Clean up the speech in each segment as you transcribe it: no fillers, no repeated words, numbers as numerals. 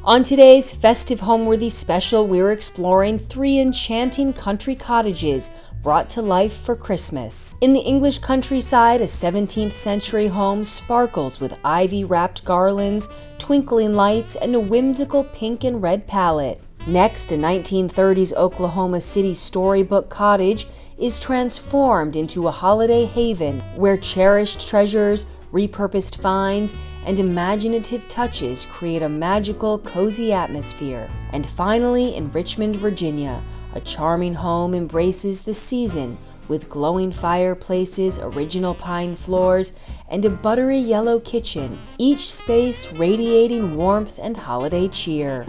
On today's Festive Homeworthy special, we're exploring 3 enchanting country cottages brought to life for Christmas. In the English countryside, a 17th century home sparkles with ivy-wrapped garlands, twinkling lights, and a whimsical pink and red palette. Next, a 1930s Oklahoma City storybook cottage is transformed into a holiday haven where cherished treasures, repurposed finds, and imaginative touches create a magical, cozy atmosphere. And finally, in Richmond, Virginia, a charming home embraces the season with glowing fireplaces, original pine floors, and a buttery yellow kitchen, each space radiating warmth and holiday cheer.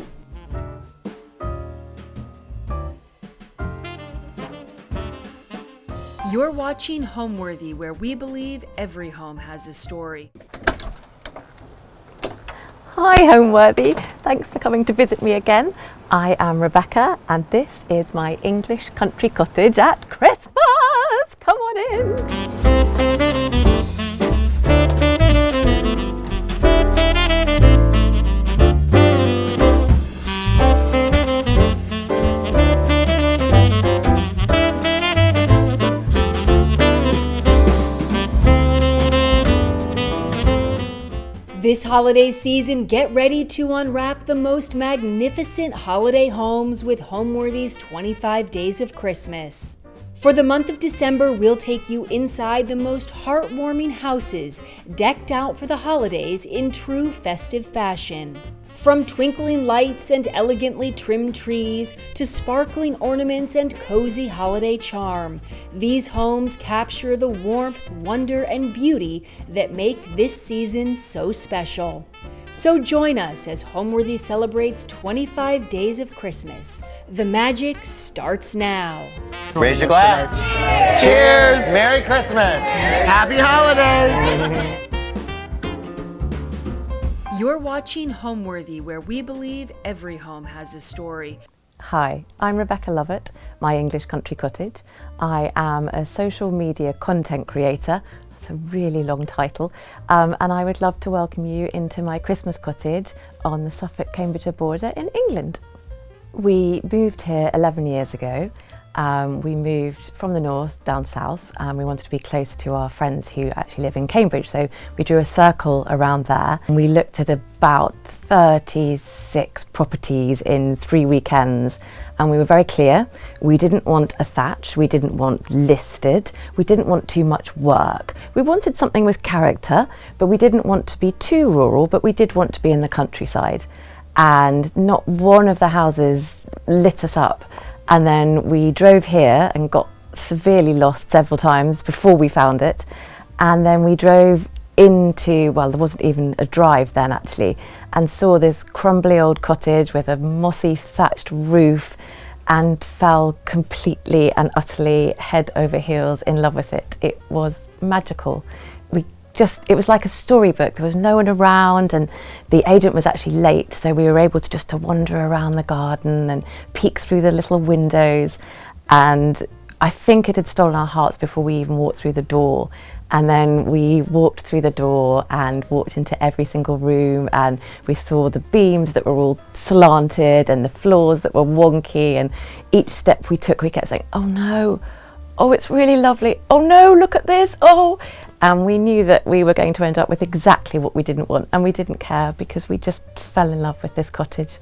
You're watching Homeworthy, where we believe every home has a story. Hi Homeworthy, thanks for coming to visit me again. I am Rebecca and this is my English country cottage at Christmas. Come on in. This holiday season, get ready to unwrap the most magnificent holiday homes with Homeworthy's 25 Days of Christmas. For the month of December, we'll take you inside the most heartwarming houses, decked out for the holidays in true festive fashion. From twinkling lights and elegantly trimmed trees to sparkling ornaments and cozy holiday charm, these homes capture the warmth, wonder, and beauty that make this season so special. So join us as Homeworthy celebrates 25 Days of Christmas. The magic starts now. Raise your glass. Cheers! Merry Christmas! Happy holidays! You're watching Homeworthy, where we believe every home has a story. Hi, I'm Rebecca Lovett, my English country cottage. I am a social media content creator. That's a really long title. And I would love to welcome you into my Christmas cottage on the Suffolk-Cambridgeshire border in England. We moved here 11 years ago. We moved from the north down south and we wanted to be closer to our friends who actually live in Cambridge, so we drew a circle around there and we looked at about 36 properties in 3 weekends, and we were very clear. We didn't want a thatch, we didn't want listed, we didn't want too much work. We wanted something with character, but we didn't want to be too rural, but we did want to be in the countryside. And not one of the houses lit us up. And then we drove here and got severely lost several times before we found it. And then we drove into, well, there wasn't even a drive then actually, and saw this crumbly old cottage with a mossy thatched roof and fell completely and utterly head over heels in love with it. It was magical. It was like a storybook. There was no one around and the agent was actually late, so we were able to just wander around the garden and peek through the little windows, and I think it had stolen our hearts before we even walked through the door. And then we walked through the door and walked into every single room, and we saw the beams that were all slanted and the floors that were wonky, and each step we took we kept saying, oh no, oh it's really lovely, oh no, look at this, oh. And we knew that we were going to end up with exactly what we didn't want, and we didn't care because we just fell in love with this cottage.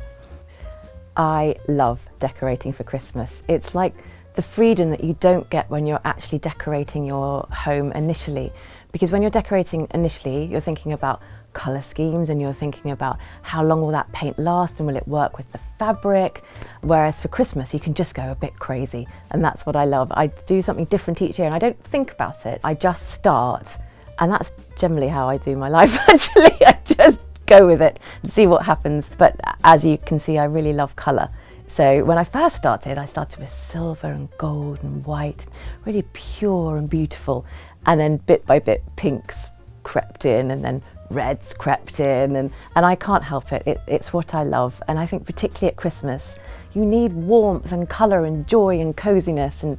I love decorating for Christmas. It's like the freedom that you don't get when you're actually decorating your home initially. Because when you're decorating initially, you're thinking about colour schemes and you're thinking about how long will that paint last and will it work with the fabric. Whereas for Christmas, you can just go a bit crazy, and that's what I love. I do something different each year and I don't think about it. I just start, and that's generally how I do my life actually. I just go with it and see what happens. But as you can see, I really love colour. So when I first started, I started with silver and gold and white, really pure and beautiful. And then bit by bit, pinks crept in, and then reds crept in, and I can't help it. It's what I love. And I think particularly at Christmas, you need warmth and colour and joy and coziness. And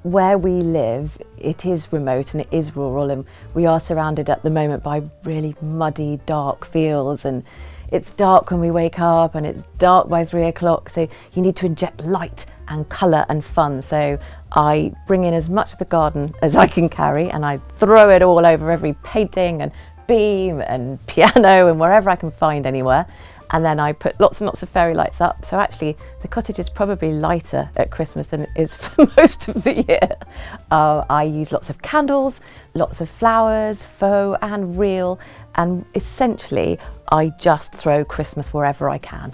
where we live, it is remote and it is rural, and we are surrounded at the moment by really muddy, dark fields, and it's dark when we wake up and it's dark by 3 o'clock, so you need to inject light and colour and fun. So I bring in as much of the garden as I can carry and I throw it all over every painting and beam and piano and wherever I can find anywhere. And then I put lots and lots of fairy lights up. So actually the cottage is probably lighter at Christmas than it is for most of the year. I use lots of candles, lots of flowers, faux and real, and essentially I just throw Christmas wherever I can.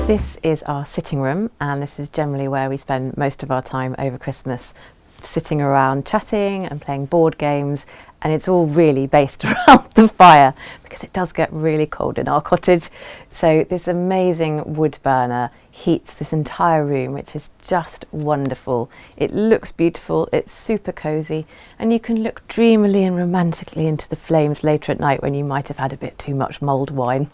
This is our sitting room, and this is generally where we spend most of our time over Christmas, sitting around chatting and playing board games, and it's all really based around the fire because it does get really cold in our cottage. So this amazing wood burner heats this entire room, which is just wonderful. It looks beautiful, it's super cozy, and you can look dreamily and romantically into the flames later at night when you might have had a bit too much mulled wine.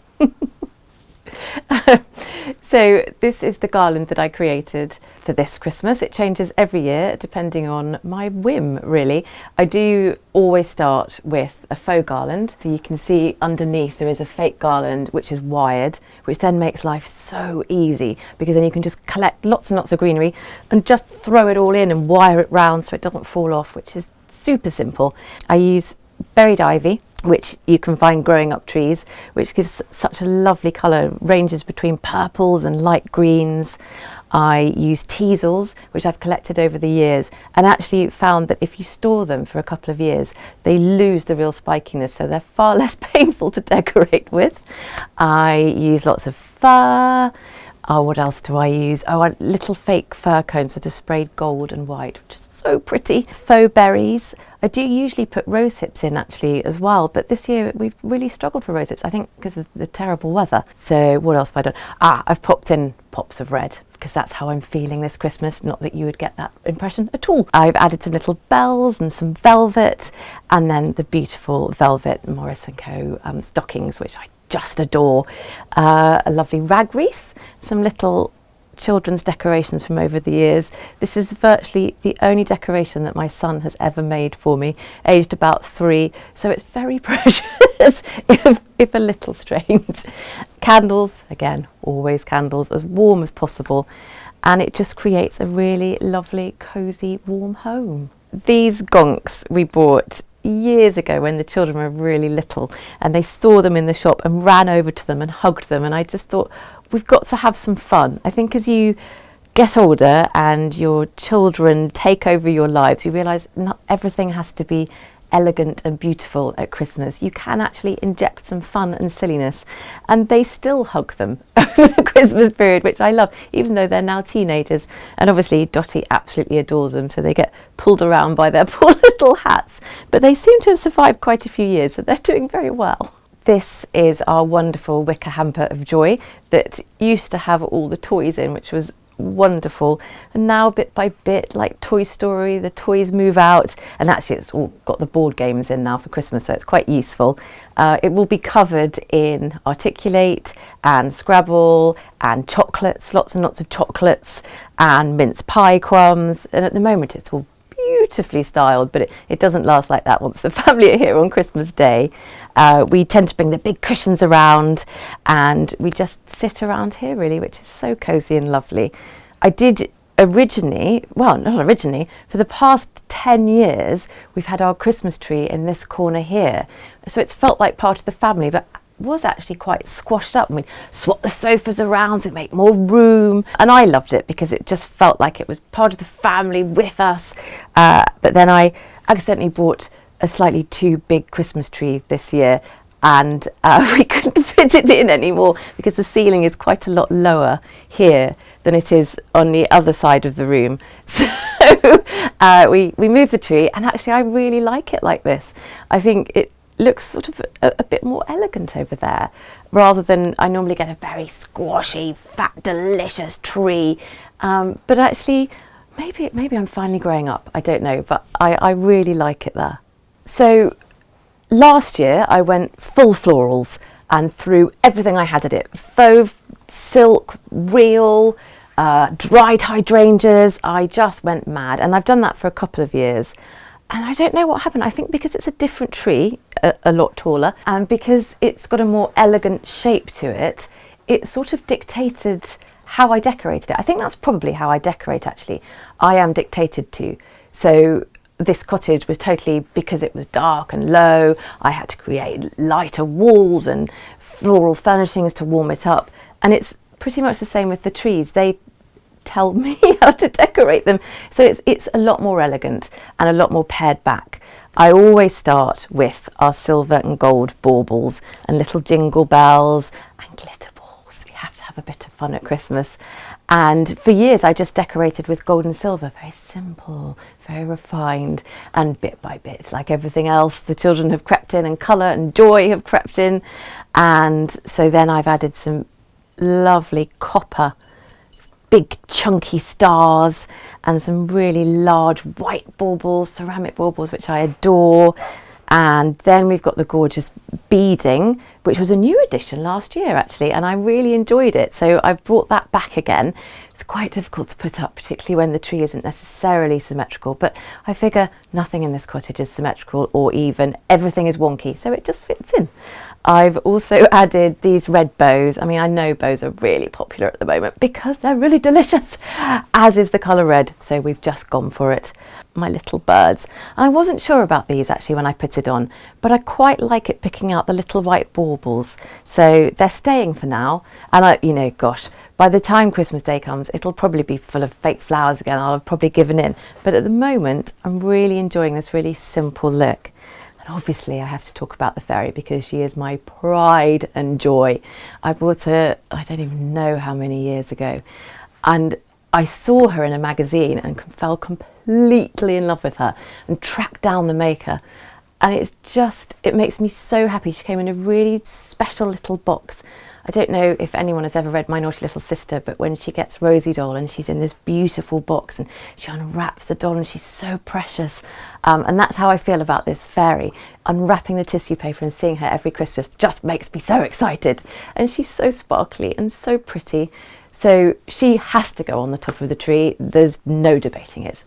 So this is the garland that I created for this Christmas. It changes every year depending on my whim, really. I do always start with a faux garland. So you can see underneath there is a fake garland which is wired, which then makes life so easy because then you can just collect lots and lots of greenery and just throw it all in and wire it round so it doesn't fall off, which is super simple. I use buried ivy, which you can find growing up trees, which gives such a lovely colour, ranges between purples and light greens. I use teasels, which I've collected over the years, and actually found that if you store them for a couple of years, they lose the real spikiness, so they're far less painful to decorate with. I use lots of fur. What else do I use? Little fake fir cones that are sprayed gold and white, which is so pretty. Faux berries. I do usually put rose hips in actually as well, but this year we've really struggled for rose hips, I think because of the terrible weather. So what else have I done? I've popped in pops of red because that's how I'm feeling this Christmas. Not that you would get that impression at all. I've added some little bells and some velvet, and then the beautiful velvet Morris & Co. Stockings, which I just adore. A lovely rag wreath, some little children's decorations from over the years. This is virtually the only decoration that my son has ever made for me, aged about 3, so it's very precious, if a little strange. Candles, again, always candles, as warm as possible, and it just creates a really lovely, cosy, warm home. These gonks we bought years ago when the children were really little, and they saw them in the shop and ran over to them and hugged them, and I just thought, we've got to have some fun. I think as you get older and your children take over your lives, you realise not everything has to be elegant and beautiful at Christmas. You can actually inject some fun and silliness, and they still hug them over the Christmas period, which I love, even though they're now teenagers. And obviously Dottie absolutely adores them, so they get pulled around by their poor little hats, but they seem to have survived quite a few years, so they're doing very well. This is our wonderful wicker hamper of joy that used to have all the toys in, which was wonderful, and now bit by bit, like Toy Story, the toys move out, and actually it's all got the board games in now for Christmas, so it's quite useful. It will be covered in Articulate and Scrabble and chocolates, lots and lots of chocolates and mince pie crumbs, and at the moment it's all beautifully styled, but it doesn't last like that once the family are here on Christmas Day. We tend to bring the big cushions around and we just sit around here really, which is so cosy and lovely. I did originally, well, not originally, for the past 10 years we've had our Christmas tree in this corner here, so it's felt like part of the family, but was actually quite squashed up, and we'd swap the sofas around to make more room, and I loved it because it just felt like it was part of the family with us. But then I accidentally bought a slightly too big Christmas tree this year, and we couldn't fit it in anymore because the ceiling is quite a lot lower here than it is on the other side of the room. So we moved the tree, and actually I really like it like this. I think it looks sort of a bit more elegant over there, rather than I normally get a very squashy, fat, delicious tree. But actually, maybe I'm finally growing up, I don't know, but I really like it there. So last year I went full florals and threw everything I had at it. Faux, silk, real, dried hydrangeas. I just went mad, and I've done that for a couple of years. And I don't know what happened. I think because it's a different tree, a lot taller, and because it's got a more elegant shape to it, it sort of dictated how I decorated it. I think that's probably how I decorate, actually. I am dictated to. So this cottage was totally, because it was dark and low, I had to create lighter walls and floral furnishings to warm it up. And it's pretty much the same with the trees. They tell me how to decorate them. So it's a lot more elegant and a lot more pared back. I always start with our silver and gold baubles and little jingle bells and glitter balls. We have to have a bit of fun at Christmas. And for years I just decorated with gold and silver, very simple, very refined, and bit by bit, like everything else, the children have crept in, and colour and joy have crept in. And so then I've added some lovely copper big chunky stars and some really large white baubles, ceramic baubles, which I adore. And then we've got the gorgeous beading, which was a new addition last year actually, and I really enjoyed it. So I've brought that back again. It's quite difficult to put up, particularly when the tree isn't necessarily symmetrical, but I figure nothing in this cottage is symmetrical or even, everything is wonky, so it just fits in. I've also added these red bows. I mean, I know bows are really popular at the moment because they're really delicious, as is the colour red, so we've just gone for it. My little birds. I wasn't sure about these actually when I put it on, but I quite like it picking out the little white baubles. So they're staying for now, and you know, gosh, by the time Christmas Day comes, it'll probably be full of fake flowers again. I'll have probably given in, but at the moment, I'm really enjoying this really simple look. And obviously I have to talk about the fairy because she is my pride and joy. I bought her, I don't even know how many years ago, and I saw her in a magazine and fell completely in love with her and tracked down the maker. And it's just, it makes me so happy. She came in a really special little box. I don't know if anyone has ever read My Naughty Little Sister, but when she gets Rosie doll and she's in this beautiful box and she unwraps the doll and she's so precious. And that's how I feel about this fairy. Unwrapping the tissue paper and seeing her every Christmas just makes me so excited. And she's so sparkly and so pretty. So she has to go on the top of the tree. There's no debating it.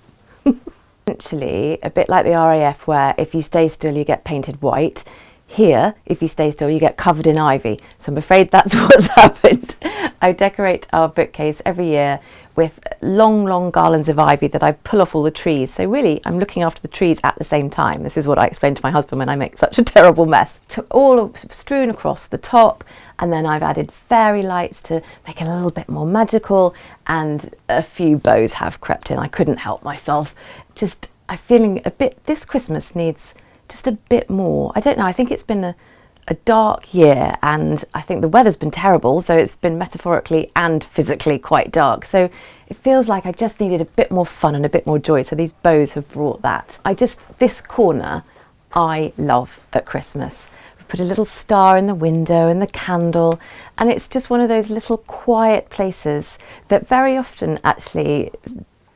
Essentially, a bit like the RAF, where if you stay still, you get painted white. Here, if you stay still, you get covered in ivy. So I'm afraid that's what's happened. I decorate our bookcase every year with long, long garlands of ivy that I pull off all the trees. So really, I'm looking after the trees at the same time. This is what I explain to my husband when I make such a terrible mess. All strewn across the top, and then I've added fairy lights to make it a little bit more magical, and a few bows have crept in. I couldn't help myself. Just, I'm feeling a bit, this Christmas needs just a bit more. I don't know, I think it's been a dark year, and I think the weather's been terrible, so it's been metaphorically and physically quite dark. So it feels like I just needed a bit more fun and a bit more joy, so these bows have brought that. This corner I love at Christmas. We've put a little star in the window and the candle, and it's just one of those little quiet places that very often actually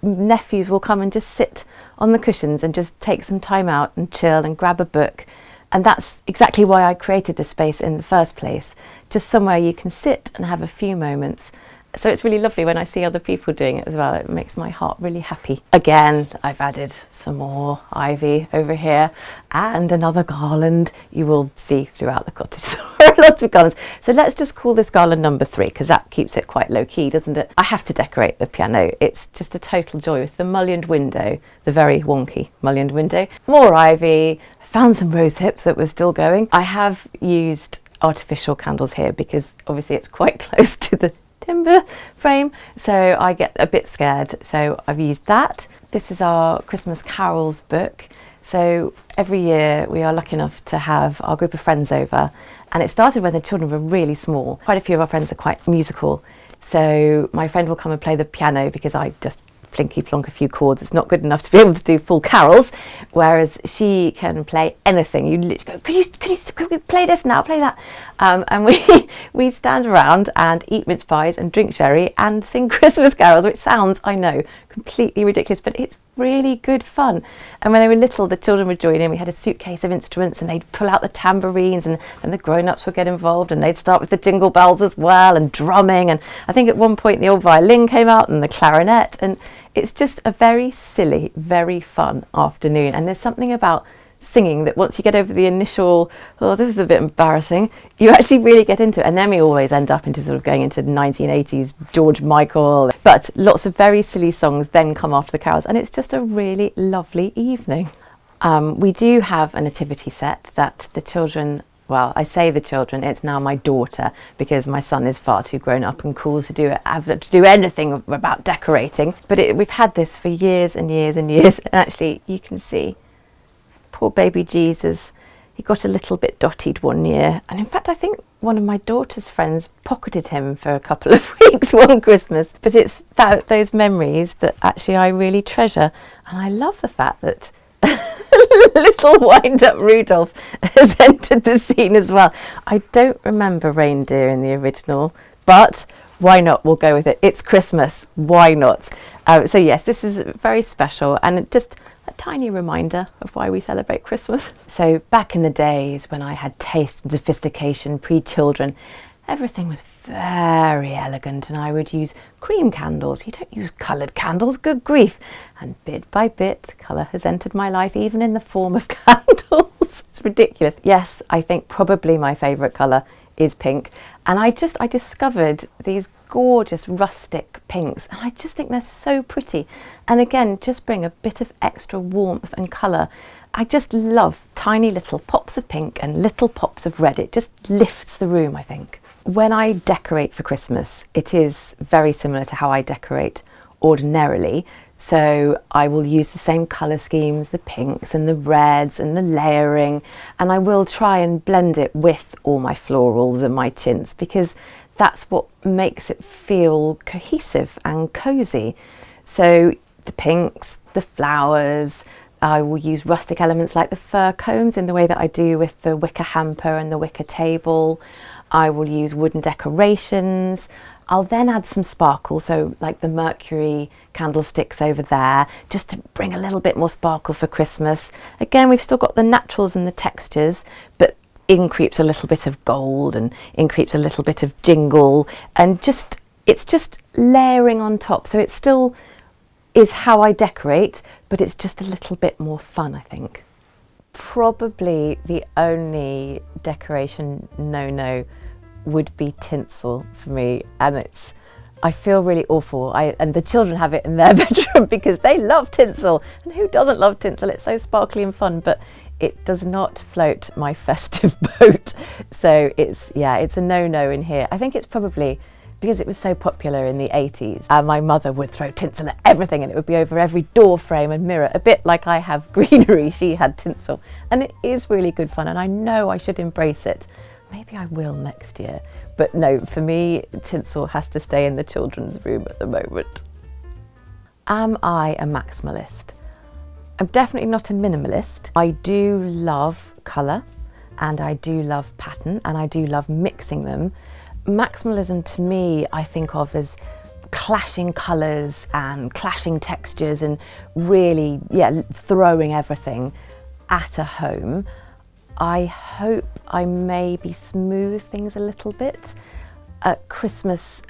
nephews will come and just sit on the cushions and just take some time out and chill and grab a book. And that's exactly why I created this space in the first place, just somewhere you can sit and have a few moments. So it's really lovely when I see other people doing it as well. It makes my heart really happy. Again, I've added some more ivy over here and another garland. You will see throughout the cottage there are lots of garlands. So let's just call this garland number 3 because that keeps it quite low key, doesn't it? I have to decorate the piano. It's just a total joy with the mullioned window, the very wonky mullioned window. More ivy. I found some rose hips that were still going. I have used artificial candles here because obviously it's quite close to the timber frame, so I get a bit scared, so I've used that. This is our Christmas carols book. So every year we are lucky enough to have our group of friends over, and it started when the children were really small. Quite a few of our friends are quite musical, so my friend will come and play the piano because I just flinky plonk a few chords. It's not good enough to be able to do full carols, whereas she can play anything. You literally go, could you play this now, play that? And we stand around and eat mince pies and drink sherry and sing Christmas carols, which sounds, I know, completely ridiculous, but it's really good fun. And when they were little, the children would join in. We had a suitcase of instruments and they'd pull out the tambourines, and then the grown-ups would get involved and they'd start with the jingle bells as well, and drumming. And I think at one point the old violin came out and the clarinet, and it's just a very silly, very fun afternoon. And there's something about singing that once you get over the initial, oh, this is a bit embarrassing, you actually really get into it. And then we always end up into sort of going into 1980s George Michael, but lots of very silly songs then come after the carols, and it's just a really lovely evening. We do have a nativity set that the children, well, I say the children, it's now my daughter, because my son is far too grown up and cool to do anything about decorating. But we've had this for years and years and years, and actually you can see poor baby Jesus, he got a little bit dotted one year, and in fact I think one of my daughter's friends pocketed him for a couple of weeks one Christmas. But it's those memories that actually I really treasure, and I love the fact that little wind-up Rudolph has entered the scene as well. I don't remember reindeer in the original, but why not? We'll go with it. It's Christmas. Why not? So yes, this is very special, and just a tiny reminder of why we celebrate Christmas. So back in the days when I had taste and sophistication pre-children, everything was very elegant, and I would use cream candles. You don't use coloured candles, good grief. And bit by bit, colour has entered my life, even in the form of candles. It's ridiculous. Yes, I think probably my favourite colour is pink. And I discovered these gorgeous rustic pinks, and I just think they're so pretty, and again just bring a bit of extra warmth and colour. I just love tiny little pops of pink and little pops of red. It just lifts the room, I think. When I decorate for Christmas, it is very similar to how I decorate ordinarily. So I will use the same colour schemes, the pinks and the reds and the layering, and I will try and blend it with all my florals and my chintz, because that's what makes it feel cohesive and cosy. So the pinks, the flowers, I will use rustic elements like the fir cones in the way that I do with the wicker hamper and the wicker table. I will use wooden decorations. I'll then add some sparkle, so like the Mercury candlesticks over there, just to bring a little bit more sparkle for Christmas. Again, we've still got the naturals and the textures, but in creeps a little bit of gold, and in creeps a little bit of jingle, and it's just layering on top. So it still is how I decorate, but it's just a little bit more fun, I think. Probably the only decoration no would be tinsel for me, and I feel really awful. And the children have it in their bedroom because they love tinsel, and who doesn't love tinsel? It's so sparkly and fun, but it does not float my festive boat. So it's a no in here. I think it's probably because it was so popular in the 80s. My mother would throw tinsel at everything, and it would be over every door frame and mirror, a bit like I have greenery. She had tinsel, and it is really good fun, and I know I should embrace it. Maybe I will next year, but no, for me, tinsel has to stay in the children's room at the moment. Am I a maximalist? I'm definitely not a minimalist. I do love colour, and I do love pattern, and I do love mixing them. Maximalism to me, I think of as clashing colours and clashing textures, and really, throwing everything at a home. I hope I maybe smooth things a little bit. At Christmas,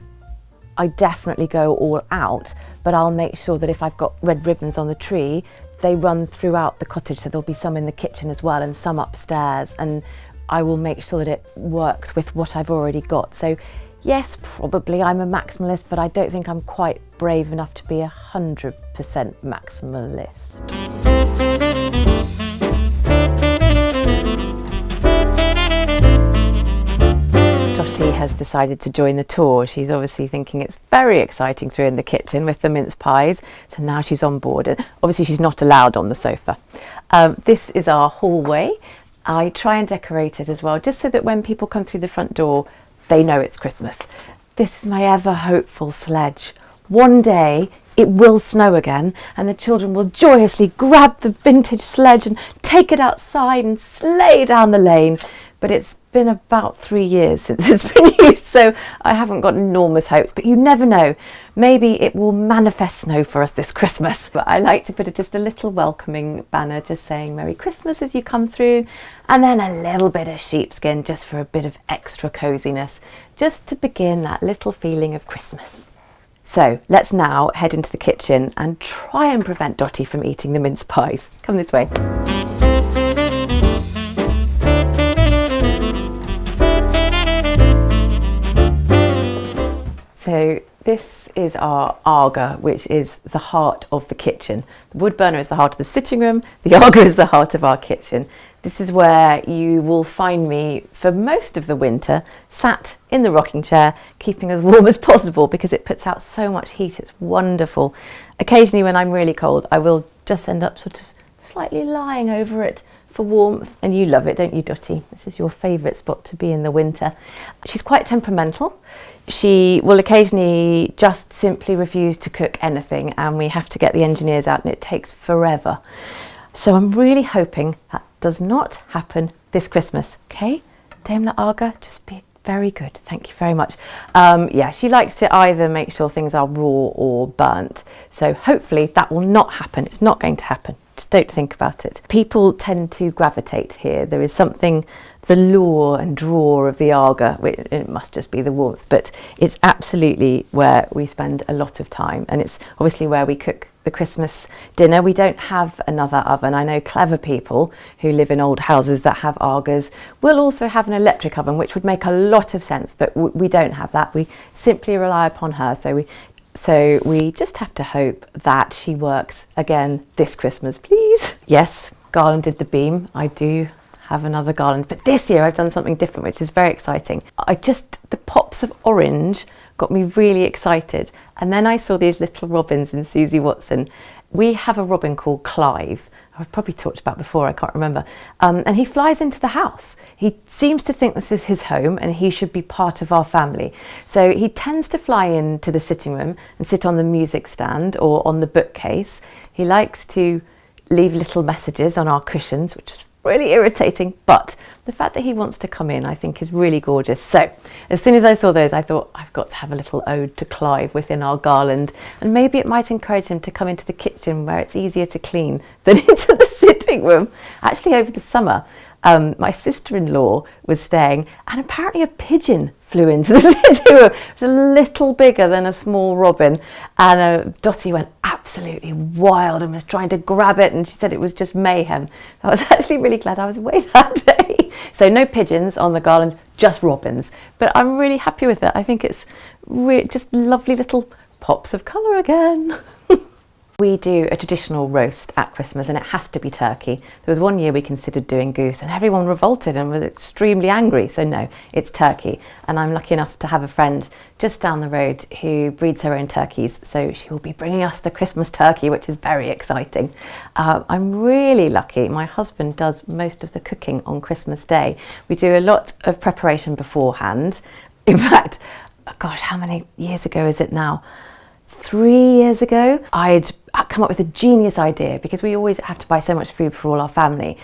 I definitely go all out, but I'll make sure that if I've got red ribbons on the tree, they run throughout the cottage, so there'll be some in the kitchen as well and some upstairs, and I will make sure that it works with what I've already got. So yes, probably I'm a maximalist, but I don't think I'm quite brave enough to be 100% maximalist. Dottie has decided to join the tour. She's obviously thinking it's very exciting through in the kitchen with the mince pies, so now she's on board, and obviously she's not allowed on the sofa. This is our hallway. I try and decorate it as well, just so that when people come through the front door, they know it's Christmas. This is my ever hopeful sledge. One day it will snow again, and the children will joyously grab the vintage sledge and take it outside and sleigh down the lane. But it's been about 3 years since it's been used, so I haven't got enormous hopes, but you never know. Maybe it will manifest snow for us this Christmas. But I like to put just a little welcoming banner just saying Merry Christmas as you come through, and then a little bit of sheepskin just for a bit of extra coziness, just to begin that little feeling of Christmas. So let's now head into the kitchen and try and prevent Dottie from eating the mince pies. Come this way. So this is our Aga, which is the heart of the kitchen. The wood burner is the heart of the sitting room. The Aga is the heart of our kitchen. This is where you will find me for most of the winter, sat in the rocking chair, keeping as warm as possible because it puts out so much heat. It's wonderful. Occasionally when I'm really cold, I will just end up sort of slightly lying over it for warmth, and you love it, don't you, Dottie? This is your favourite spot to be in the winter. She's quite temperamental. She will occasionally just simply refuse to cook anything, and we have to get the engineers out, and it takes forever. So I'm really hoping that does not happen this Christmas, okay? Dame Aga, just be very good. Thank you very much. Yeah, she likes to either make sure things are raw or burnt. So hopefully that will not happen. It's not going to happen. Just don't think about it. People tend to gravitate here. There is something, the lure and draw of the Aga, it must just be the warmth, but it's absolutely where we spend a lot of time, and it's obviously where we cook the Christmas dinner. We don't have another oven. I know clever people who live in old houses that have Agas will also have an electric oven, which would make a lot of sense, but we don't have that. We simply rely upon her, so we just have to hope that she works again this Christmas, please. Yes, garlanded the beam. I do have another garland, but this year I've done something different, which is very exciting. The pops of orange got me really excited. And then I saw these little robins in Susie Watson. We have a robin called Clive. I've probably talked about before, I can't remember. And he flies into the house. He seems to think this is his home and he should be part of our family. So he tends to fly into the sitting room and sit on the music stand or on the bookcase. He likes to leave little messages on our cushions, which is really irritating, but the fact that he wants to come in I think is really gorgeous. So as soon as I saw those, I thought I've got to have a little ode to Clive within our garland, and maybe it might encourage him to come into the kitchen where it's easier to clean than into the sitting room. Actually, over the summer my sister-in-law was staying, and apparently a pigeon flew into the sitting room. It was a little bigger than a small robin, and Dottie went absolutely wild and was trying to grab it, and she said it was just mayhem. I was actually really glad I was away that day. So no pigeons on the garland, just robins. But I'm really happy with it. I think it's just lovely little pops of colour again. We do a traditional roast at Christmas and it has to be turkey. There was one year we considered doing goose and everyone revolted and was extremely angry. So no, it's turkey. And I'm lucky enough to have a friend just down the road who breeds her own turkeys. So she will be bringing us the Christmas turkey, which is very exciting. I'm really lucky. My husband does most of the cooking on Christmas Day. We do a lot of preparation beforehand. In fact, gosh, how many years ago is it now? 3 years ago, I'd come up with a genius idea because we always have to buy so much food for all our family.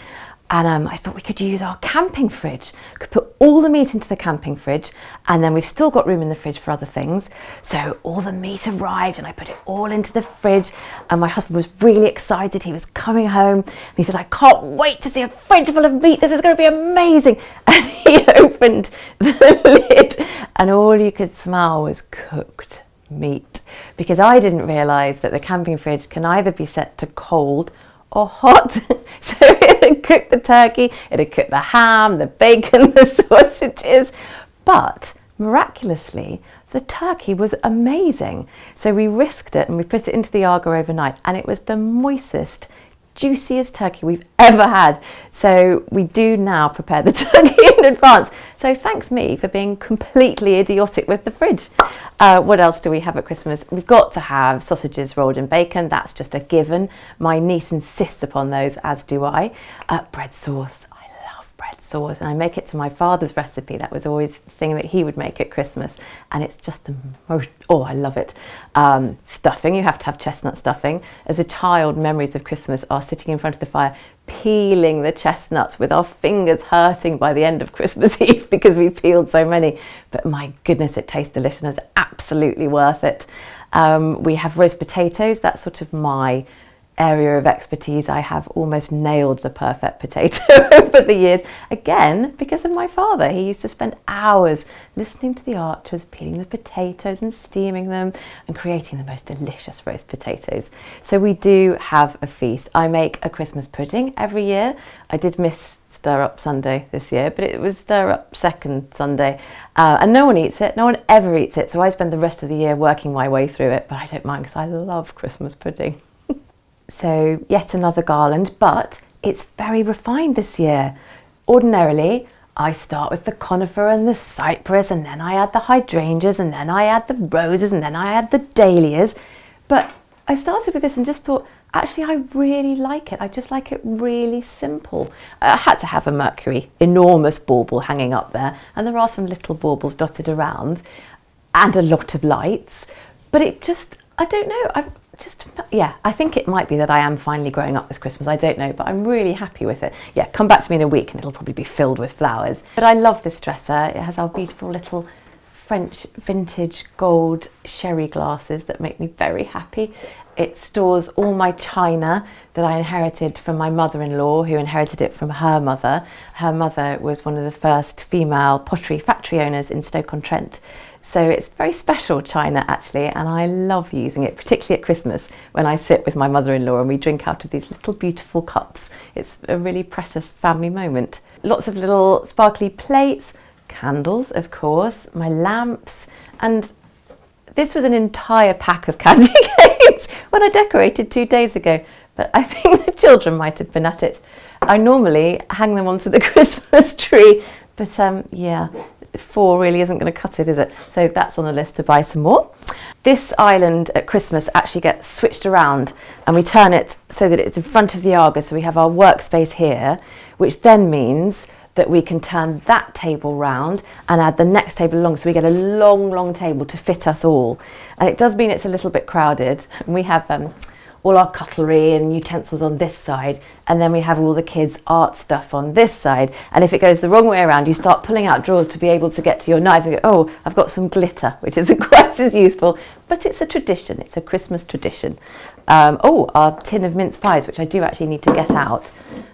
And I thought we could use our camping fridge. We could put all the meat into the camping fridge, and then we've still got room in the fridge for other things. So all the meat arrived and I put it all into the fridge, and my husband was really excited. He was coming home and he said, I can't wait to see a fridge full of meat. This is going to be amazing. And he opened the lid and all you could smell was cooked meat, because I didn't realise that the camping fridge can either be set to cold or hot. So it had cooked the turkey, it had cooked the ham, the bacon, the sausages, but miraculously the turkey was amazing. So we risked it and we put it into the Aga overnight, and it was the moistest, juiciest turkey we've ever had. So we do now prepare the turkey in advance. So thanks me for being completely idiotic with the fridge. What else do we have at Christmas? We've got to have sausages rolled in bacon. That's just a given. My niece insists upon those, as do I. Bread sauce. I love bread sauce, and I make it to my father's recipe. That was always the thing that he would make at Christmas, and it's just the most, oh, I love it. Stuffing, you have to have chestnut stuffing. As a child, memories of Christmas are sitting in front of the fire, peeling the chestnuts with our fingers hurting by the end of Christmas Eve because we peeled so many. But my goodness, it tastes delicious and it's absolutely worth it. We have roast potatoes. That's sort of my area of expertise. I have almost nailed the perfect potato over the years, again because of my father. He used to spend hours listening to the archers, peeling the potatoes and steaming them and creating the most delicious roast potatoes. So we do have a feast. I make a Christmas pudding every year. I did miss Stir Up Sunday this year, but it was Stir Up second Sunday, and no one eats it. No one ever eats it, so I spend the rest of the year working my way through it, but I don't mind because I love Christmas pudding. So yet another garland, but it's very refined this year. Ordinarily, I start with the conifer and the cypress, and then I add the hydrangeas, and then I add the roses, and then I add the dahlias. But I started with this and just thought, actually, I really like it. I just like it really simple. I had to have a Mercury enormous bauble hanging up there, and there are some little baubles dotted around, and a lot of lights. But it just, I don't know, I think it might be that I am finally growing up this Christmas. I don't know, but I'm really happy with it. Yeah, come back to me in a week and it'll probably be filled with flowers. But I love this dresser. It has our beautiful little French vintage gold sherry glasses that make me very happy. It stores all my china that I inherited from my mother-in-law, who inherited it from her mother. Her mother was one of the first female pottery factory owners in Stoke-on-Trent. So it's very special china actually, and I love using it, particularly at Christmas when I sit with my mother-in-law and we drink out of these little beautiful cups. It's a really precious family moment. Lots of little sparkly plates, candles of course, my lamps, and this was an entire pack of candy canes when I decorated 2 days ago, but I think the children might have been at it. I normally hang them onto the Christmas tree, but yeah, 4 really isn't going to cut it, is it? So that's on the list to buy some more. This island at Christmas actually gets switched around and we turn it so that it's in front of the Arga, so we have our workspace here, which then means that we can turn that table round and add the next table along, so we get a long table to fit us all. And it does mean it's a little bit crowded. We have all our cutlery and utensils on this side, and then we have all the kids' art stuff on this side. And if it goes the wrong way around, you start pulling out drawers to be able to get to your knives and go, oh, I've got some glitter, which isn't quite as useful, but it's a tradition, it's a Christmas tradition. Our tin of mince pies, which I do actually need to get out,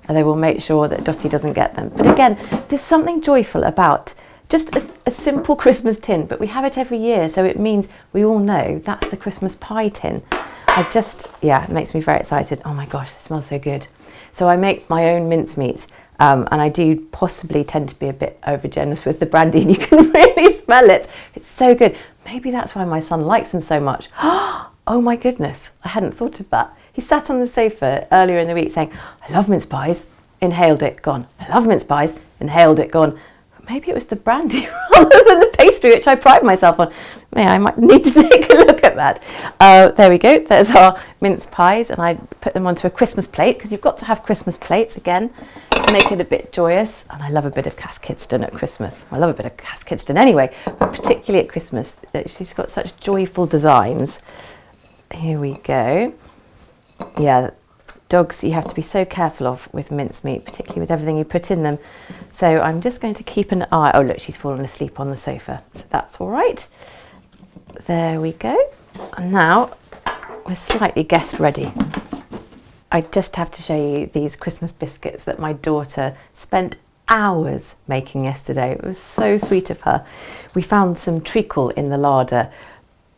and they will make sure that Dottie doesn't get them. But again, there's something joyful about just a simple Christmas tin, but we have it every year, so it means we all know that's the Christmas pie tin. It makes me very excited. Oh my gosh, it smells so good. So I make my own mincemeat, and I do possibly tend to be a bit over generous with the brandy, and you can really smell it. It's so good. Maybe that's why my son likes them so much. Oh my goodness, I hadn't thought of that. He sat on the sofa earlier in the week saying, I love mince pies, inhaled it, gone. I love mince pies, inhaled it, gone. Maybe it was the brandy rather than the pastry, which I pride myself on. Yeah, I might need to take a look at that. There we go, there's our mince pies, and I put them onto a Christmas plate, because you've got to have Christmas plates again to make it a bit joyous. And I love a bit of Kath Kidston at Christmas. I love a bit of Kath Kidston anyway, but particularly at Christmas. She's got such joyful designs. Here we go. Yeah, dogs you have to be so careful of with mincemeat, particularly with everything you put in them. So I'm just going to keep an eye. Oh look, she's fallen asleep on the sofa, so that's all right. There we go. And now we're slightly guest ready. I just have to show you these Christmas biscuits that my daughter spent hours making yesterday. It was so sweet of her. We found some treacle in the larder.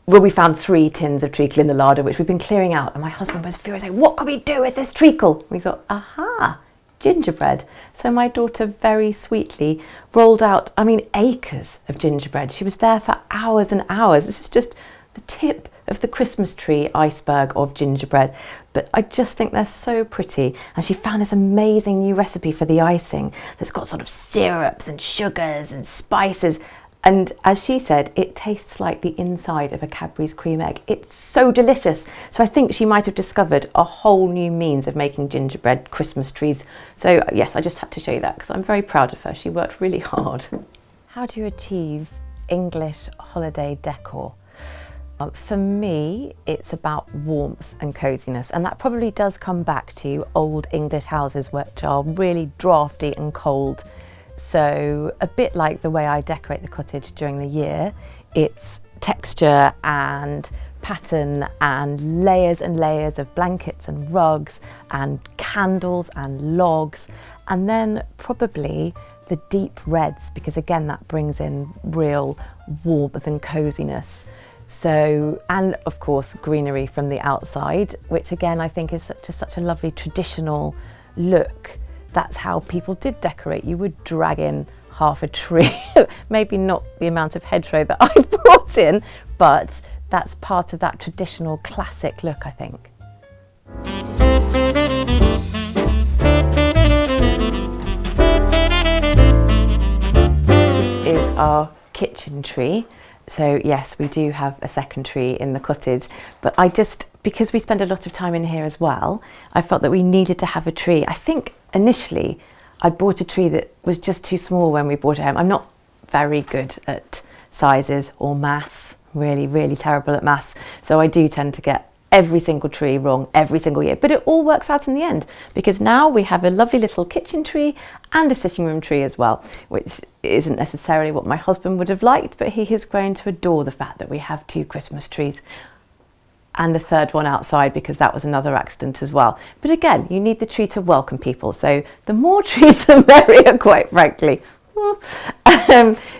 Well, we found 3 tins of treacle in the larder, which we've been clearing out, and my husband was furious, like, what can we do with this treacle? We thought, aha, gingerbread. So my daughter very sweetly rolled out, acres of gingerbread. She was there for hours and hours. This is just the tip of the Christmas tree iceberg of gingerbread, but I just think they're so pretty. And she found this amazing new recipe for the icing that's got sort of syrups and sugars and spices. And as she said, it tastes like the inside of a Cadbury's cream egg. It's so delicious. So I think she might have discovered a whole new means of making gingerbread Christmas trees. So yes, I just had to show you that because I'm very proud of her. She worked really hard. How do you achieve English holiday decor? For me, it's about warmth and coziness, and that probably does come back to old English houses which are really drafty and cold. So a bit like the way I decorate the cottage during the year, it's texture and pattern and layers of blankets and rugs and candles and logs, and then probably the deep reds, because again that brings in real warmth and coziness. So, and of course greenery from the outside, which again I think is such a lovely traditional look. That's how people did decorate. You would drag in half a tree, maybe not the amount of hedgerow that I brought in, but that's part of that traditional classic look, I think. This is our kitchen tree. So yes, we do have a second tree in the cottage, but because we spend a lot of time in here as well, I felt that we needed to have a tree. I think initially I'd bought a tree that was just too small when we bought it home. I'm not very good at sizes or maths, really terrible at maths. So I do tend to get every single tree wrong every single year, but it all works out in the end, because now we have a lovely little kitchen tree and a sitting room tree as well, which isn't necessarily what my husband would have liked, but he has grown to adore the fact that we have 2 Christmas trees and a third one outside, because that was another accident as well. But again, you need the tree to welcome people, so the more trees the merrier, quite frankly.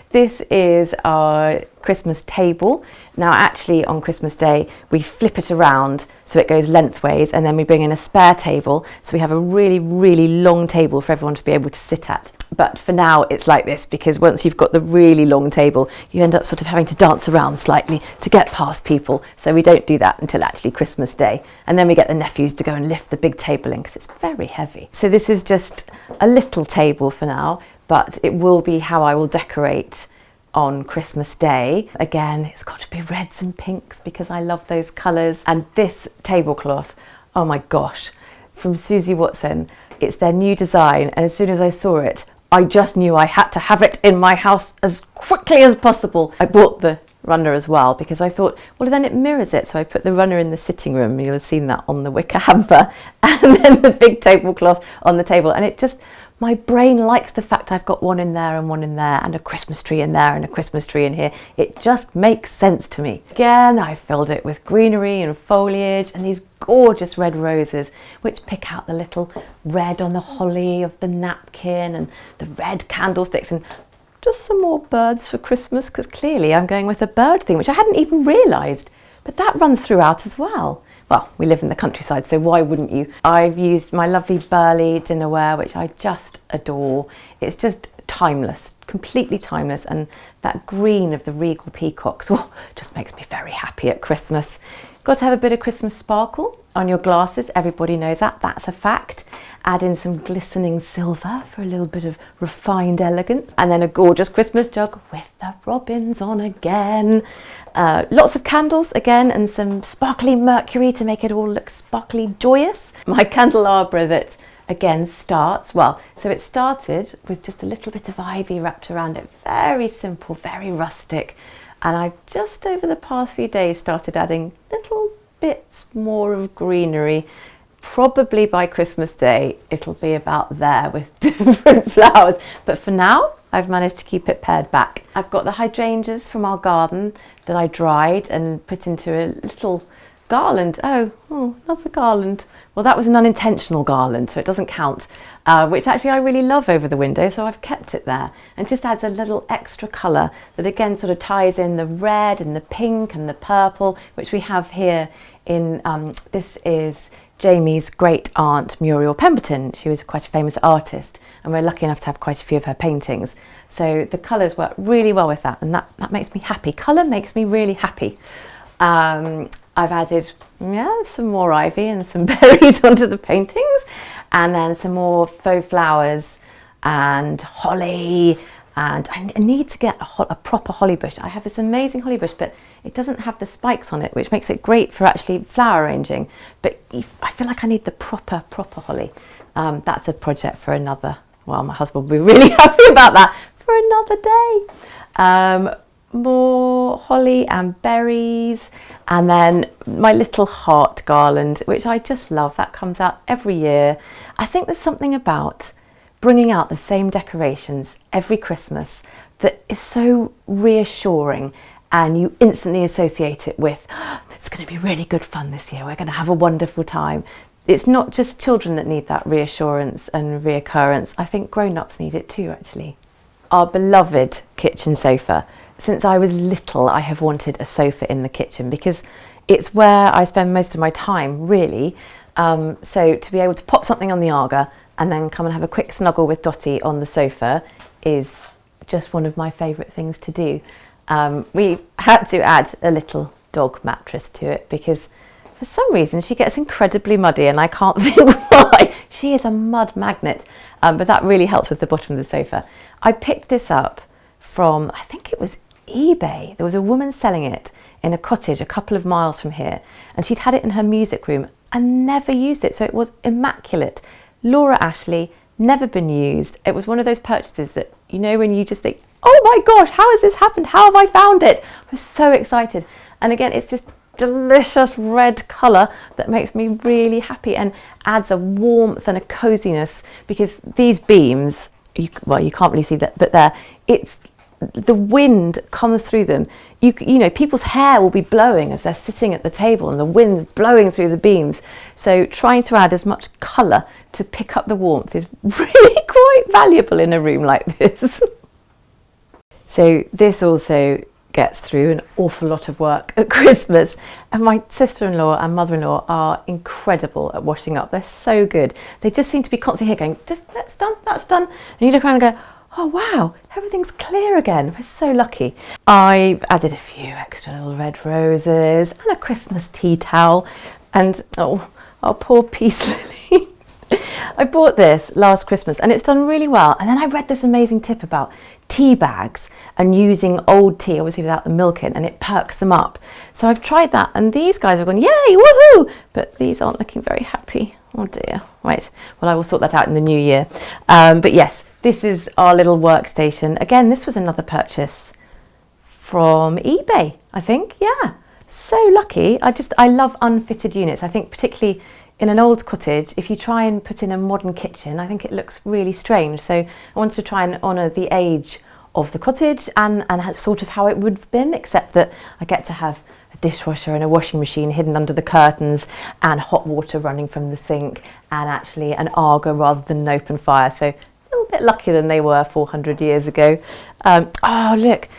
This is our Christmas table. Now actually on Christmas Day we flip it around so it goes lengthways, and then we bring in a spare table, so we have a really long table for everyone to be able to sit at. But for now it's like this, because once you've got the really long table you end up sort of having to dance around slightly to get past people, so we don't do that until actually Christmas Day, and then we get the nephews to go and lift the big table in because it's very heavy. So this is just a little table for now, but it will be how I will decorate on Christmas Day. Again, it's got to be reds and pinks because I love those colours. And this tablecloth, oh my gosh, from Susie Watson, it's their new design, and as soon as I saw it, I just knew I had to have it in my house as quickly as possible. I bought the runner as well because I thought, well, then it mirrors it. So I put the runner in the sitting room, you'll have seen that on the wicker hamper, and then the big tablecloth on the table. And it just, my brain likes the fact I've got one in there and one in there, and a Christmas tree in there and a Christmas tree in here. It just makes sense to me. Again, I filled it with greenery and foliage and these gorgeous red roses, which pick out the little red on the holly of the napkin and the red candlesticks, and just some more birds for Christmas, because clearly I'm going with a bird theme, which I hadn't even realised, but that runs throughout as well. Well, we live in the countryside, so why wouldn't you? I've used my lovely Burley dinnerware, which I just adore. It's just timeless, completely timeless, and that green of the regal peacocks just makes me very happy at Christmas. Got to have a bit of Christmas sparkle on your glasses, everybody knows that, that's a fact. Add in some glistening silver for a little bit of refined elegance, and then a gorgeous Christmas jug with the robins on again. Lots of candles again, and some sparkly mercury to make it all look sparkly joyous. My candelabra that again starts, well, so it started with just a little bit of ivy wrapped around it, very simple, very rustic, and I've just over the past few days started adding little bits more of greenery. Probably by Christmas Day it'll be about there with different flowers, but for now I've managed to keep it pared back. I've got the hydrangeas from our garden that I dried and put into a little garland. Oh, another garland. Well, that was an unintentional garland, so it doesn't count, which actually I really love over the window, so I've kept it there, and just adds a little extra colour that again sort of ties in the red and the pink and the purple, which we have here in, this is Jamie's great aunt Muriel Pemberton. She was quite a famous artist, and we're lucky enough to have quite a few of her paintings. So the colours work really well with that, and that makes me happy. Colour makes me really happy. I've added some more ivy and some berries onto the paintings, and then some more faux flowers and holly, and I need to get a proper holly bush. I have this amazing holly bush, but it doesn't have the spikes on it, which makes it great for actually flower arranging, but I feel like I need the proper holly. That's a project for another, well, my husband will be really happy about that, for another day. more holly and berries, and then my little heart garland, which I just love. That comes out every year. I think there's something about bringing out the same decorations every Christmas that is so reassuring, and you instantly associate it with, oh, it's going to be really good fun this year, we're going to have a wonderful time. It's not just children that need that reassurance and reoccurrence. I think grown-ups need it too, actually. Our beloved kitchen sofa. Since I was little, I have wanted a sofa in the kitchen because it's where I spend most of my time, really. So to be able to pop something on the Aga and then come and have a quick snuggle with Dottie on the sofa is just one of my favourite things to do. We had to add a little dog mattress to it because for some reason she gets incredibly muddy and I can't think why. She is a mud magnet, but that really helps with the bottom of the sofa. I picked this up from, I think it was eBay. There was a woman selling it in a cottage a couple of miles from here, and she'd had it in her music room and never used it, so it was immaculate. Laura Ashley, never been used. It was one of those purchases that, you know, when you just think, oh my gosh, how has this happened? How have I found it? I was so excited. And again, it's this delicious red colour that makes me really happy and adds a warmth and a coziness, because these beams, you can't really see that, but the wind comes through them. You know, people's hair will be blowing as they're sitting at the table and the wind's blowing through the beams. So trying to add as much colour to pick up the warmth is really quite valuable in a room like this. So this also gets through an awful lot of work at Christmas, and my sister-in-law and mother-in-law are incredible at washing up. They're so good. They just seem to be constantly here going, just that's done. And you look around and go, oh wow, everything's clear again. We're so lucky. I've added a few extra little red roses and a Christmas tea towel, and oh, our poor Peace Lily. I bought this last Christmas and it's done really well, and then I read this amazing tip about tea bags and using old tea, obviously without the milk in, and it perks them up. So I've tried that, and these guys have gone, yay, woohoo, but these aren't looking very happy. Oh dear. Right, well, I will sort that out in the new year. But yes, this is our little workstation. Again, this was another purchase from eBay, I think. Yeah, so lucky. I love unfitted units. I think particularly in an old cottage, if you try and put in a modern kitchen, I think it looks really strange. So I wanted to try and honour the age of the cottage and sort of how it would have been, except that I get to have a dishwasher and a washing machine hidden under the curtains and hot water running from the sink and actually an Aga rather than an open fire. So a little bit luckier than they were 400 years ago. Oh, look,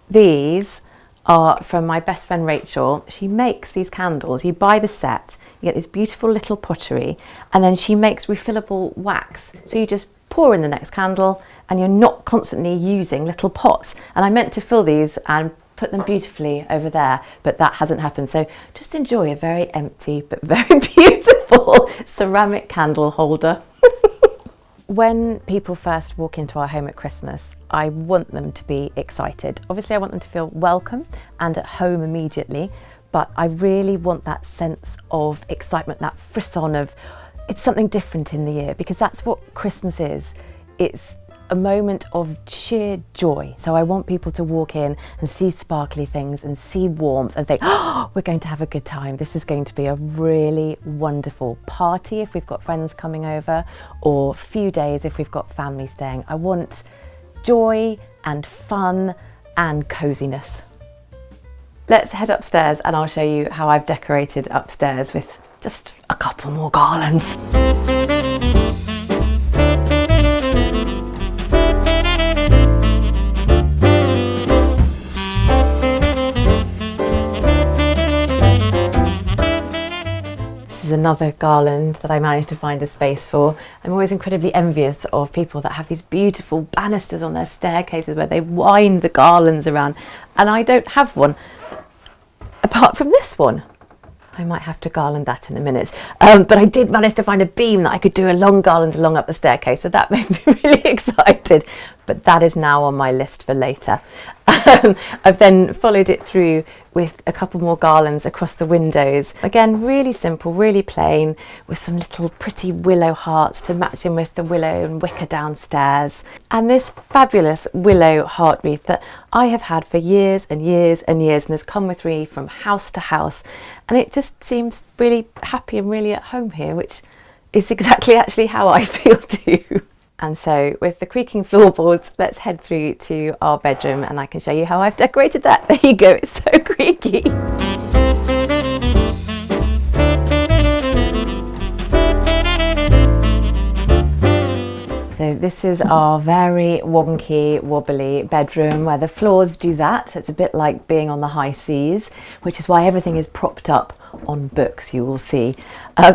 these are from my best friend Rachel. She makes these candles. You buy the set, you get this beautiful little pottery, and then she makes refillable wax. So you just pour in the next candle and you're not constantly using little pots. And I meant to fill these and put them beautifully over there, but that hasn't happened. So just enjoy a very empty but very beautiful ceramic candle holder. When people first walk into our home at Christmas, I want them to be excited. Obviously, I want them to feel welcome and at home immediately, but I really want that sense of excitement, that frisson of it's something different in the year, because that's what Christmas is. It's a moment of sheer joy. So I want people to walk in and see sparkly things and see warmth and think, oh, we're going to have a good time. This is going to be a really wonderful party if we've got friends coming over, or few days if we've got family staying. I want joy and fun and coziness. Let's head upstairs and I'll show you how I've decorated upstairs with just a couple more garlands. This is another garland that I managed to find a space for. I'm always incredibly envious of people that have these beautiful banisters on their staircases where they wind the garlands around, and I don't have one, apart from this one. I might have to garland that in a minute, but I did manage to find a beam that I could do a long garland along up the staircase, so that made me really excited. decorated, but that is now on my list for later. I've then followed it through with a couple more garlands across the windows. Again, really simple, really plain, with some little pretty willow hearts to match in with the willow and wicker downstairs. And this fabulous willow heart wreath that I have had for years and years and years, and has come with me from house to house. And it just seems really happy and really at home here, which is exactly actually how I feel too. And so with the creaking floorboards, let's head through to our bedroom and I can show you how I've decorated that. There you go, it's so creaky. So this is our very wonky, wobbly bedroom where the floors do that. So it's a bit like being on the high seas, which is why everything is propped up on books, you will see.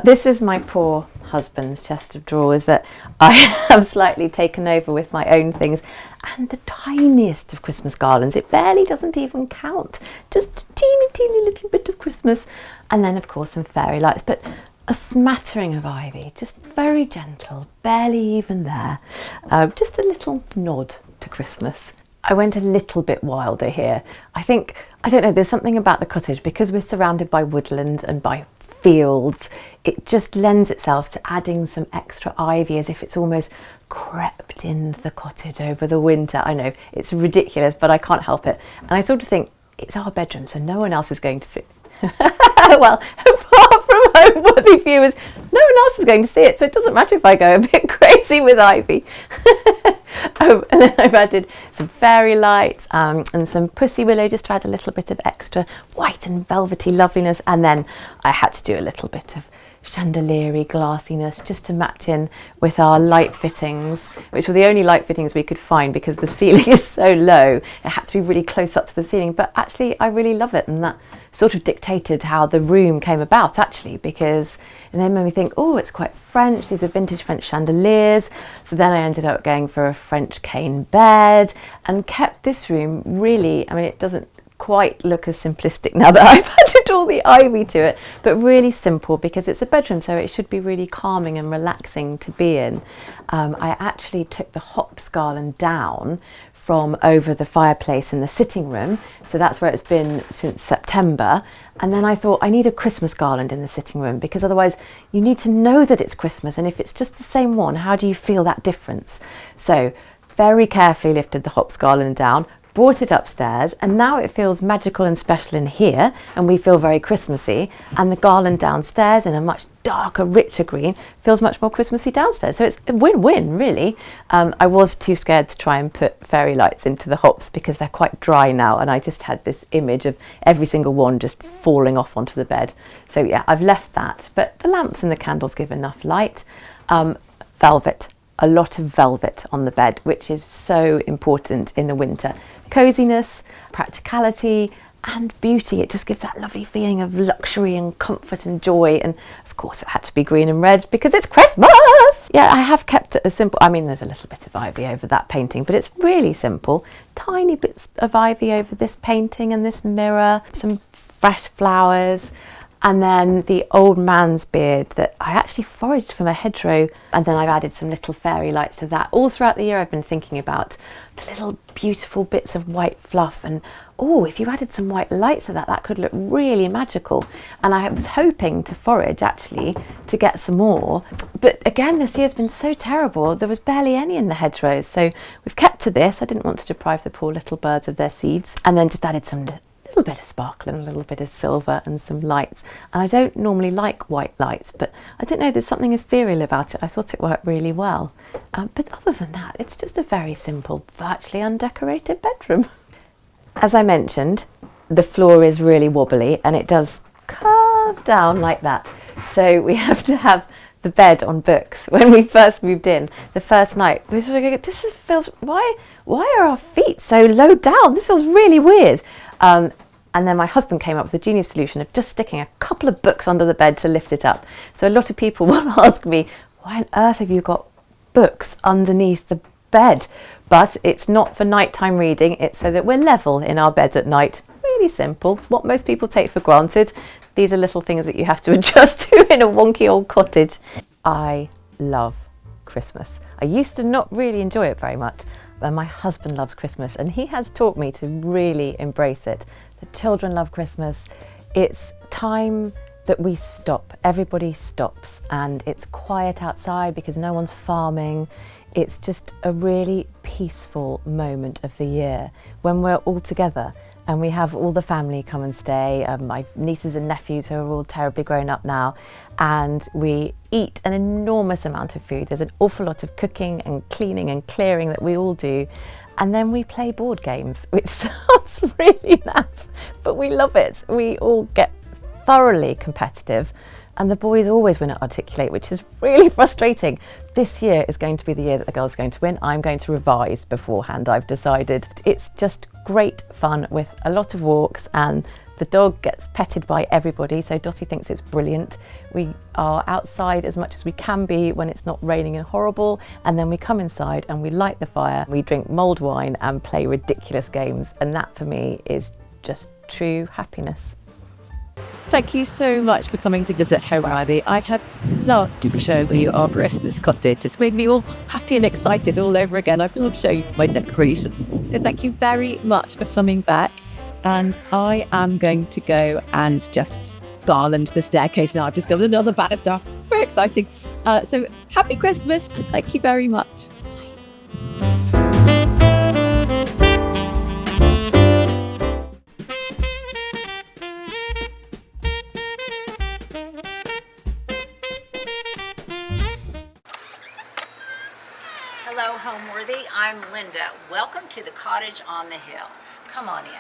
This is my poor husband's chest of drawers that I have slightly taken over with my own things, and the tiniest of Christmas garlands. It barely doesn't even count, just a teeny little bit of Christmas, and then of course some fairy lights, but a smattering of ivy, just very gentle, barely even there, just a little nod to Christmas. I went a little bit wilder here. I don't know, there's something about the cottage, because we're surrounded by woodland and by fields, it just lends itself to adding some extra ivy, as if it's almost crept into the cottage over the winter. I know, it's ridiculous, but I can't help it. And I sort of think, it's our bedroom, so no one else is going to see it. Well, apart from Homeworthy viewers, no one else is going to see it, so it doesn't matter if I go a bit crazy with ivy. And then I've added some fairy lights and some pussy willow, just to add a little bit of extra white and velvety loveliness. And then I had to do a little bit of chandelier-y glassiness just to match in with our light fittings, which were the only light fittings we could find because the ceiling is so low. It had to be really close up to the ceiling, but actually I really love it, and that sort of dictated how the room came about actually, because and then made me think, oh, it's quite French, these are vintage French chandeliers. So then I ended up going for a French cane bed and kept this room really, I mean, it doesn't quite look as simplistic now that I've added all the ivy to it, but really simple because it's a bedroom, so it should be really calming and relaxing to be in. I actually took the hops garland down from over the fireplace in the sitting room, so that's where it's been since September. And then I thought, I need a Christmas garland in the sitting room, because otherwise you need to know that it's Christmas, and if it's just the same one, how do you feel that difference? So very carefully lifted the hops garland down, brought it upstairs, and now it feels magical and special in here, and we feel very Christmassy, and the garland downstairs in a much darker, richer green feels much more Christmassy downstairs. So it's a win-win, really. I was too scared to try and put fairy lights into the hops because they're quite dry now, and I just had this image of every single one just falling off onto the bed. So yeah, I've left that, but the lamps and the candles give enough light. Velvet. A lot of velvet on the bed, which is so important in the winter. Coziness, practicality, and beauty. It just gives that lovely feeling of luxury and comfort and joy. And of course it had to be green and red because it's Christmas. Yeah, I have kept it as simple. I mean, there's a little bit of ivy over that painting, but it's really simple. Tiny bits of ivy over this painting and this mirror, some fresh flowers. And then the old man's beard that I actually foraged from a hedgerow, and then I've added some little fairy lights to that. All throughout the year I've been thinking about the little beautiful bits of white fluff, and oh, if you added some white lights to that, that could look really magical. And I was hoping to forage actually to get some more, but again this year's been so terrible, there was barely any in the hedgerows, so we've kept to this. I didn't want to deprive the poor little birds of their seeds, and then just added some little bit of sparkle and a little bit of silver and some lights. And I don't normally like white lights, but I don't know, there's something ethereal about it. I thought it worked really well. But other than that, it's just a very simple, virtually undecorated bedroom. As I mentioned, the floor is really wobbly and it does curve down like that. So we have to have the bed on books. When we first moved in, the first night, we sort of go, why are our feet so low down? This feels really weird. And then my husband came up with a genius solution of just sticking a couple of books under the bed to lift it up. So a lot of people will ask me, why on earth have you got books underneath the bed? But it's not for nighttime reading, it's so that we're level in our bed at night. Really simple, what most people take for granted. These are little things that you have to adjust to in a wonky old cottage. I love Christmas. I used to not really enjoy it very much, but my husband loves Christmas and he has taught me to really embrace it. The children love Christmas. It's time that we stop. Everybody stops and it's quiet outside because no one's farming. It's just a really peaceful moment of the year when we're all together and we have all the family come and stay, my nieces and nephews who are all terribly grown up now, and we eat an enormous amount of food. There's an awful lot of cooking and cleaning and clearing that we all do. And then we play board games, which sounds really naff, but we love it. We all get thoroughly competitive and the boys always win at Articulate, which is really frustrating. This year is going to be the year that the girls are going to win. I'm going to revise beforehand, I've decided. It's just great fun with a lot of walks and the dog gets petted by everybody, so Dottie thinks it's brilliant. We are outside as much as we can be when it's not raining and horrible, and then we come inside and we light the fire, we drink mulled wine and play ridiculous games, and that for me is just true happiness. Thank you so much for coming to visit Homeworthy. I have loved to be showing you our Christmas cottage. It's made me all happy and excited all over again. I've loved showing you my decorations. So thank you very much for coming back. And I am going to go and just garland the staircase now. I've discovered another banister. Very exciting. So happy Christmas and thank you very much. Hello, Homeworthy. I'm Linda. Welcome to the cottage on the hill. Come on in.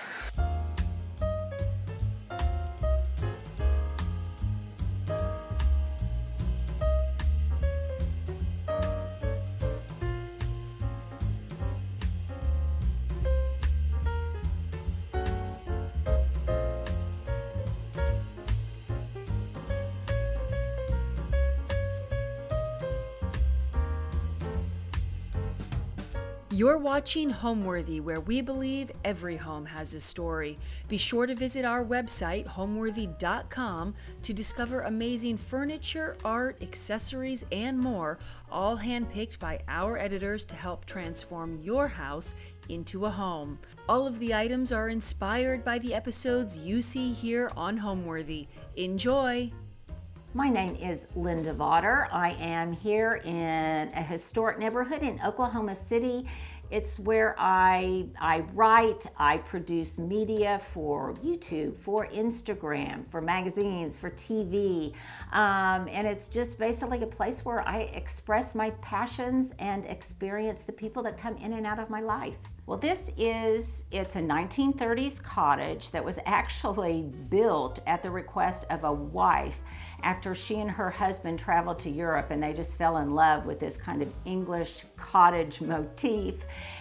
You're watching Homeworthy, where we believe every home has a story. Be sure to visit our website, homeworthy.com, to discover amazing furniture, art, accessories, and more, all handpicked by our editors to help transform your house into a home. All of the items are inspired by the episodes you see here on Homeworthy. Enjoy! My name is Linda Vaughter. I am here in a historic neighborhood in Oklahoma City. It's where I write, I produce media for YouTube, for Instagram, for magazines, for TV, and it's just basically a place where I express my passions and experience the people that come in and out of my life. Well, it's a 1930s cottage that was actually built at the request of a wife after she and her husband traveled to Europe, and they just fell in love with this kind of English cottage motif.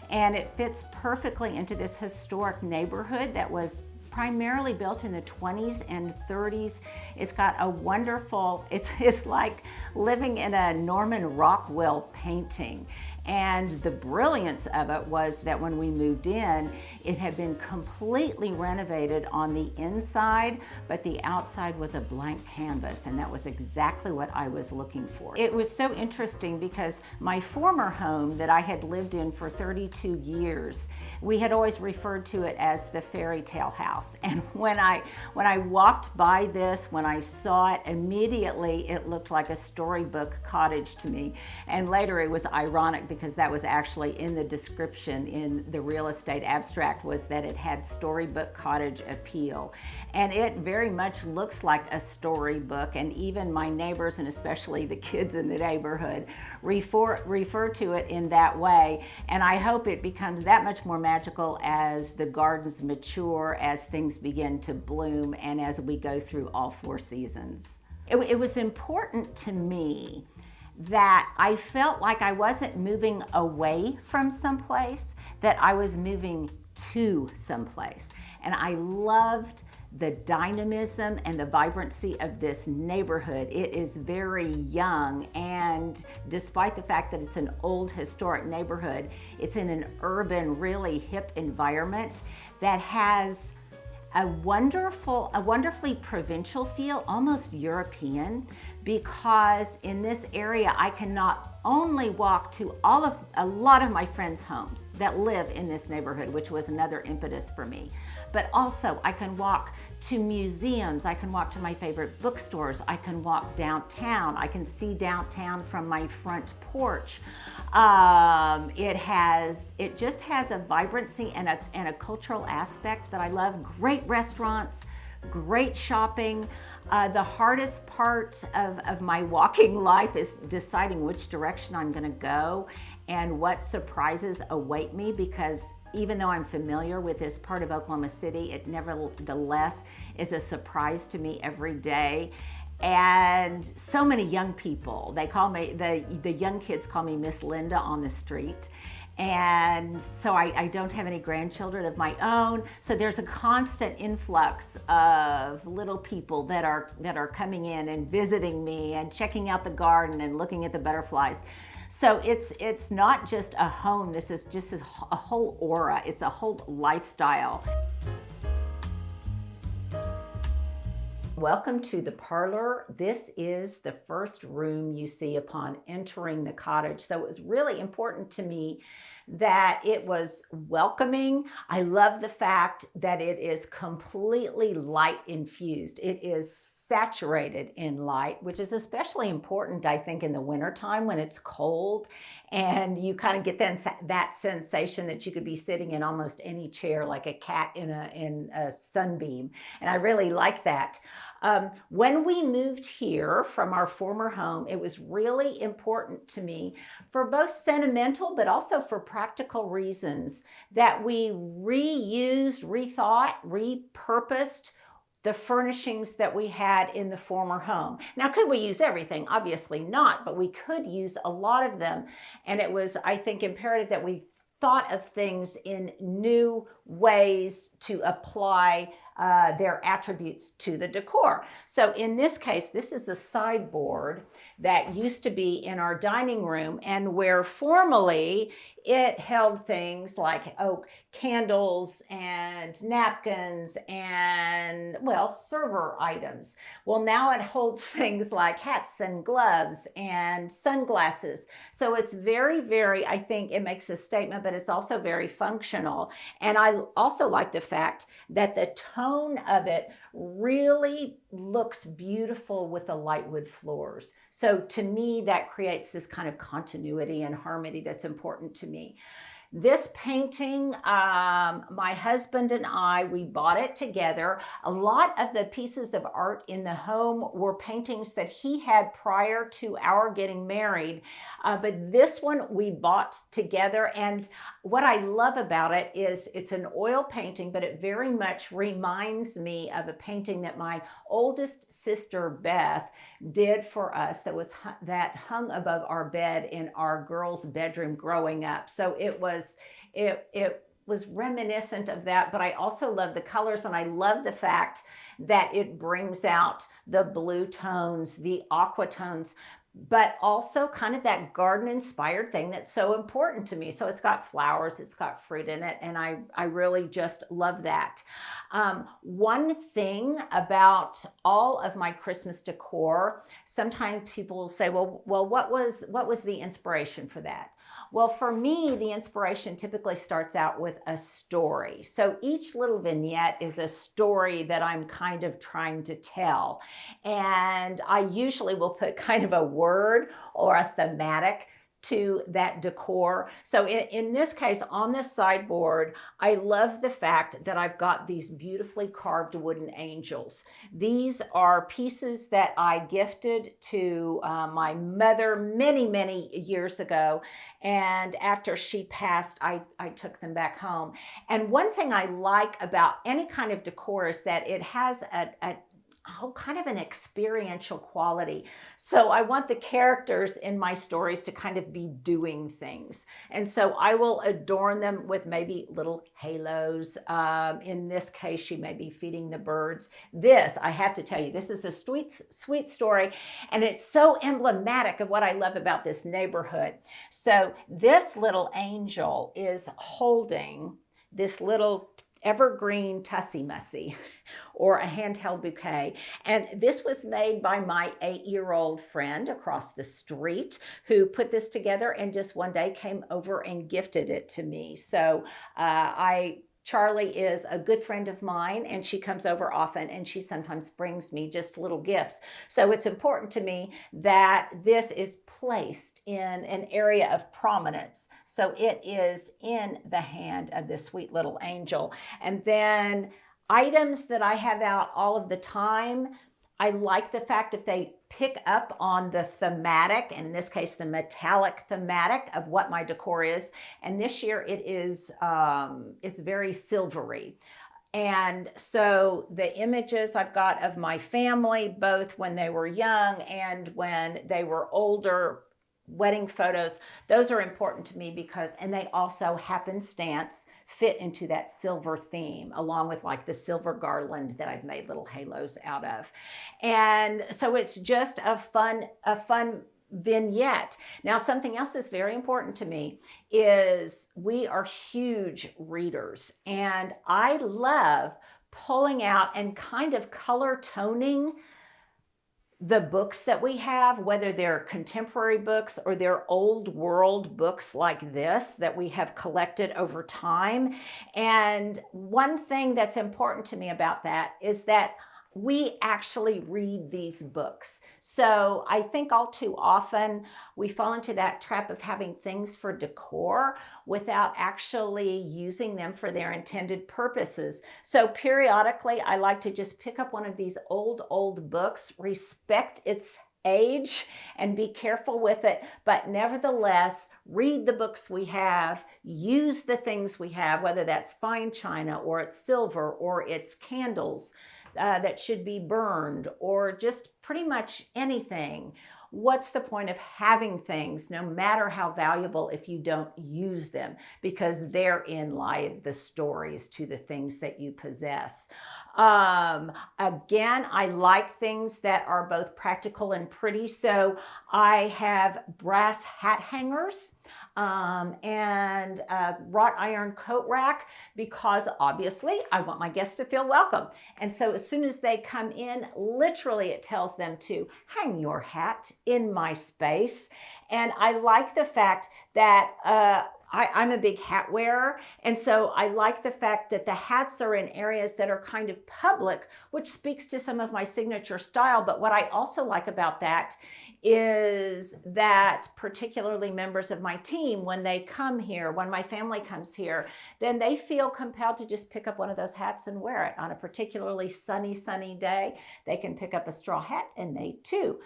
And it fits perfectly into this historic neighborhood that was primarily built in the 20s and 30s. It's got a wonderful, it's like living in a Norman Rockwell painting. And the brilliance of it was that when we moved in, it had been completely renovated on the inside, but the outside was a blank canvas, and that was exactly what I was looking for. It was so interesting because my former home that I had lived in for 32 years, we had always referred to it as the fairy tale house. And when I walked by this, when I saw it, immediately it looked like a storybook cottage to me. And later it was ironic because that was actually in the description in the real estate abstract, was that it had storybook cottage appeal. And it very much looks like a storybook, and even my neighbors, and especially the kids in the neighborhood, refer to it in that way. And I hope it becomes that much more magical as the gardens mature, as things begin to bloom, and as we go through all 4 seasons. It was important to me that I felt like I wasn't moving away from someplace, that I was moving to someplace. And I loved the dynamism and the vibrancy of this neighborhood. It is very young, and despite the fact that it's an old historic neighborhood, it's in an urban, really hip environment that has a wonderfully provincial feel, almost European, because in this area I can not only walk to a lot of my friends' homes that live in this neighborhood, which was another impetus for me, but also I can walk to museums, I can walk to my favorite bookstores, I can walk downtown, I can see downtown from my front porch. It just has a vibrancy and a cultural aspect that I love. Great restaurants, great shopping. The hardest part of my walking life is deciding which direction I'm gonna go and what surprises await me, because even though I'm familiar with this part of Oklahoma City, it nevertheless is a surprise to me every day. And so many young people, they call me, the young kids call me Miss Linda on the street. And so I don't have any grandchildren of my own. So there's a constant influx of little people that are coming in and visiting me and checking out the garden and looking at the butterflies. So it's not just a home, this is just a whole aura, it's a whole lifestyle. Welcome to the parlor. This is the first room you see upon entering the cottage. So it was really important to me that it was welcoming. I love the fact that it is completely light infused. It is saturated in light, which is especially important, I think, in the wintertime when it's cold and you kind of get that sensation that you could be sitting in almost any chair like a cat in a sunbeam. And I really like that. When we moved here from our former home, it was really important to me for both sentimental but also for practical reasons that we reused, rethought, repurposed the furnishings that we had in the former home. Now, could we use everything? Obviously not, but we could use a lot of them. And it was, I think, imperative that we thought of things in new ways to apply their attributes to the decor. So in this case, this is a sideboard that used to be in our dining room, and where formerly it held things like oak candles and napkins and, well, server items. Well, now it holds things like hats and gloves and sunglasses. So it's very, very, I think it makes a statement, but it's also very functional. And I also like the fact that the tone of it really looks beautiful with the lightwood floors. So to me, that creates this kind of continuity and harmony that's important to me. This painting, my husband and I, we bought it together. A lot of the pieces of art in the home were paintings that he had prior to our getting married, but this one we bought together. And what I love about it is it's an oil painting, but it very much reminds me of a painting that my oldest sister, Beth, did for us that hung above our bed in our girls' bedroom growing up. So it was reminiscent of that, but I also love the colors, and I love the fact that it brings out the blue tones, the aqua tones, but also kind of that garden inspired thing that's so important to me. So it's got flowers, it's got fruit in it, and I really just love that. One thing about all of my Christmas decor, sometimes people will say, well, what was the inspiration for that? Well, for me, the inspiration typically starts out with a story. So each little vignette is a story that I'm kind of trying to tell. And I usually will put kind of a word or a thematic to that decor. So in this case, on this sideboard, I love the fact that I've got these beautifully carved wooden angels. These are pieces that I gifted to my mother many, many years ago. And after she passed, I took them back home. And one thing I like about any kind of decor is that it has kind of an experiential quality. So I want the characters in my stories to kind of be doing things. And so I will adorn them with maybe little halos. In this case, she may be feeding the birds. This, I have to tell you, this is a sweet story, and it's so emblematic of what I love about this neighborhood. So this little angel is holding this little evergreen tussie mussy or a handheld bouquet. And this was made by my 8-year-old friend across the street who put this together and just one day came over and gifted it to me. So Charlie is a good friend of mine, and she comes over often, and she sometimes brings me just little gifts. So it's important to me that this is placed in an area of prominence. So it is in the hand of this sweet little angel. And then items that I have out all of the time, I like the fact if they pick up on the thematic, and in this case, the metallic thematic of what my decor is. And this year it is, it's very silvery. And so the images I've got of my family, both when they were young and when they were older, wedding photos, those are important to me because, and they also happenstance fit into that silver theme, along with like the silver garland that I've made little halos out of. And so it's just a fun vignette. Now, something else that's very important to me is we are huge readers, and I love pulling out and kind of color toning the books that we have, whether they're contemporary books or they're old world books like this that we have collected over time. And one thing that's important to me about that is that we actually read these books. So I think all too often we fall into that trap of having things for decor without actually using them for their intended purposes. So periodically I like to just pick up one of these old books, respect its age and be careful with it, but nevertheless read the books we have, use the things we have, whether that's fine china or it's silver or it's candles that should be burned, or just pretty much anything. What's the point of having things, no matter how valuable, if you don't use them? Because therein lie the stories to the things that you possess. Again, I like things that are both practical and pretty. So I have brass hat hangers and a wrought iron coat rack, because obviously I want my guests to feel welcome. And so as soon as they come in, literally it tells them to hang your hat in my space. And I like the fact that I'm a big hat wearer, and so I like the fact that the hats are in areas that are kind of public, which speaks to some of my signature style. But what I also like about that is that particularly members of my team, when they come here, when my family comes here, then they feel compelled to just pick up one of those hats and wear it. On a particularly sunny day, they can pick up a straw hat, and they too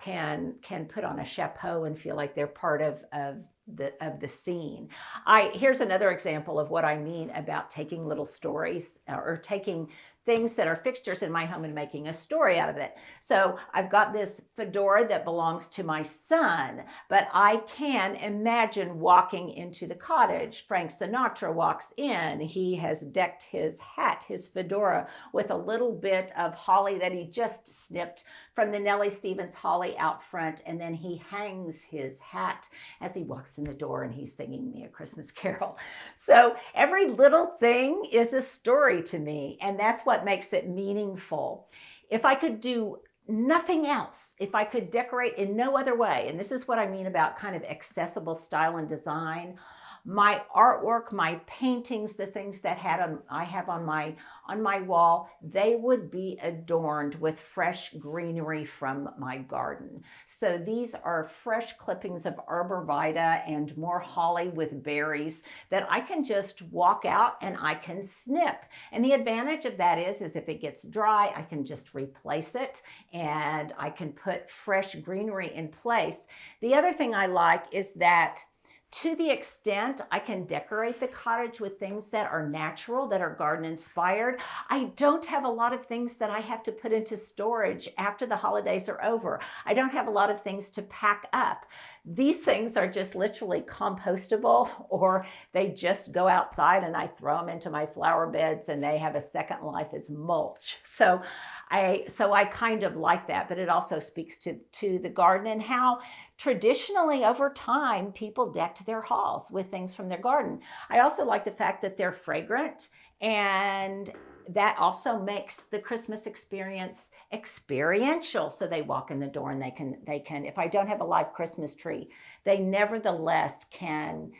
can put on a chapeau and feel like they're part of the scene. Here's another example of what I mean about taking little stories or taking things that are fixtures in my home and making a story out of it. So I've got this fedora that belongs to my son, but I can imagine walking into the cottage. Frank Sinatra walks in. He has decked his hat, his fedora, with a little bit of holly that he just snipped from the Nellie Stevens holly out front, and then he hangs his hat as he walks in the door and he's singing me a Christmas carol. So every little thing is a story to me, and that's what makes it meaningful. If I could do nothing else, if I could decorate in no other way, and this is what I mean about kind of accessible style and design, my artwork, my paintings, the things that I have on my wall, they would be adorned with fresh greenery from my garden. So these are fresh clippings of arborvitae and more holly with berries that I can just walk out and I can snip. And the advantage of that is if it gets dry, I can just replace it and I can put fresh greenery in place. The other thing I like is that to the extent I can decorate the cottage with things that are natural, that are garden inspired, I don't have a lot of things that I have to put into storage after the holidays are over. I don't have a lot of things to pack up. These things are just literally compostable, or they just go outside and I throw them into my flower beds and they have a second life as mulch. So I kind of like that, but it also speaks to the garden and how traditionally over time people decked decked their halls with things from their garden. I also like the fact that they're fragrant, and that also makes the Christmas experience experiential. So they walk in the door and they can, if I don't have a live Christmas tree, they nevertheless can,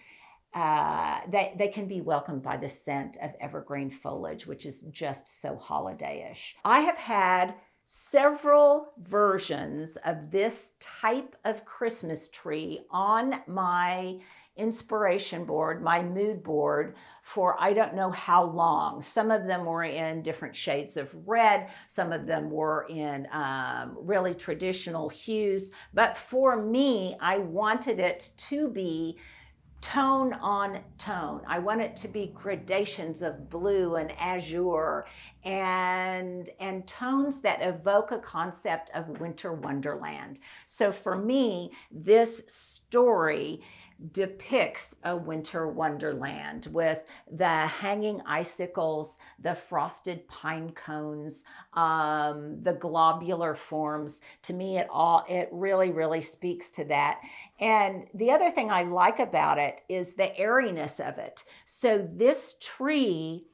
they can be welcomed by the scent of evergreen foliage, which is just so holiday-ish. I have had several versions of this type of Christmas tree on my inspiration board, my mood board, for I don't know how long. Some of them were in different shades of red. Some of them were in really traditional hues. But for me, I wanted it to be tone on tone. I want it to be gradations of blue and azure and tones that evoke a concept of winter wonderland. So for me, this story depicts a winter wonderland with the hanging icicles, the frosted pine cones, the globular forms. To me, it really speaks to that. And the other thing I like about it is the airiness of it. So this tree,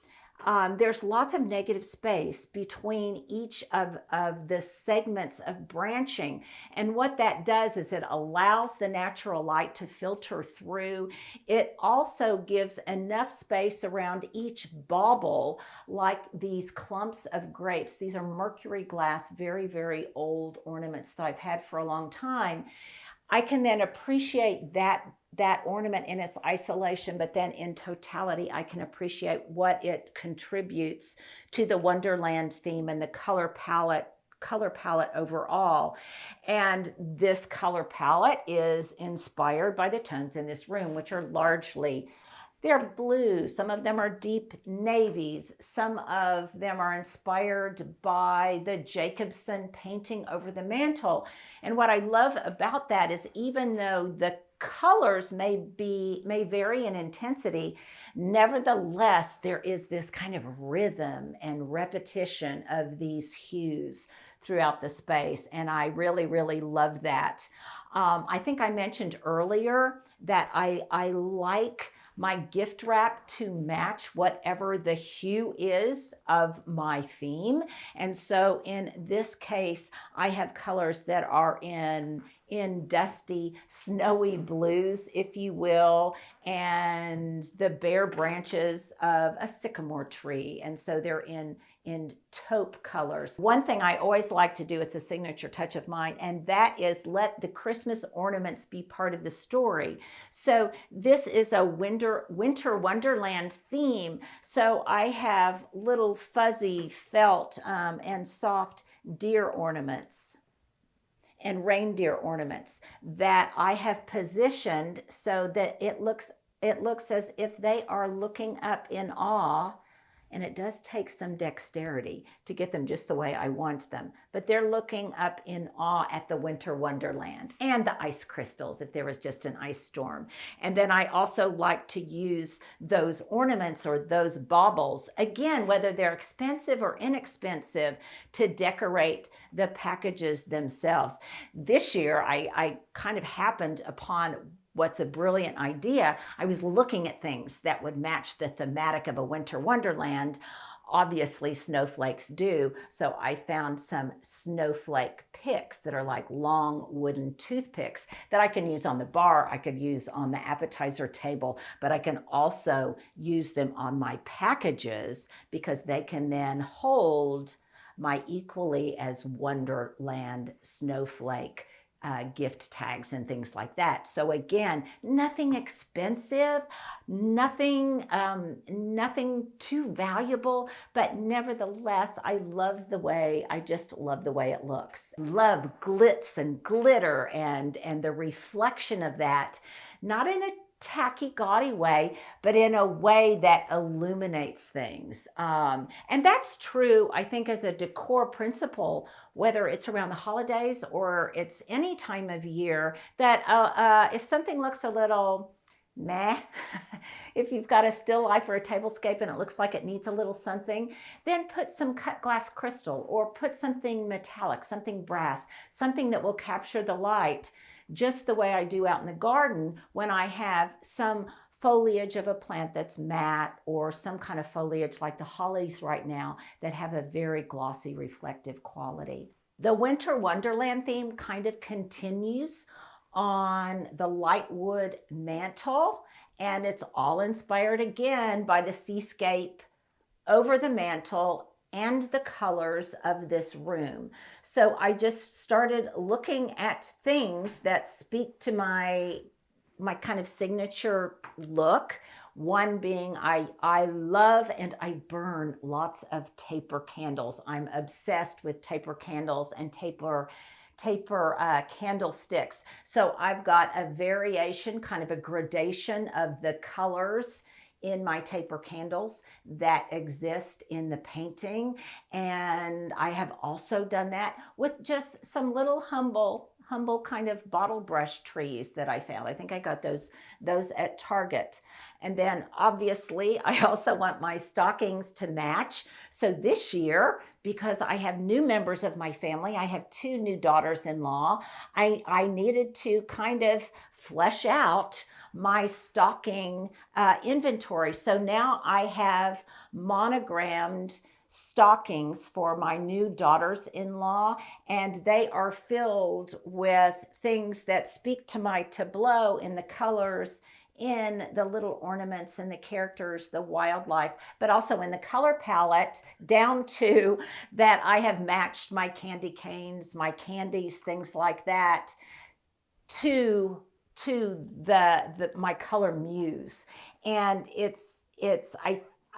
there's lots of negative space between each of the segments of branching. And what that does is it allows the natural light to filter through. It also gives enough space around each bauble, like these clumps of grapes. These are mercury glass, very old ornaments that I've had for a long time. I can then appreciate that ornament in its isolation, but then in totality, I can appreciate what it contributes to the Wonderland theme and the color palette overall. And this color palette is inspired by the tones in this room, which are largely, they're blue. Some of them are deep navies. Some of them are inspired by the Jacobson painting over the mantel. And what I love about that is, even though the colors may vary in intensity, nevertheless, there is this kind of rhythm and repetition of these hues throughout the space. And I really love that. I think I mentioned earlier that I like my gift wrap to match whatever the hue is of my theme. And so in this case, I have colors that are in dusty, snowy blues, if you will, and the bare branches of a sycamore tree. And so they're in taupe colors. One thing I always like to do, it's a signature touch of mine, and that is let the Christmas ornaments be part of the story. So this is a winter wonderland theme. So I have little fuzzy felt and soft deer ornaments and reindeer ornaments that I have positioned so that it looks as if they are looking up in awe. And it does take some dexterity to get them just the way I want them. But they're looking up in awe at the winter wonderland and the ice crystals if there was just an ice storm. And then I also like to use those ornaments or those baubles, again, whether they're expensive or inexpensive, to decorate the packages themselves. This year, I kind of happened upon what's a brilliant idea. I was looking at things that would match the thematic of a winter wonderland. Obviously, snowflakes do. So I found some snowflake picks that are like long wooden toothpicks that I can use on the bar. I could use on the appetizer table, but I can also use them on my packages because they can then hold my equally as Wonderland snowflake gift tags and things like that. So again, nothing expensive, nothing too valuable, but nevertheless, I just love the way it looks. Love glitz and glitter and the reflection of that, not in a tacky, gaudy way, but in a way that illuminates things. And that's true, I think, as a decor principle, whether it's around the holidays or it's any time of year, that if something looks a little meh, if you've got a still life or a tablescape and it looks like it needs a little something, then put some cut glass crystal or put something metallic, something brass, something that will capture the light, just the way I do out in the garden when I have some foliage of a plant that's matte or some kind of foliage like the hollies right now that have a very glossy reflective quality. The Winter Wonderland theme kind of continues on the light wood mantle, and it's all inspired again by the seascape over the mantle and the colors of this room. So I just started looking at things that speak to my kind of signature look. One being I love and I burn lots of taper candles. I'm obsessed with taper candles and taper candlesticks. So I've got a variation, kind of a gradation of the colors in my taper candles that exist in the painting. And I have also done that with just some little humble kind of bottle brush trees that I found. I think I got those at Target. And then obviously I also want my stockings to match. So this year, because I have new members of my family, I have 2 new daughters-in-law, I needed to kind of flesh out my stocking inventory. So now I have monogrammed stockings for my new daughters-in-law, and they are filled with things that speak to my tableau in the colors, in the little ornaments and the characters, the wildlife, but also in the color palette, down to that I have matched my candy canes, my candies, things like that, to my color muse. And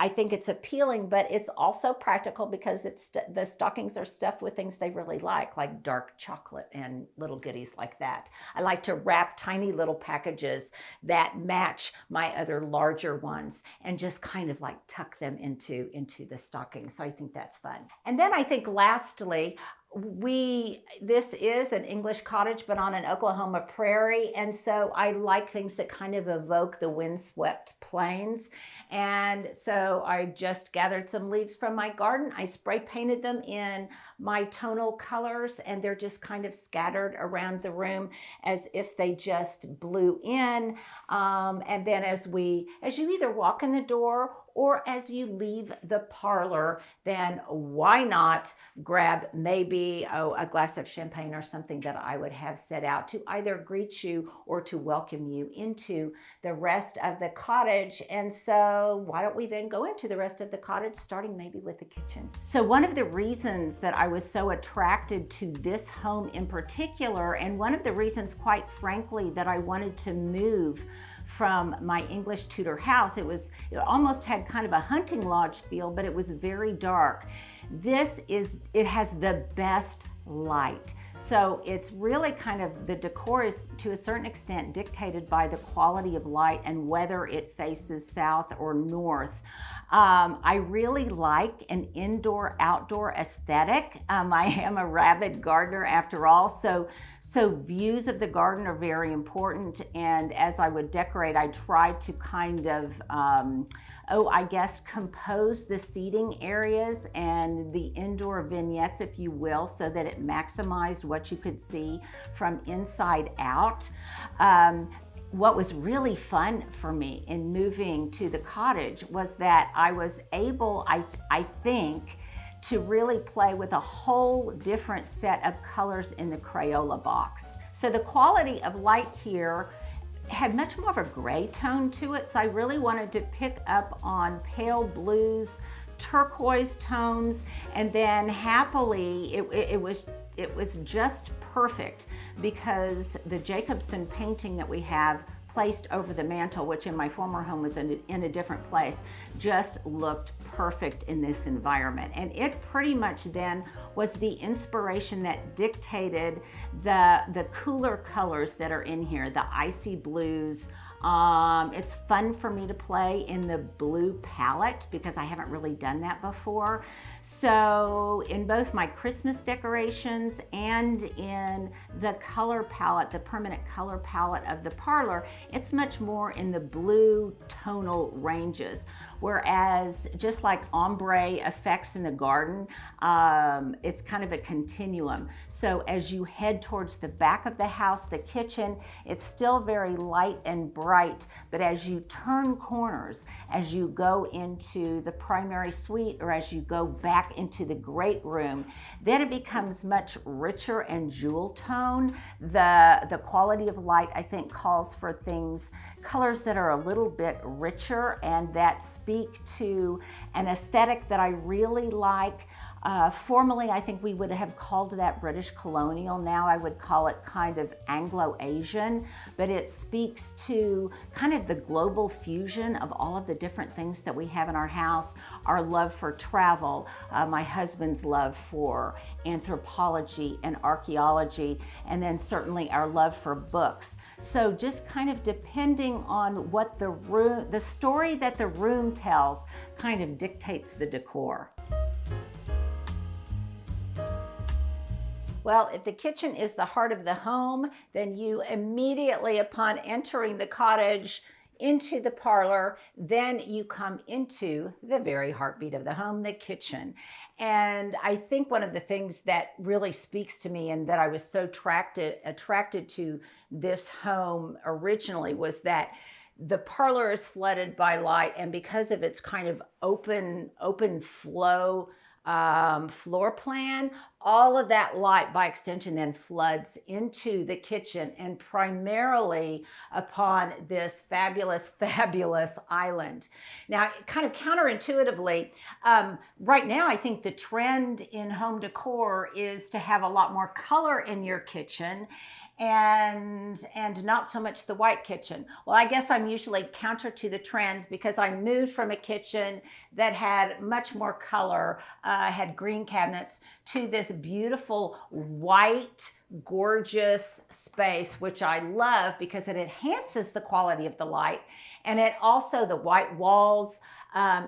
I think it's appealing, but it's also practical because the stockings are stuffed with things they really like dark chocolate and little goodies like that. I like to wrap tiny little packages that match my other larger ones and just kind of like tuck them into the stocking. So I think that's fun. And then I think lastly, this is an English cottage, but on an Oklahoma prairie. And so I like things that kind of evoke the windswept plains. And so I just gathered some leaves from my garden. I spray painted them in my tonal colors, and they're just kind of scattered around the room as if they just blew in. And then as you either walk in the door or as you leave the parlor, then why not grab maybe a glass of champagne or something that I would have set out to either greet you or to welcome you into the rest of the cottage. And so why don't we then go into the rest of the cottage, starting maybe with the kitchen. So one of the reasons that I was so attracted to this home in particular, and one of the reasons, quite frankly, that I wanted to move from my English Tudor house, it almost had kind of a hunting lodge feel, but it was very dark. It has the best light. So it's really kind of, the decor is to a certain extent dictated by the quality of light and whether it faces south or north. I really like an indoor-outdoor aesthetic. I am a rabid gardener after all, so views of the garden are very important. And as I would decorate, I tried to kind of, compose the seating areas and the indoor vignettes, if you will, so that it maximized what you could see from inside out. What was really fun for me in moving to the cottage was that I was able, I think, to really play with a whole different set of colors in the Crayola box. So the quality of light here had much more of a gray tone to it. So I really wanted to pick up on pale blues, turquoise tones, and then happily, it was just perfect because the Jacobson painting that we have placed over the mantel, which in my former home was in a different place, just looked perfect in this environment. And it pretty much then was the inspiration that dictated the cooler colors that are in here, the icy blues, It's fun for me to play in the blue palette because I haven't really done that before. So in both my Christmas decorations and in the color palette, the permanent color palette of the parlor, it's much more in the blue tonal ranges. Whereas just like ombre effects in the garden, it's kind of a continuum. So as you head towards the back of the house, the kitchen, it's still very light and bright, but as you turn corners, as you go into the primary suite or as you go back into the great room, then it becomes much richer and jewel tone. The quality of light, I think, calls for colors that are a little bit richer and that speak to an aesthetic that I really like. Formerly, I think we would have called that British colonial. Now I would call it kind of Anglo-Asian, but it speaks to kind of the global fusion of all of the different things that we have in our house, our love for travel, my husband's love for anthropology and archaeology, and then certainly our love for books. So just kind of depending on what the story that the room tells kind of dictates the decor. Well, if the kitchen is the heart of the home, then you immediately upon entering the cottage into the parlor, then you come into the very heartbeat of the home, the kitchen. And I think one of the things that really speaks to me and that I was so attracted to this home originally was that the parlor is flooded by light, and because of its kind of open flow floor plan, all of that light by extension then floods into the kitchen and primarily upon this fabulous island. Now, kind of counterintuitively, right now I think the trend in home decor is to have a lot more color in your kitchen and not so much the white kitchen. Well, I guess I'm usually counter to the trends because I moved from a kitchen that had much more color, had green cabinets, to this beautiful white, gorgeous space, which I love because it enhances the quality of the light. And it also, the white walls,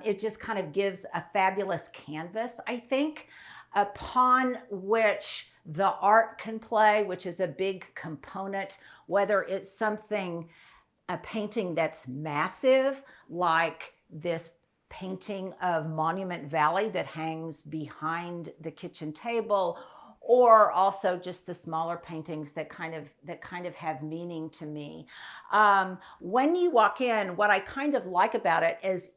it just kind of gives a fabulous canvas, I think, upon which the art can play, which is a big component, whether it's a painting that's massive, like this painting of Monument Valley that hangs behind the kitchen table, or also just the smaller paintings that kind of have meaning to me. When you walk in, what I kind of like about it is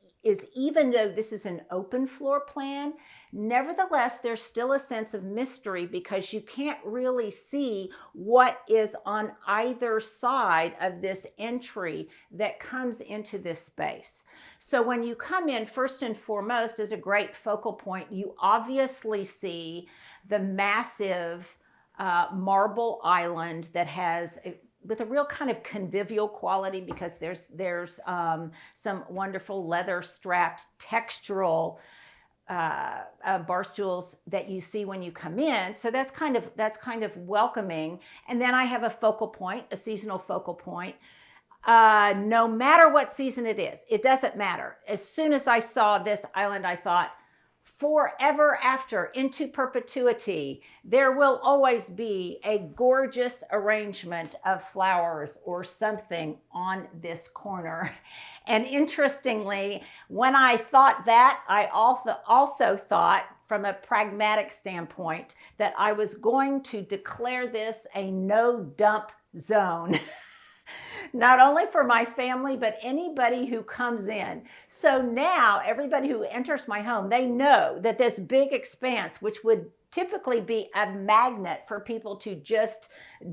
even though this is an open floor plan, nevertheless, there's still a sense of mystery because you can't really see what is on either side of this entry that comes into this space. So when you come in, first and foremost, as a great focal point, you obviously see the massive marble island that has with a real kind of convivial quality because there's some wonderful leather strapped textural bar stools that you see when you come in. So that's kind of welcoming. And then I have a focal point, a seasonal focal point. No matter what season it is, it doesn't matter. As soon as I saw this island, I thought, forever after, into perpetuity, there will always be a gorgeous arrangement of flowers or something on this corner. And interestingly, when I thought that, I also thought from a pragmatic standpoint that I was going to declare this a no dump zone. Not only for my family, but anybody who comes in. So now everybody who enters my home, they know that this big expanse, which would typically be a magnet for people to just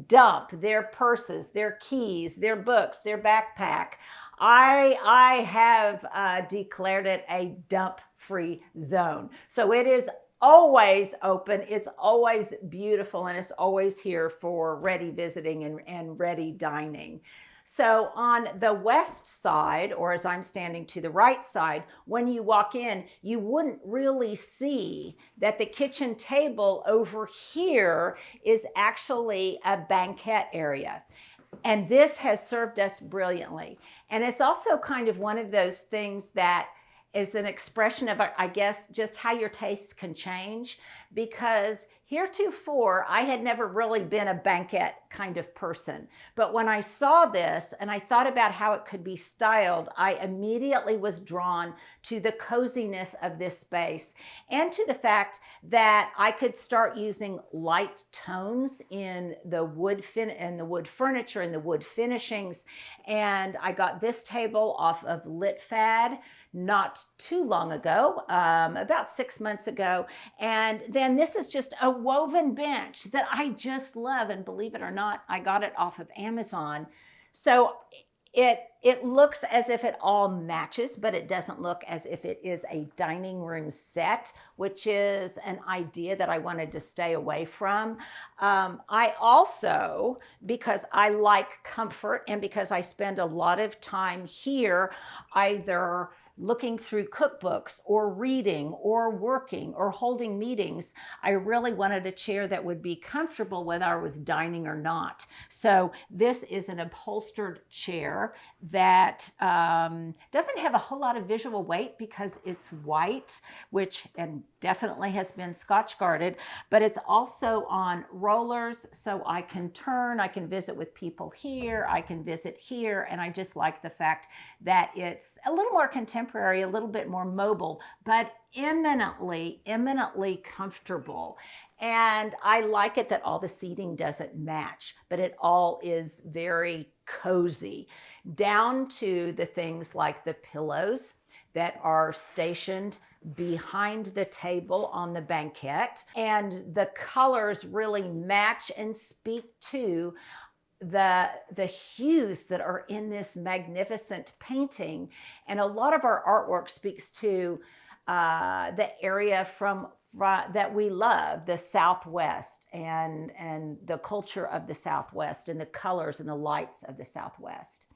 dump their purses, their keys, their books, their backpack, I have declared it a dump-free zone. So it is always open, it's always beautiful, and it's always here for ready visiting and ready dining. So on the west side, or as I'm standing to the right side, when you walk in, you wouldn't really see that the kitchen table over here is actually a banquette area. And this has served us brilliantly. And it's also kind of one of those things that is an expression of, I guess, just how your tastes can change. Because heretofore, I had never really been a banquette kind of person. But when I saw this and I thought about how it could be styled, I immediately was drawn to the coziness of this space and to the fact that I could start using light tones in the wood furniture and the wood finishings. And I got this table off of LitFad not too long ago, about 6 months ago. And then this is just a woven bench that I just love. And believe it or not, I got it off of Amazon. So it looks as if it all matches, but it doesn't look as if it is a dining room set, which is an idea that I wanted to stay away from. I also, because I like comfort and because I spend a lot of time here, either looking through cookbooks or reading or working or holding meetings, I really wanted a chair that would be comfortable whether I was dining or not. So this is an upholstered chair that doesn't have a whole lot of visual weight because it's white, which and definitely has been Scotch guarded, but it's also on rollers, so I can turn, I can visit with people here, I can visit here, and I just like the fact that it's a little more contemporary, a little bit more mobile, but eminently comfortable. And I like it that all the seating doesn't match, but it all is very cozy, down to the things like the pillows that are stationed behind the table on the banquette. And the colors really match and speak to the hues that are in this magnificent painting. And a lot of our artwork speaks to the area that we love, the Southwest, and the culture of the Southwest, and the colors and the lights of the Southwest.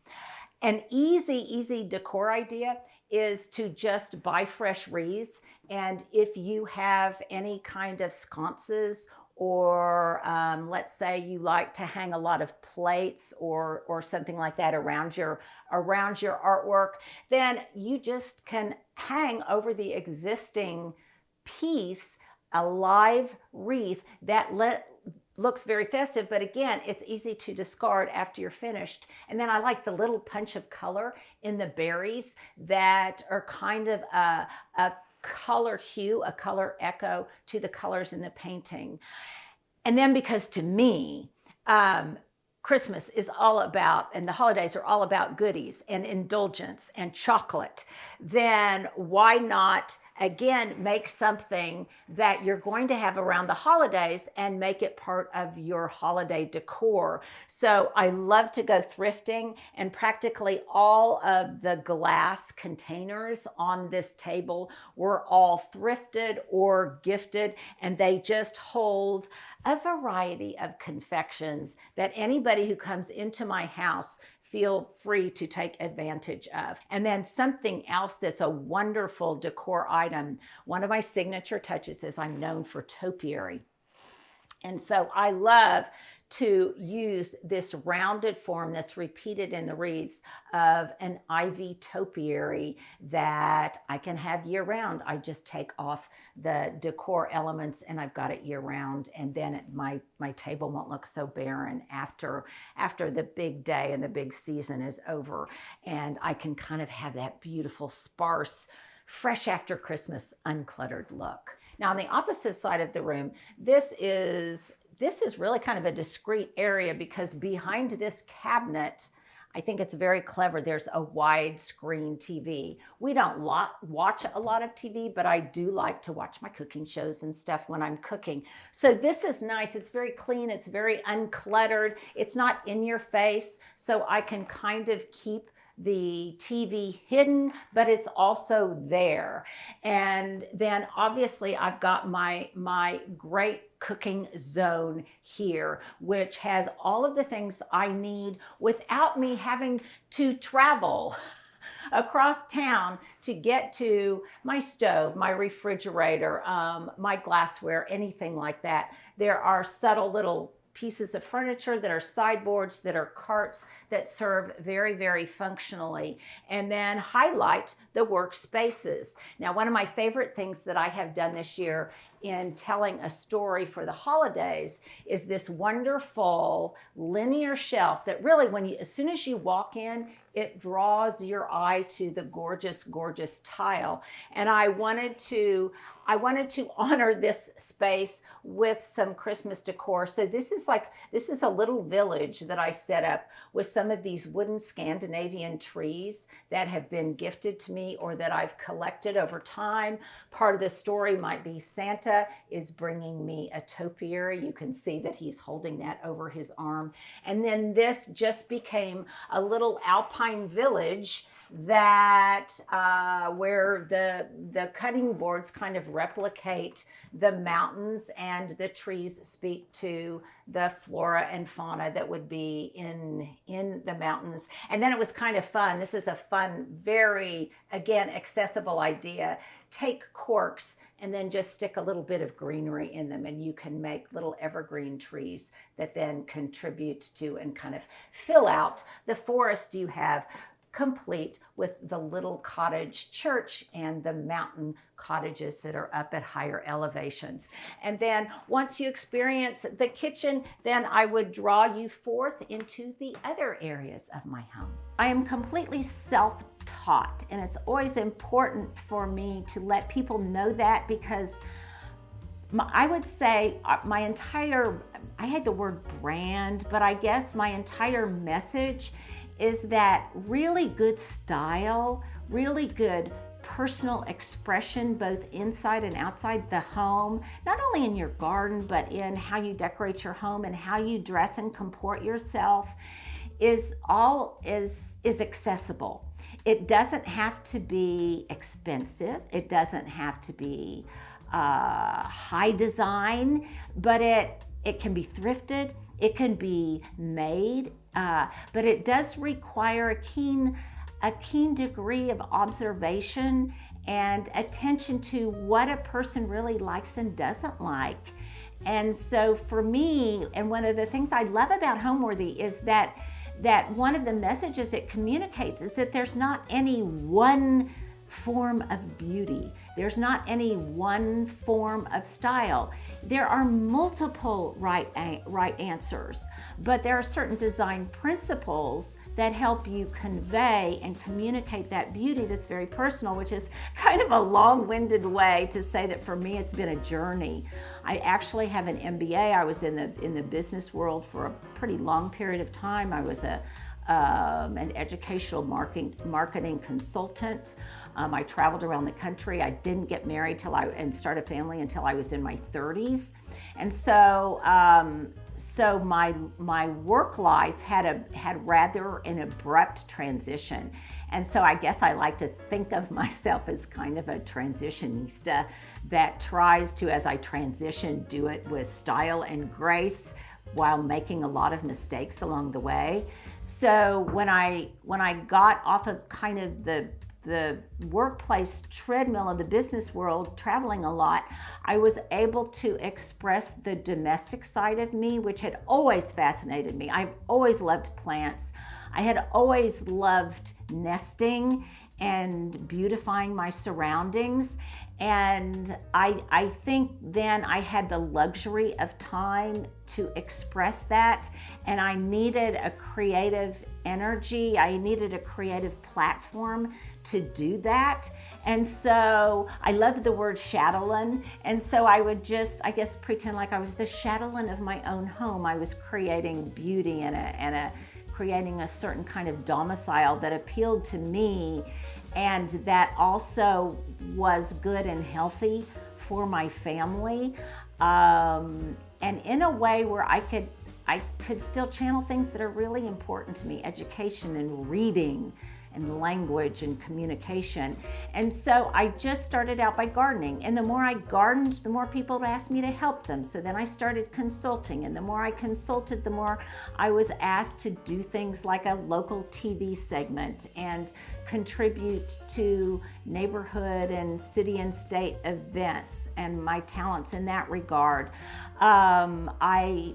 An easy decor idea is to just buy fresh wreaths. And if you have any kind of sconces, or let's say you like to hang a lot of plates or something like that around your artwork, then you just can hang over the existing piece a live wreath that looks very festive, but again, it's easy to discard after you're finished. And then I like the little punch of color in the berries that are kind of a color hue, a color echo to the colors in the painting. And then because to me, Christmas is all about, and the holidays are all about goodies and indulgence and chocolate, then why not, again, make something that you're going to have around the holidays and make it part of your holiday decor. So I love to go thrifting, and practically all of the glass containers on this table were all thrifted or gifted, and they just hold a variety of confections that anybody who comes into my house feel free to take advantage of. And then something else that's a wonderful decor item, one of my signature touches is I'm known for topiary. And so I love to use this rounded form that's repeated in the wreaths of an ivy topiary that I can have year round. I just take off the decor elements and I've got it year round, and then my table won't look so barren after the big day and the big season is over. And I can kind of have that beautiful sparse, fresh after Christmas, uncluttered look. Now on the opposite side of the room, this is really kind of a discreet area, because behind this cabinet, I think it's very clever, there's a widescreen TV. We don't watch a lot of TV, but I do like to watch my cooking shows and stuff when I'm cooking. So this is nice. It's very clean. It's very uncluttered. It's not in your face, so I can kind of keep the TV hidden, but it's also there. And then obviously I've got my great cooking zone here, which has all of the things I need without me having to travel across town to get to my stove, my refrigerator, my glassware, anything like that. There are subtle little pieces of furniture, that are sideboards, that are carts, that serve very, very functionally, and then highlight the workspaces. Now, one of my favorite things that I have done this year in telling a story for the holidays is this wonderful linear shelf that really, as soon as you walk in, it draws your eye to the gorgeous, gorgeous tile. And I wanted to honor this space with some Christmas decor. So this is a little village that I set up with some of these wooden Scandinavian trees that have been gifted to me or that I've collected over time. Part of the story might be Santa is bringing me a topiary. You can see that he's holding that over his arm. And then this just became a little alpine village that where the cutting boards kind of replicate the mountains and the trees speak to the flora and fauna that would be in the mountains. And then it was kind of fun. This is a fun, very, again, accessible idea. Take corks and then just stick a little bit of greenery in them, and you can make little evergreen trees that then contribute to and kind of fill out the forest you have, complete with the little cottage church and the mountain cottages that are up at higher elevations. And then once you experience the kitchen, then I would draw you forth into the other areas of my home. I am completely self-taught, and it's always important for me to let people know that, because I would say I had the word brand, but I guess my entire message is that really good style, really good personal expression, both inside and outside the home, not only in your garden, but in how you decorate your home and how you dress and comport yourself, is accessible. It doesn't have to be expensive. It doesn't have to be high design, but it can be thrifted. It can be made, but it does require a keen degree of observation and attention to what a person really likes and doesn't like. And so for me, and one of the things I love about Homeworthy is that one of the messages it communicates is that there's not any one form of beauty. There's not any one form of style. There are multiple right answers, but there are certain design principles that help you convey and communicate that beauty that's very personal, which is kind of a long-winded way to say that for me it's been a journey. I actually have an MBA. I was in the business world for a pretty long period of time. I was an educational marketing consultant. I traveled around the country. I didn't get married and start a family until I was in my 30s. And so my work life had rather an abrupt transition. And so I guess I like to think of myself as kind of a transitionista that tries to, as I transition, do it with style and grace while making a lot of mistakes along the way. So when I got off of kind of the workplace treadmill of the business world, traveling a lot, I was able to express the domestic side of me, which had always fascinated me. I've always loved plants. I had always loved nesting and beautifying my surroundings. And I think then I had the luxury of time to express that, and I needed a creative energy. I needed a creative platform to do that. And so I loved the word chatelaine. And so I would just, I guess, pretend like I was the chatelaine of my own home. I was creating beauty and creating a certain kind of domicile that appealed to me, and that also was good and healthy for my family, and in a way where I could still channel things that are really important to me: education and reading and language and communication. And so I just started out by gardening, and the more I gardened, the more people would ask me to help them. So then I started consulting, and the more I consulted, the more I was asked to do things like a local TV segment and contribute to neighborhood and city and state events, and my talents in that regard. I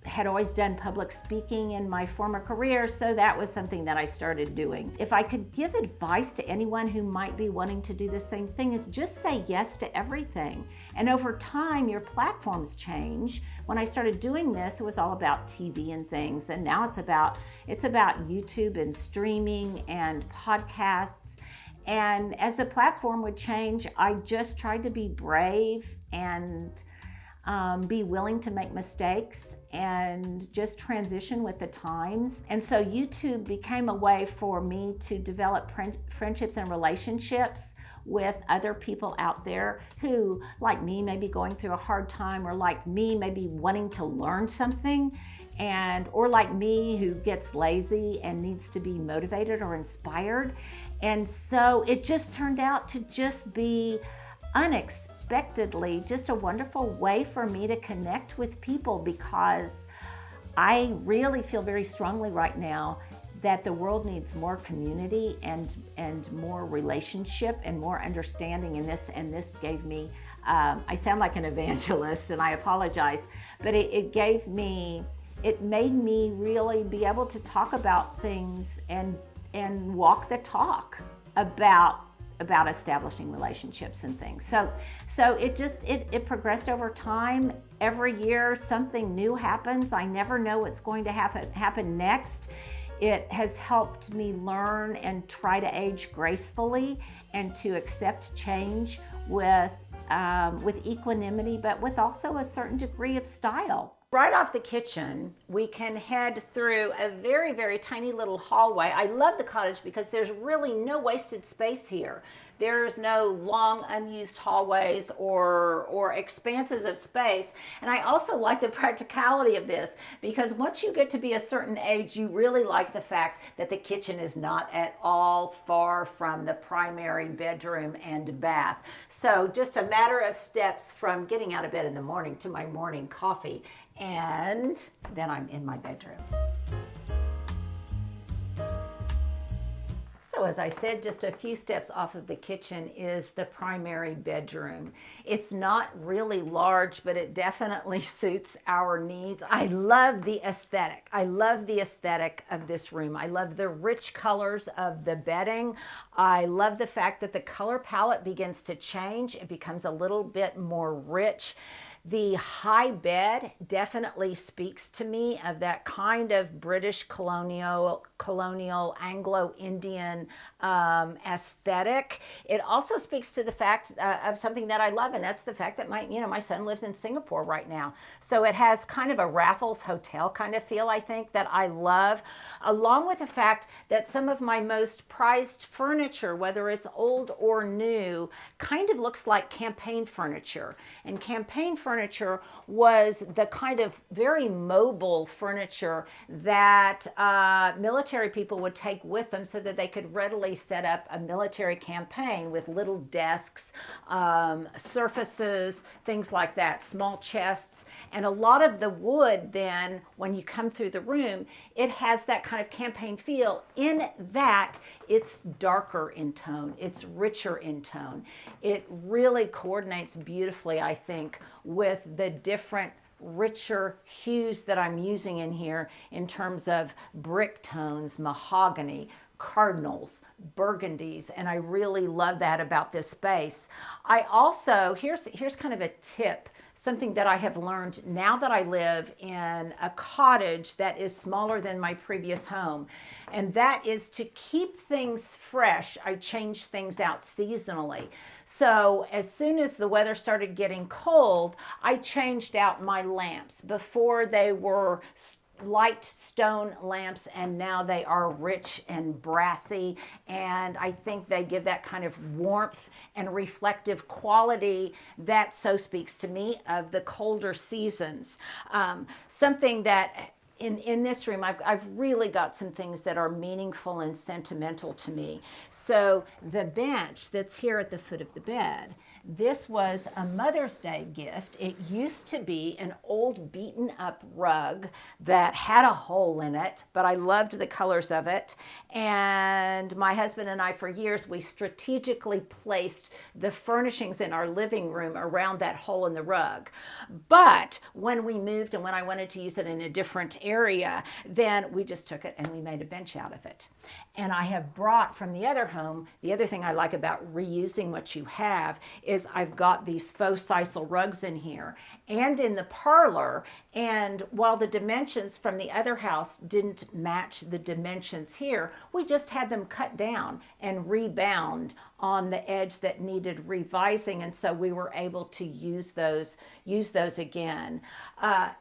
had always done public speaking in my former career, so that was something that I started doing. If I could give advice to anyone who might be wanting to do the same thing, is just say yes to everything. And over time, your platforms change. When I started doing this, it was all about TV and things, and now it's about YouTube and streaming and podcasts. And as the platform would change, I just tried to be brave and be willing to make mistakes and just transition with the times. And so YouTube became a way for me to develop friendships and relationships with other people out there who, like me, may be going through a hard time, or like me, maybe wanting to learn something, or like me, who gets lazy and needs to be motivated or inspired. And so it just turned out to just be unexpectedly just a wonderful way for me to connect with people, because I really feel very strongly right now that the world needs more community and more relationship and more understanding in this. And this gave me, I sound like an evangelist and I apologize, but it made me really be able to talk about things and walk the talk about establishing relationships and things. So it progressed over time. Every year something new happens. I never know what's going to happen next. It has helped me learn and try to age gracefully and to accept change with equanimity, but with also a certain degree of style. Right off the kitchen, we can head through a very, very tiny little hallway. I love the cottage because there's really no wasted space here. There's no long unused hallways or expanses of space. And I also like the practicality of this, because once you get to be a certain age, you really like the fact that the kitchen is not at all far from the primary bedroom and bath. So just a matter of steps from getting out of bed in the morning to my morning coffee, and then I'm in my bedroom. So as I said, just a few steps off of the kitchen is the primary bedroom. It's not really large, but it definitely suits our needs. I love the aesthetic. I love the aesthetic of this room. I love the rich colors of the bedding. I love the fact that the color palette begins to change. It becomes a little bit more rich. The high bed definitely speaks to me of that kind of British colonial Anglo-Indian aesthetic. It also speaks to the fact of something that I love, and that's the fact that my son lives in Singapore right now. So it has kind of a Raffles Hotel kind of feel, I think, that I love, along with the fact that some of my most prized furniture, whether it's old or new, kind of looks like campaign furniture. And campaign furniture was the kind of very mobile furniture that military people would take with them so that they could readily set up a military campaign with little desks, surfaces, things like that, small chests. And a lot of the wood then, when you come through the room, it has that kind of campaign feel, in that it's darker in tone, it's richer in tone. It really coordinates beautifully, I think, with the different richer hues that I'm using in here in terms of brick tones, mahogany, cardinals, burgundies, and I really love that about this space. I also, here's kind of a tip, something that I have learned now that I live in a cottage that is smaller than my previous home, and that is to keep things fresh. I change things out seasonally. So as soon as the weather started getting cold, I changed out my lamps. Before they were light stone lamps, and now they are rich and brassy, and I think they give that kind of warmth and reflective quality that so speaks to me of the colder seasons. Something that in this room, I've really got some things that are meaningful and sentimental to me. So the bench that's here at the foot of the bed, this was a Mother's Day gift. It used to be an old beaten up rug that had a hole in it, but I loved the colors of it. And my husband and I, for years, we strategically placed the furnishings in our living room around that hole in the rug. But when we moved and when I wanted to use it in a different area, then we just took it and we made a bench out of it. And I have brought from the other home, the other thing I like about reusing what you have is I've got these faux sisal rugs in here and in the parlor. And while the dimensions from the other house didn't match the dimensions here, we just had them cut down and rebound on the edge that needed revising. And so we were able to use those again.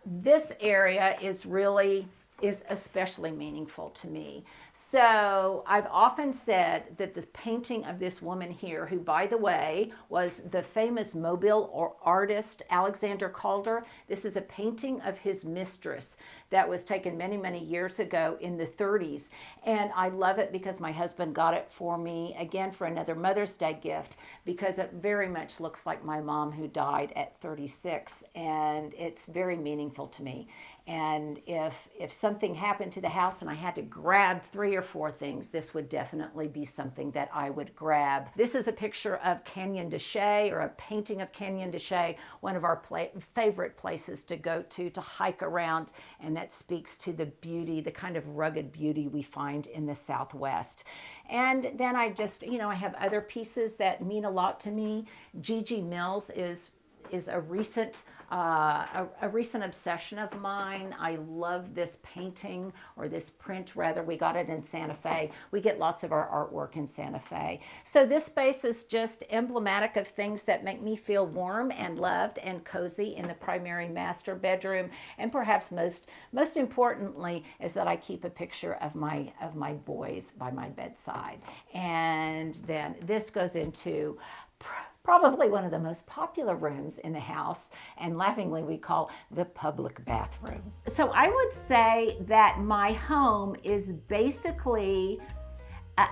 This area is especially meaningful to me. So I've often said that this painting of this woman here, who, by the way, was the famous Mobile artist Alexander Calder. This is a painting of his mistress that was taken many, many years ago in the 30s. And I love it because my husband got it for me, again, for another Mother's Day gift, because it very much looks like my mom, who died at 36. And it's very meaningful to me. And if something happened to the house and I had to grab 3 or 4 things, this would definitely be something that I would grab. This is a picture of Canyon de Chelly, or a painting of Canyon de Chelly, one of our favorite places to go to hike around, and that speaks to the beauty, the kind of rugged beauty we find in the Southwest. And then I just, I have other pieces that mean a lot to me. Gigi Mills is a recent obsession of mine. I love this painting, or this print rather. We got it in Santa Fe. We get lots of our artwork in Santa Fe. So this space is just emblematic of things that make me feel warm and loved and cozy in the primary master bedroom. And perhaps most importantly is that I keep a picture of my boys by my bedside. And then this goes into probably one of the most popular rooms in the house, and laughingly we call the public bathroom. So I would say that my home is basically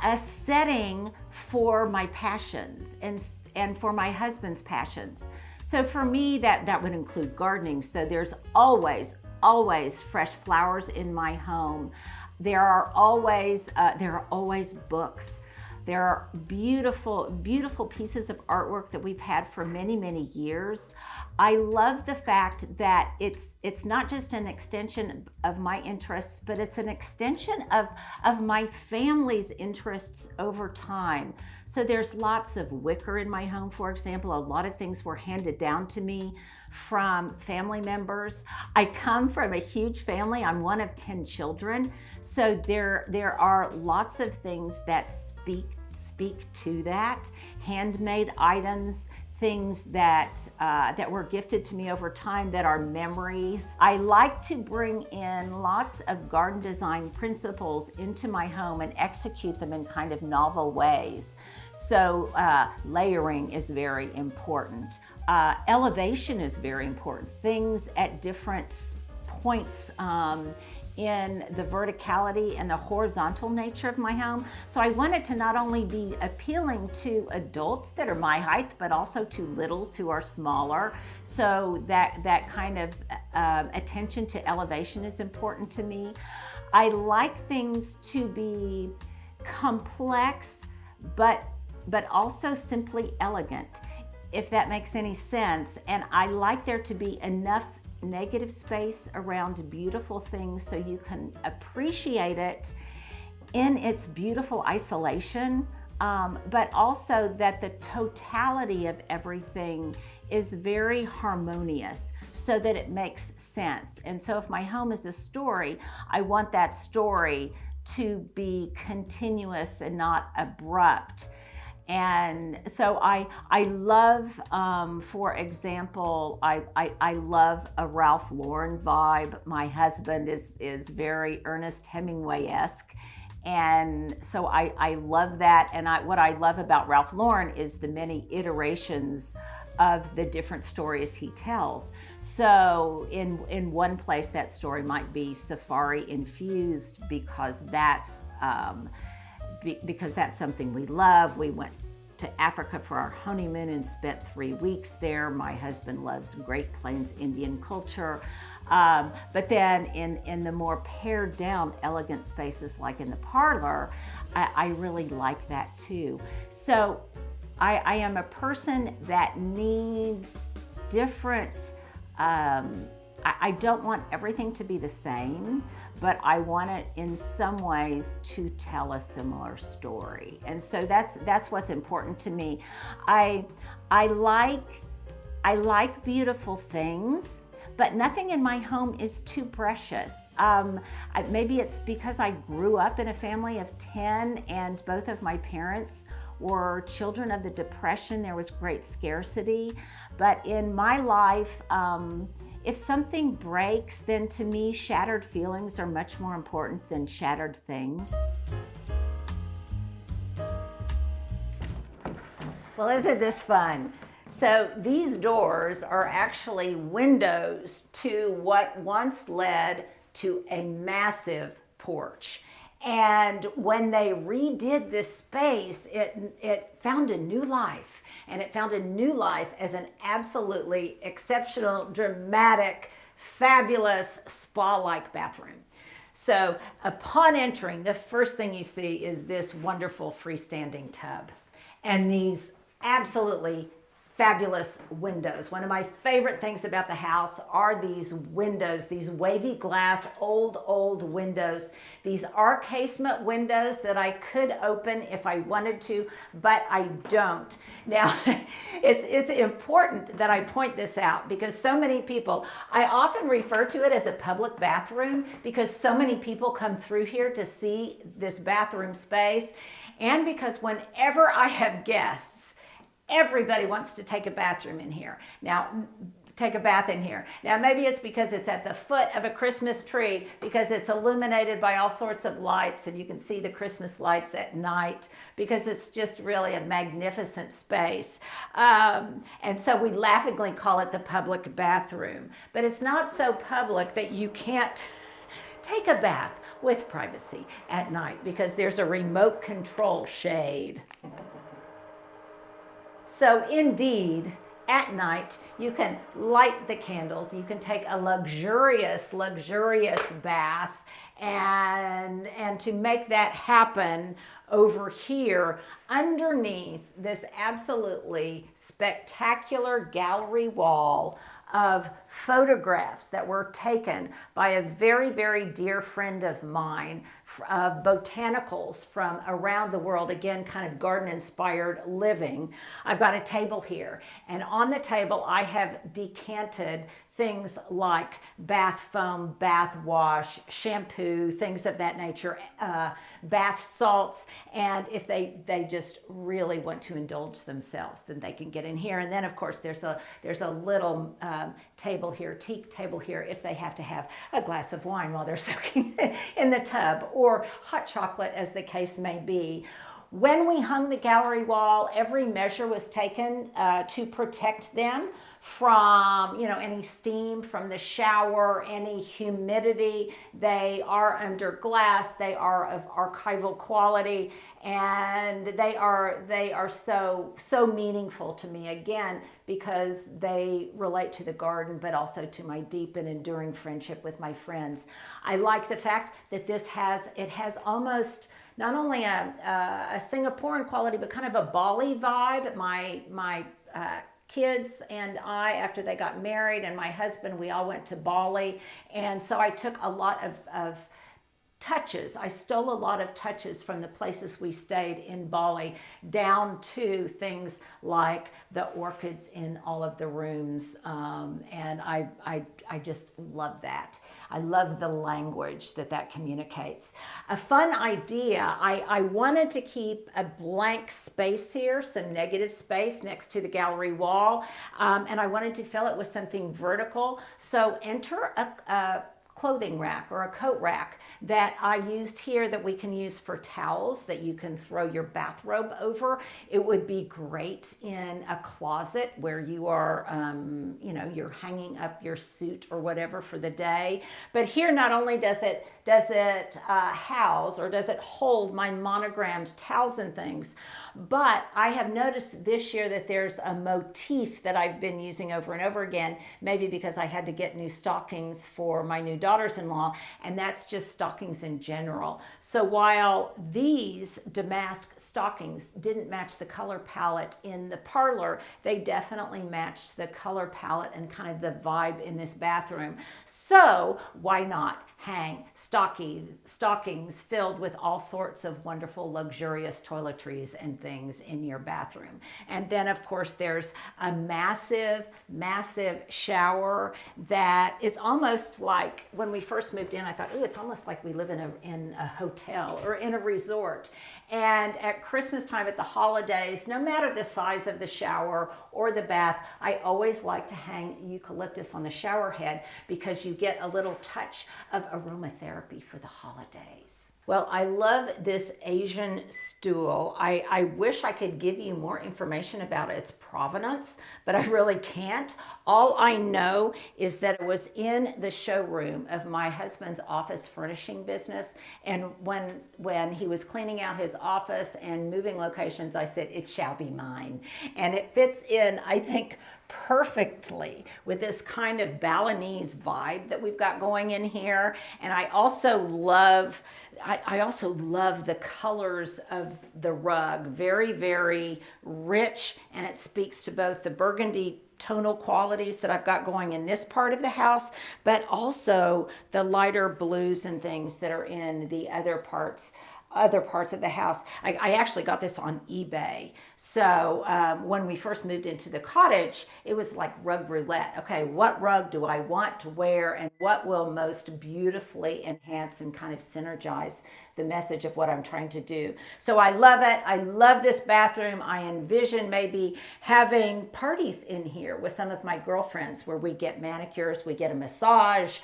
a setting for my passions and for my husband's passions. So for me, that would include gardening. So there's always fresh flowers in my home. There are always books. There are beautiful, beautiful pieces of artwork that we've had for many, many years. I love the fact that it's not just an extension of my interests, but it's an extension of my family's interests over time. So there's lots of wicker in my home, for example. A lot of things were handed down to me from family members. I come from a huge family. I'm one of 10 children. So there are lots of things that speak to that. Handmade items, things that were gifted to me over time that are memories. I like to bring in lots of garden design principles into my home and execute them in kind of novel ways. So layering is very important. Elevation is very important. Things at different points in the verticality and the horizontal nature of my home. So I want it to not only be appealing to adults that are my height, but also to littles who are smaller. So that kind of attention to elevation is important to me. I like things to be complex, but also simply elegant, if that makes any sense. And I like there to be enough negative space around beautiful things so you can appreciate it in its beautiful isolation, but also that the totality of everything is very harmonious so that it makes sense. And so if my home is a story, I want that story to be continuous and not abrupt. And so I love, for example, I love a Ralph Lauren vibe. My husband is very Ernest Hemingway-esque. And so I love that. And what I love about Ralph Lauren is the many iterations of the different stories he tells. So in one place, that story might be safari infused because that's something we love. We went to Africa for our honeymoon and spent 3 weeks there. My husband loves Great Plains Indian culture. But then in the more pared down, elegant spaces like in the parlor, I really like that too. So I am a person that needs different, I don't want everything to be the same, but I want it in some ways to tell a similar story. And so that's what's important to me. I like beautiful things, but nothing in my home is too precious. Maybe it's because I grew up in a family of 10 and both of my parents were children of the Depression. There was great scarcity. But in my life, if something breaks, then to me, shattered feelings are much more important than shattered things. Well, isn't this fun? So these doors are actually windows to what once led to a massive porch. And when they redid this space, it found a new life. And it found a new life as an absolutely exceptional, dramatic, fabulous spa-like bathroom. So upon entering, the first thing you see is this wonderful freestanding tub and these absolutely fabulous windows. One of my favorite things about the house are these windows, these wavy glass, old windows. These are casement windows that I could open if I wanted to, but I don't. Now, it's important that I point this out because so many people, I often refer to it as a public bathroom because so many people come through here to see this bathroom space, and because whenever I have guests, everybody wants to take a bath in here. Now, maybe it's because it's at the foot of a Christmas tree, because it's illuminated by all sorts of lights and you can see the Christmas lights at night, because it's just really a magnificent space. And so we laughingly call it the public bathroom. But it's not so public that you can't take a bath with privacy at night because there's a remote control shade. So indeed, at night, you can light the candles, you can take a luxurious bath, and to make that happen over here, underneath this absolutely spectacular gallery wall of photographs that were taken by a very, very dear friend of mine, of botanicals from around the world, again, kind of garden-inspired living. I've got a table here, and on the table I have decanted things like bath foam, bath wash, shampoo, things of that nature, bath salts, and if they just really want to indulge themselves, then they can get in here. And then of course there's a little table here, teak table here, if they have to have a glass of wine while they're soaking in the tub, or hot chocolate, as the case may be. When we hung the gallery wall, every measure was taken to protect them from, any steam from the shower, any humidity. They are under glass, they are of archival quality, and they are so meaningful to me, again, because they relate to the garden, but also to my deep and enduring friendship with my friends. I like the fact that it has almost not only a Singaporean quality, but kind of a Bali vibe. My kids and I, after they got married, and my husband, we all went to Bali. And so I took a lot of touches. I stole a lot of touches from the places we stayed in Bali, down to things like the orchids in all of the rooms. And I just love that. I love the language that communicates. A fun idea, I wanted to keep a blank space here, some negative space next to the gallery wall, and I wanted to fill it with something vertical. So enter a clothing rack or a coat rack that I used here that we can use for towels that you can throw your bathrobe over. It would be great in a closet where you are, you know, you're hanging up your suit or whatever for the day. But here, not only does it house or does it hold my monogrammed towels and things, but I have noticed this year that there's a motif that I've been using over and over again, maybe because I had to get new stockings for my new daughters-in-law, and that's just stockings in general. So while these damask stockings didn't match the color palette in the parlor, they definitely matched the color palette and kind of the vibe in this bathroom. So why not hang stockings filled with all sorts of wonderful, luxurious toiletries and things in your bathroom? And then, of course, there's a massive, massive shower that is almost like, when we first moved in, I thought, oh, it's almost like we live in a hotel or in a resort. And at Christmas time, at the holidays, no matter the size of the shower or the bath, I always like to hang eucalyptus on the shower head because you get a little touch of aromatherapy for the holidays. Well, I love this Asian stool. I wish I could give you more information about its provenance, but I really can't. All I know is that it was in the showroom of my husband's office furnishing business. And when he was cleaning out his office and moving locations, I said, it shall be mine. And it fits in, I think, perfectly with this kind of Balinese vibe that we've got going in here. And I also love the colors of the rug. Very, very rich, and it speaks to both the burgundy tonal qualities that I've got going in this part of the house, but also the lighter blues and things that are in the other parts of the house. I actually got this on eBay. So when we first moved into the cottage, it was like rug roulette. Okay, what rug do I want to wear and what will most beautifully enhance and kind of synergize the message of what I'm trying to do? So I love it. I love this bathroom. I envision maybe having parties in here with some of my girlfriends where we get manicures, we get a massage,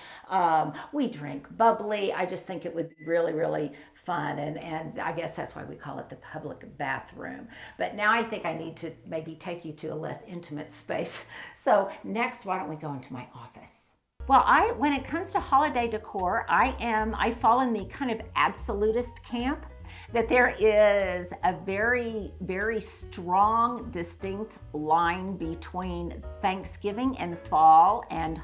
we drink bubbly. I just think it would be really, really fun, and I guess that's why we call it the public bathroom. But now I think I need to maybe take you to a less intimate space. So next, why don't we go into my office? Well, when it comes to holiday decor, I fall in the kind of absolutist camp, that there is a very, very strong, distinct line between Thanksgiving and fall and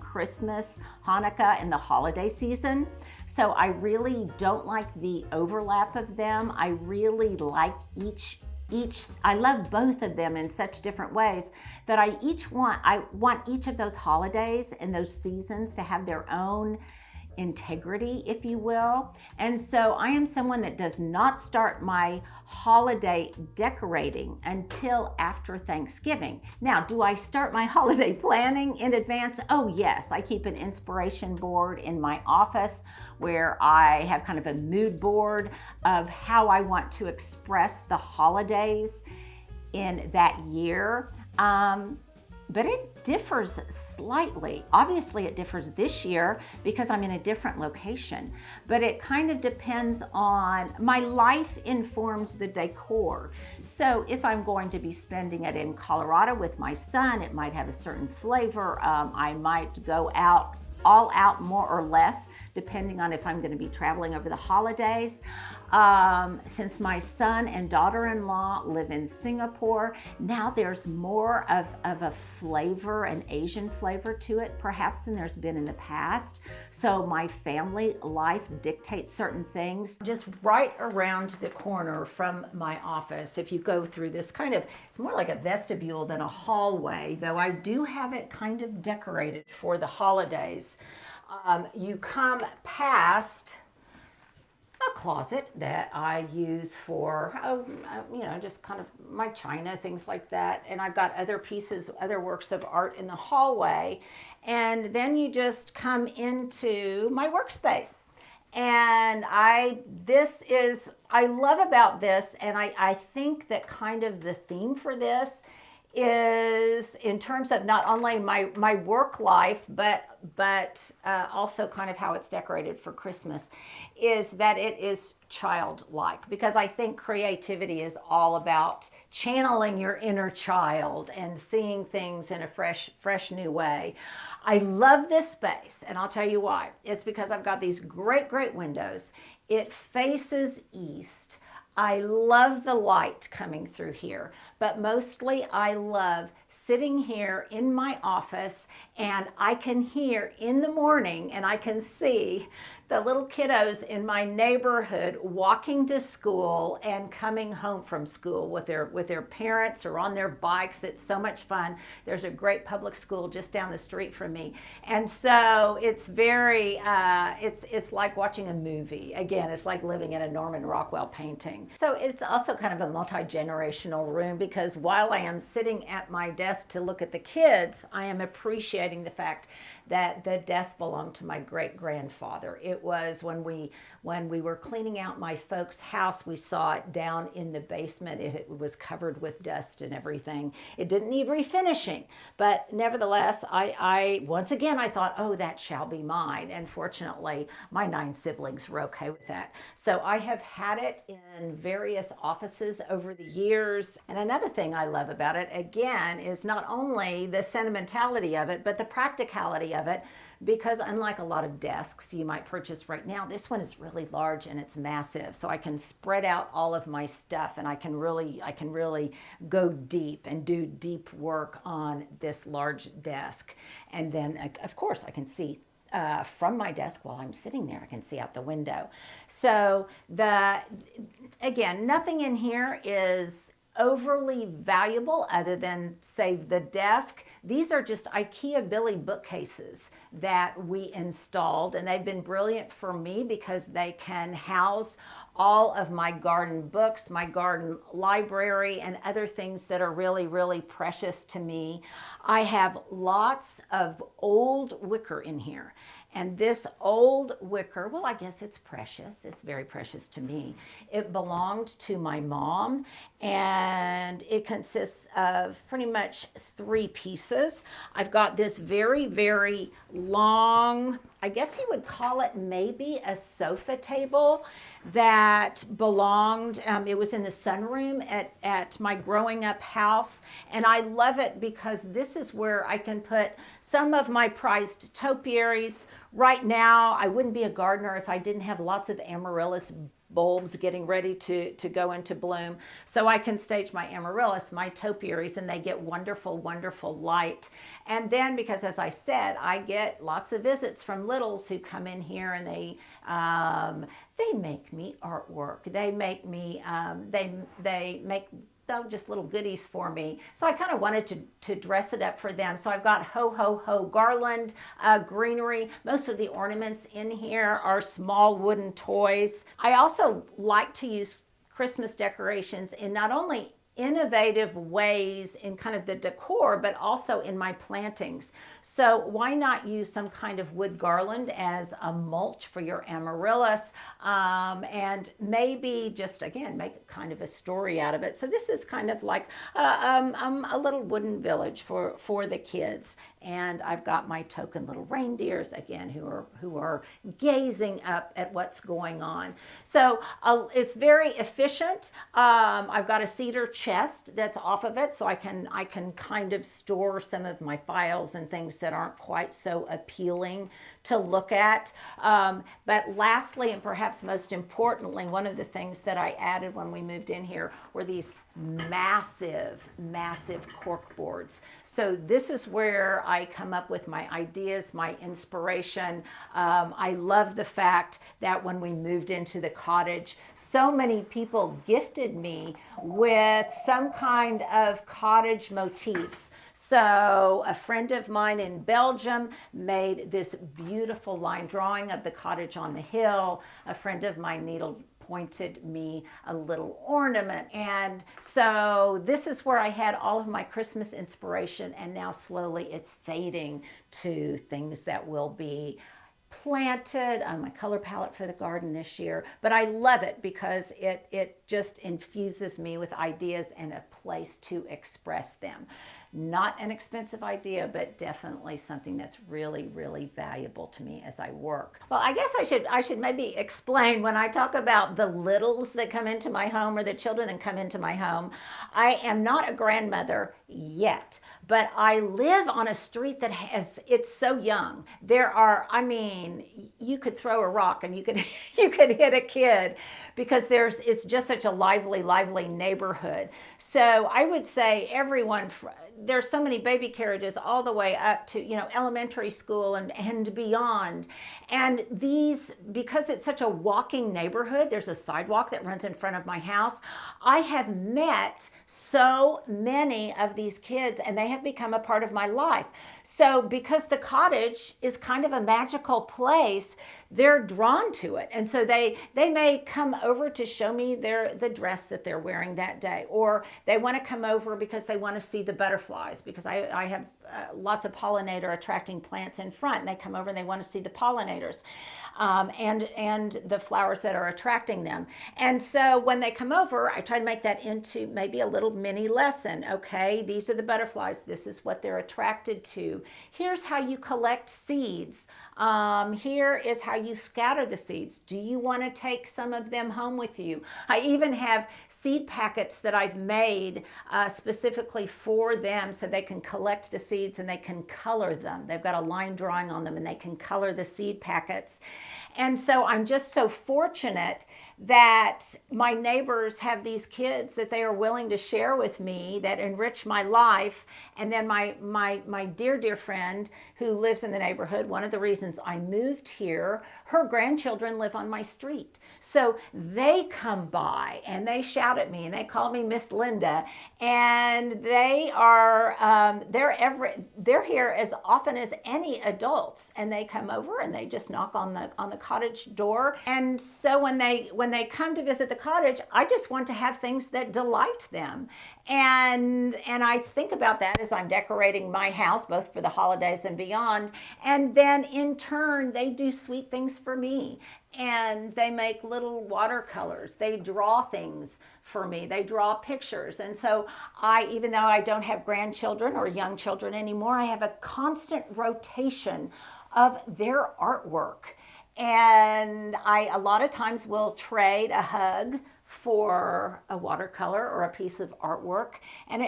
Christmas, Hanukkah, and the holiday season. So I really don't like the overlap of them. I really like I love both of them in such different ways that I want each of those holidays and those seasons to have their own integrity, if you will. And so I am someone that does not start my holiday decorating until after Thanksgiving. Now, do I start my holiday planning in advance? Oh yes, I keep an inspiration board in my office where I have kind of a mood board of how I want to express the holidays in that year. But it differs slightly. Obviously, it differs this year because I'm in a different location, but it kind of depends on, my life informs the decor. So if I'm going to be spending it in Colorado with my son, it might have a certain flavor. I might go all out more or less, depending on if I'm going to be traveling over the holidays. Since my son and daughter-in-law live in Singapore, now there's more of a flavor, an Asian flavor to it, perhaps, than there's been in the past. So my family life dictates certain things. Just right around the corner from my office, if you go through this kind of, it's more like a vestibule than a hallway, though I do have it kind of decorated for the holidays. You come past a closet that I use for, just kind of my china, things like that. And I've got other pieces, other works of art in the hallway. And then you just come into my workspace. And I love about this, and I think that kind of the theme for this is in terms of not only my work life, but also kind of how it's decorated for Christmas, is that it is childlike, because I think creativity is all about channeling your inner child and seeing things in a fresh new way. I love this space, and I'll tell you why. It's because I've got these great windows. It faces east. I love the light coming through here, but mostly I love sitting here in my office, and I can hear in the morning and I can see the little kiddos in my neighborhood walking to school and coming home from school with their parents or on their bikes. It's so much fun. There's a great public school just down the street from me. And so it's very, it's like watching a movie. Again, it's like living in a Norman Rockwell painting. So it's also kind of a multi-generational room, because while I am sitting at my desk to look at the kids, I am appreciating the fact that the desk belonged to my great-grandfather. It was when we were cleaning out my folks' house, we saw it down in the basement. It was covered with dust and everything. It didn't need refinishing, but nevertheless, I once again, I thought, oh, that shall be mine. And fortunately, my 9 siblings were okay with that. So I have had it in various offices over the years. And another thing I love about it, again, is not only the sentimentality of it, but the practicality of it, because unlike a lot of desks you might purchase right now, this one is really large and it's massive. So I can spread out all of my stuff, and I can really go deep and do deep work on this large desk. And then of course I can see from my desk while I'm sitting there. I can see out the window. So again, nothing in here is overly valuable other than, say, the desk. These are just IKEA Billy bookcases that we installed, and they've been brilliant for me because they can house all of my garden books, my garden library, and other things that are really precious to me. I have lots of old wicker in here. And this old wicker, well, I guess it's precious. It's very precious to me. It belonged to my mom, and it consists of pretty much 3 pieces. I've got this very long, I guess you would call it maybe a sofa table that belonged, it was in the sunroom at my growing up house. And I love it because this is where I can put some of my prized topiaries. Right now, I wouldn't be a gardener if I didn't have lots of amaryllis bulbs getting ready to go into bloom. So I can stage my amaryllis, my topiaries, and they get wonderful light. And then, because as I said, I get lots of visits from littles who come in here, and they make me artwork. They make me, they make just little goodies for me. So I kind of wanted to dress it up for them. So I've got ho garland, greenery. Most of the ornaments in here are small wooden toys. I also like to use Christmas decorations in not only innovative ways in kind of the decor, but also in my plantings. So why not use some kind of wood garland as a mulch for your amaryllis, and maybe just, again, make kind of a story out of it. So this is kind of like a little wooden village for the kids. And I've got my token little reindeers, again, who are gazing up at what's going on. So it's very efficient. I've got a cedar chest that's off of it, so I can kind of store some of my files and things that aren't quite so appealing to look at. But lastly, and perhaps most importantly, one of the things that I added when we moved in here were these massive cork boards. So this is where I come up with my ideas, my inspiration. I love the fact that when we moved into the cottage, so many people gifted me with some kind of cottage motifs. So a friend of mine in Belgium made this beautiful line drawing of the cottage on the hill. A friend of mine pointed me a little ornament. And so this is where I had all of my Christmas inspiration, and now slowly it's fading to things that will be planted on my color palette for the garden this year, but I love it because it just infuses me with ideas and a place to express them. Not an expensive idea, but definitely something that's really, really valuable to me as I work. Well, I guess I should maybe explain when I talk about the littles that come into my home or the children that come into my home. I am not a grandmother yet, but I live on a street that it's so young. There are, I mean, you could throw a rock and you could you could hit a kid because it's just such a lively neighborhood. So I would say everyone, there's so many baby carriages all the way up to, elementary school and beyond. And these, because it's such a walking neighborhood, there's a sidewalk that runs in front of my house. I have met so many of these kids and they have become a part of my life. So because the cottage is kind of a magical place, they're drawn to it. And so they may come over to show me the dress that they're wearing that day, or they want to come over because they want to see the butterflies, because I have lots of pollinator attracting plants in front, and they come over and they want to see the pollinators and the flowers that are attracting them. And so when they come over, I try to make that into maybe a little mini lesson. Okay, these are the butterflies. This is what they're attracted to. Here's how you collect seeds. Here is how you scatter the seeds. Do you want to take some of them home with you? I even have seed packets that I've made specifically for them so they can collect the seeds and they can color them. They've got a line drawing on them and they can color the seed packets. And so I'm just so fortunate that my neighbors have these kids that they are willing to share with me that enrich my life. And then my dear friend who lives in the neighborhood, one of the reasons I moved here, her grandchildren live on my street. So they come by and they shout at me and they call me Miss Linda, and they are they're here as often as any adults, and they come over and they just knock on the cottage door. And so when they come to visit the cottage, I just want to have things that delight them. And I think about that as I'm decorating my house, both for the holidays and beyond. And then in turn, they do sweet things for me. And they make little watercolors. They draw things for me. They draw pictures. And so even though I don't have grandchildren or young children anymore, I have a constant rotation of their artwork. And I a lot of times will trade a hug for a watercolor or a piece of artwork. And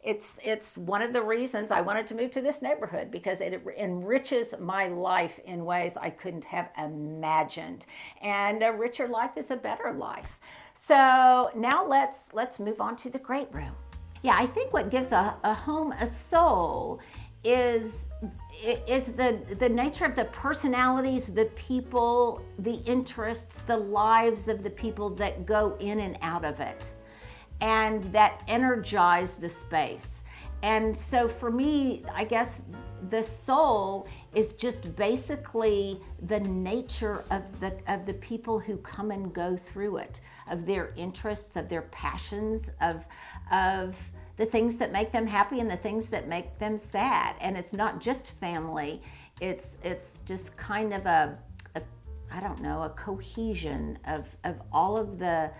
it's one of the reasons I wanted to move to this neighborhood, because it enriches my life in ways I couldn't have imagined. And a richer life is a better life. So now let's move on to the great room. Yeah, I think what gives a home a soul is the nature of the personalities, the people, the interests, the lives of the people that go in and out of it, and that energize the space. And so for me, I guess the soul is just basically the nature of the people who come and go through it, of their interests, of their passions, of the things that make them happy and the things that make them sad. And it's not just family, it's just kind of a cohesion of all of the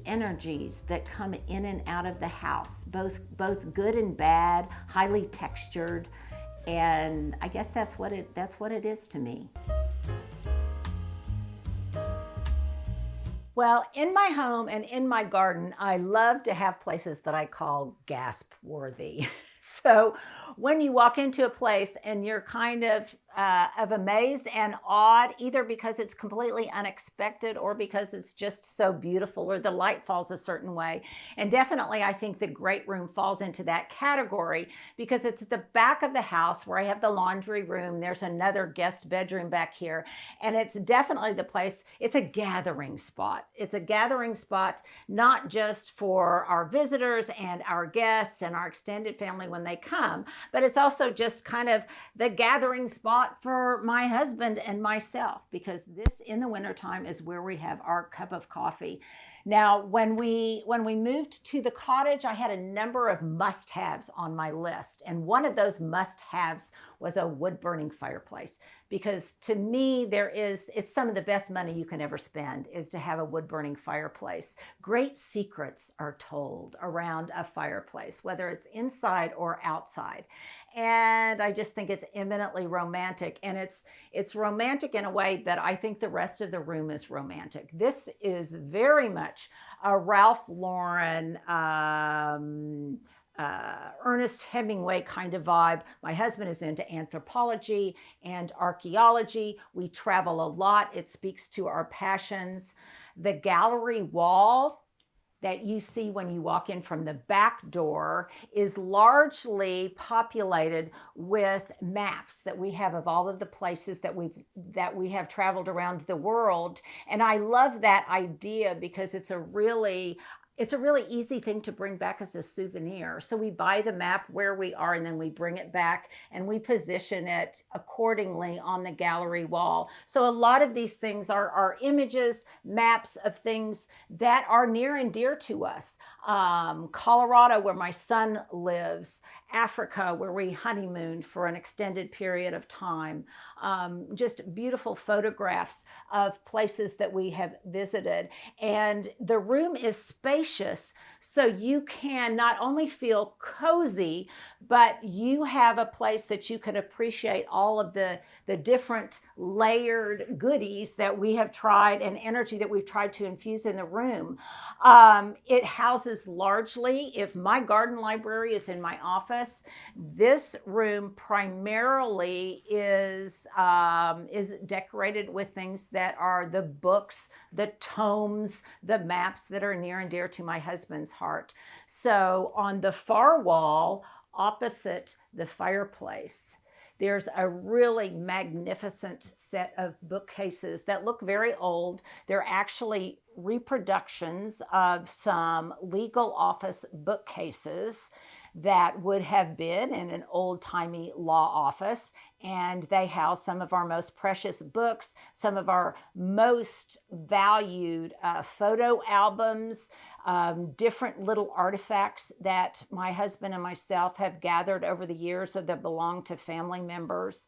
energies that come in and out of the house, both good and bad, highly textured. And I guess that's what it is to me. Well, in my home and in my garden, I love to have places that I call gasp-worthy. So when you walk into a place and you're kind of amazed and awed, either because it's completely unexpected or because it's just so beautiful or the light falls a certain way. And definitely I think the great room falls into that category because it's at the back of the house where I have the laundry room. There's another guest bedroom back here. And it's definitely the place, it's a gathering spot. It's a gathering spot, not just for our visitors and our guests and our extended family when they come, but it's also just kind of the gathering spot for my husband and myself, because this in the wintertime is where we have our cup of coffee. Now, when we moved to the cottage, I had a number of must-haves on my list, and one of those must-haves was a wood-burning fireplace, because to me, it's some of the best money you can ever spend is to have a wood-burning fireplace. Great secrets are told around a fireplace, whether it's inside or outside. And I just think it's eminently romantic, and it's romantic in a way that I think the rest of the room is romantic. This is very much a Ralph Lauren, Ernest Hemingway kind of vibe. My husband is into anthropology and archaeology. We travel a lot. It speaks to our passions. The gallery wall that you see when you walk in from the back door is largely populated with maps that we have of all of the places that we have traveled around the world. And I love that idea because it's a really easy thing to bring back as a souvenir. So we buy the map where we are, and then we bring it back and we position it accordingly on the gallery wall. So a lot of these things are images, maps of things that are near and dear to us. Colorado, where my son lives, Africa, where we honeymooned for an extended period of time. Just beautiful photographs of places that we have visited. And the room is spacious, so you can not only feel cozy, but you have a place that you can appreciate all of the different layered goodies that we have tried and energy that we've tried to infuse in the room. It houses largely, if my garden library is in my office, this room primarily is decorated with things that are the books, the tomes, the maps that are near and dear to my husband's heart. So on the far wall, opposite the fireplace, there's a really magnificent set of bookcases that look very old. They're actually reproductions of some legal office bookcases that would have been in an old-timey law office, and they house some of our most precious books, some of our most valued photo albums, different little artifacts that my husband and myself have gathered over the years that belong to family members.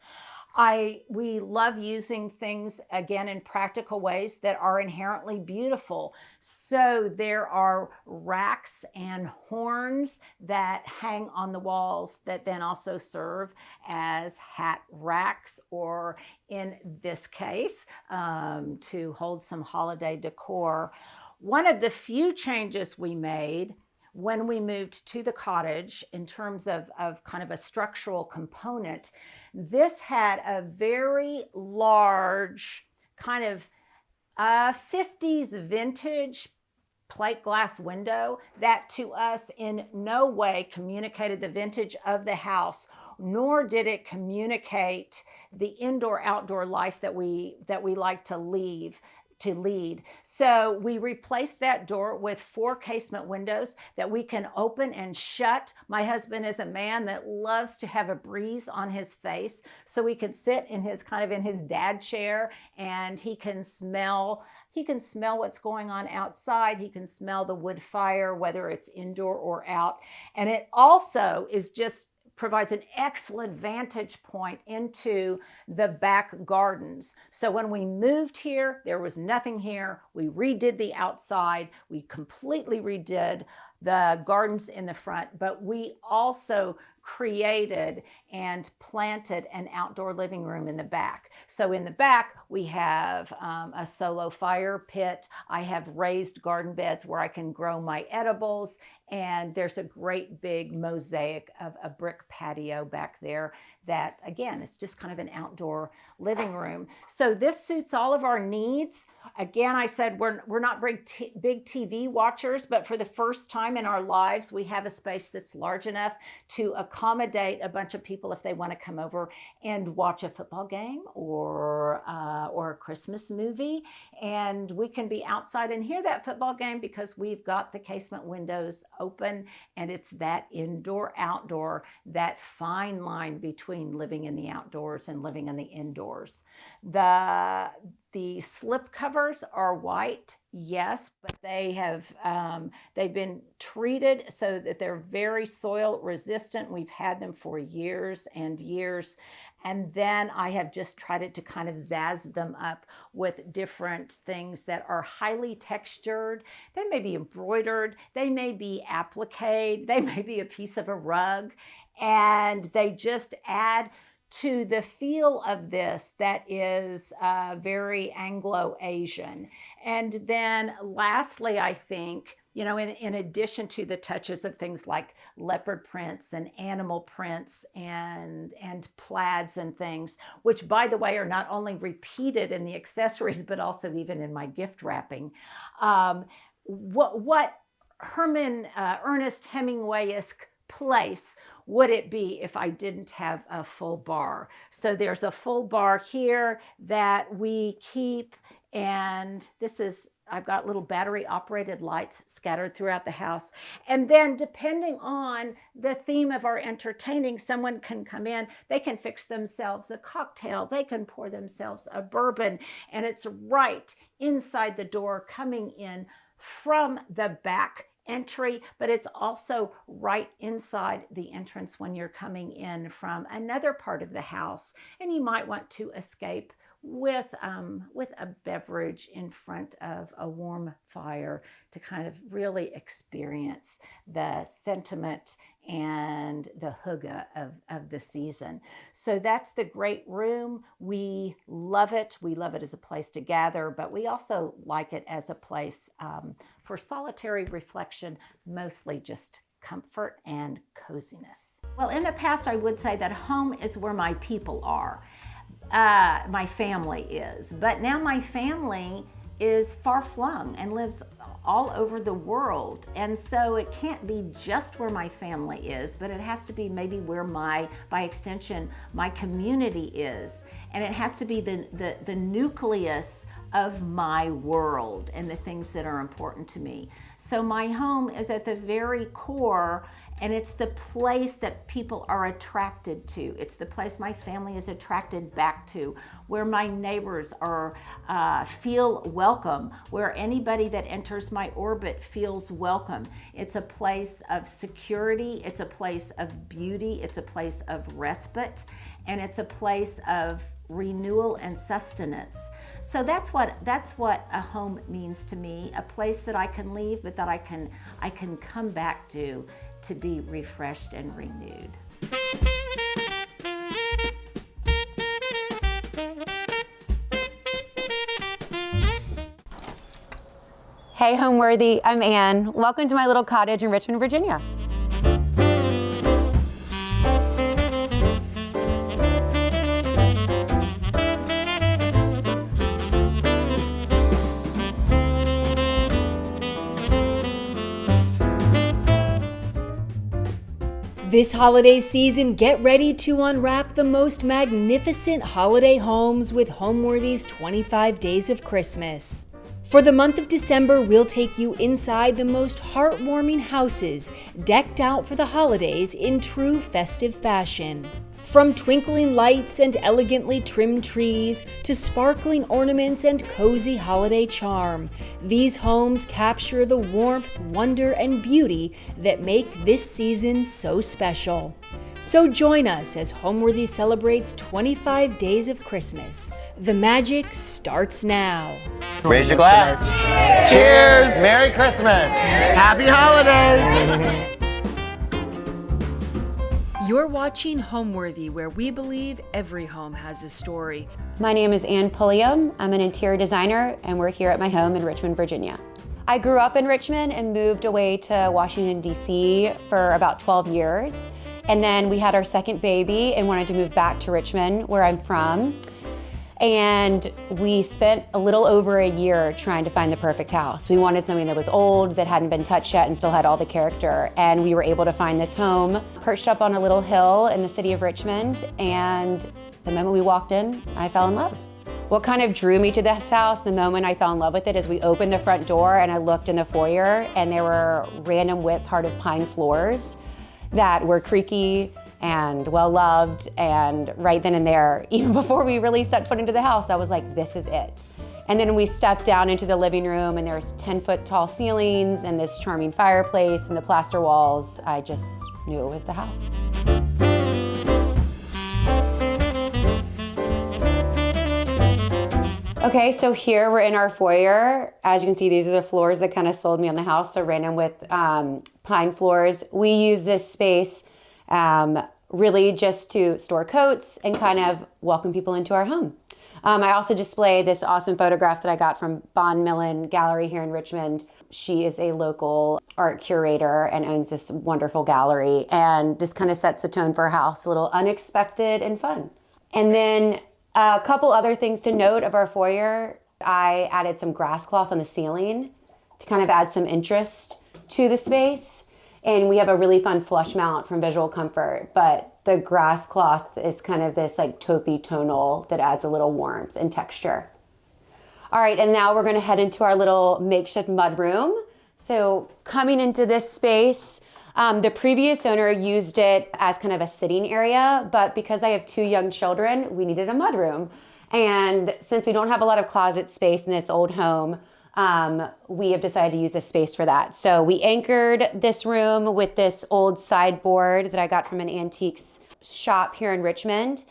We love using things, again, in practical ways that are inherently beautiful. So there are racks and horns that hang on the walls that then also serve as hat racks, or in this case, to hold some holiday decor. One of the few changes we made when we moved to the cottage in terms of kind of a structural component, this had a very large kind of 50s vintage plate glass window that to us in no way communicated the vintage of the house, nor did it communicate the indoor-outdoor life that we like to lead. So we replaced that door with 4 casement windows that we can open and shut. My husband is a man that loves to have a breeze on his face, so we can sit in his dad chair, and he can smell what's going on outside. He can smell the wood fire, whether it's indoor or out. And it also provides an excellent vantage point into the back gardens. So when we moved here, there was nothing here. We redid the outside. We completely redid the gardens in the front, but we also created and planted an outdoor living room in the back. So in the back, we have a solo fire pit. I have raised garden beds where I can grow my edibles, and there's a great big mosaic of a brick patio back there that, again, it's just kind of an outdoor living room. So this suits all of our needs. Again, I said we're not big TV watchers, but for the first time in our lives, we have a space that's large enough to accommodate a bunch of people if they want to come over and watch a football game or a Christmas movie. And we can be outside and hear that football game because we've got the casement windows open, and it's that indoor-outdoor, that fine line between living in the outdoors and living in the indoors. the slip covers are white, yes, but they have they've been treated so that they're very soil resistant. We've had them for years and years. And then I have just tried to kind of zazz them up with different things that are highly textured. They may be embroidered, they may be appliqued, they may be a piece of a rug, and they just add to the feel of this that is very Anglo-Asian. And then lastly, I think, in addition to the touches of things like leopard prints and animal prints and plaids and things, which by the way are not only repeated in the accessories, but also even in my gift wrapping, what Ernest Hemingway-esque place would it be if I didn't have a full bar? So there's a full bar here that we keep, and I've got little battery operated lights scattered throughout the house. And then depending on the theme of our entertaining, someone can come in, they can fix themselves a cocktail, they can pour themselves a bourbon, and it's right inside the door coming in from the back entry, but it's also right inside the entrance when you're coming in from another part of the house, and you might want to escape with a beverage in front of a warm fire to kind of really experience the sentiment and the hygge of the season. So that's the great room. We love it. We love it as a place to gather, but we also like it as a place for solitary reflection, mostly just comfort and coziness. Well, in the past, I would say that home is where my people are. My family is, but now my family is far-flung and lives all over the world, and so it can't be just where my family is, but it has to be maybe where by extension, my community is, and it has to be the nucleus of my world and the things that are important to me. So my home is at the very core, and it's the place that people are attracted to. It's the place my family is attracted back to, where my neighbors feel welcome, where anybody that enters my orbit feels welcome. It's a place of security, it's a place of beauty, it's a place of respite, and it's a place of renewal and sustenance. So that's what a home means to me, a place that I can leave, but that I can come back to be refreshed and renewed. Hey Homeworthy, I'm Anne. Welcome to my little cottage in Richmond, Virginia. This holiday season, get ready to unwrap the most magnificent holiday homes with Homeworthy's 25 Days of Christmas. For the month of December, we'll take you inside the most heartwarming houses, decked out for the holidays in true festive fashion. From twinkling lights and elegantly trimmed trees to sparkling ornaments and cozy holiday charm, these homes capture the warmth, wonder, and beauty that make this season so special. So join us as Homeworthy celebrates 25 Days of Christmas. The magic starts now. Raise your glass. Cheers! Merry Christmas! Happy holidays! You're watching Homeworthy, where we believe every home has a story. My name is Anne Pulliam. I'm an interior designer, and we're here at my home in Richmond, Virginia. I grew up in Richmond and moved away to Washington, D.C. for about 12 years. And then we had our second baby and wanted to move back to Richmond, where I'm from. And we spent a little over a year trying to find the perfect house. We wanted something that was old, that hadn't been touched yet, and still had all the character. And we were able to find this home perched up on a little hill in the city of Richmond. And the moment we walked in, I fell in love. What kind of drew me to this house the moment I fell in love with it is we opened the front door and I looked in the foyer, and there were random width heart of pine floors that were creaky and well-loved, and right then and there, even before we really set foot into the house, I was like, this is it. And then we stepped down into the living room and there's 10-foot tall ceilings and this charming fireplace and the plaster walls. I just knew it was the house. Okay, so here we're in our foyer. As you can see, these are the floors that kind of sold me on the house. So random with pine floors. We use this space really just to store coats and kind of welcome people into our home. I also display this awesome photograph that I got from Bon Millen Gallery here in Richmond. She is a local art curator and owns this wonderful gallery, and this kind of sets the tone for our house, a little unexpected and fun. And then a couple other things to note of our foyer. I added some grass cloth on the ceiling to kind of add some interest to the space. And we have a really fun flush mount from Visual Comfort, but the grass cloth is kind of this like taupey tonal that adds a little warmth and texture. All right, and now we're gonna head into our little makeshift mudroom. So coming into this space, the previous owner used it as kind of a sitting area, but because I have 2 young children, we needed a mudroom. And since we don't have a lot of closet space in this old home, we have decided to use this space for that. So we anchored this room with this old sideboard that I got from an antiques shop here in Richmond.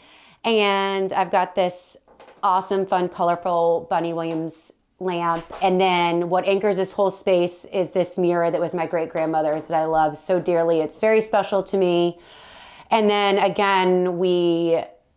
And I've got this awesome, fun, colorful Bunny Williams lamp. And then what anchors this whole space is this mirror that was my great-grandmother's that I love so dearly. It's very special to me. And then again,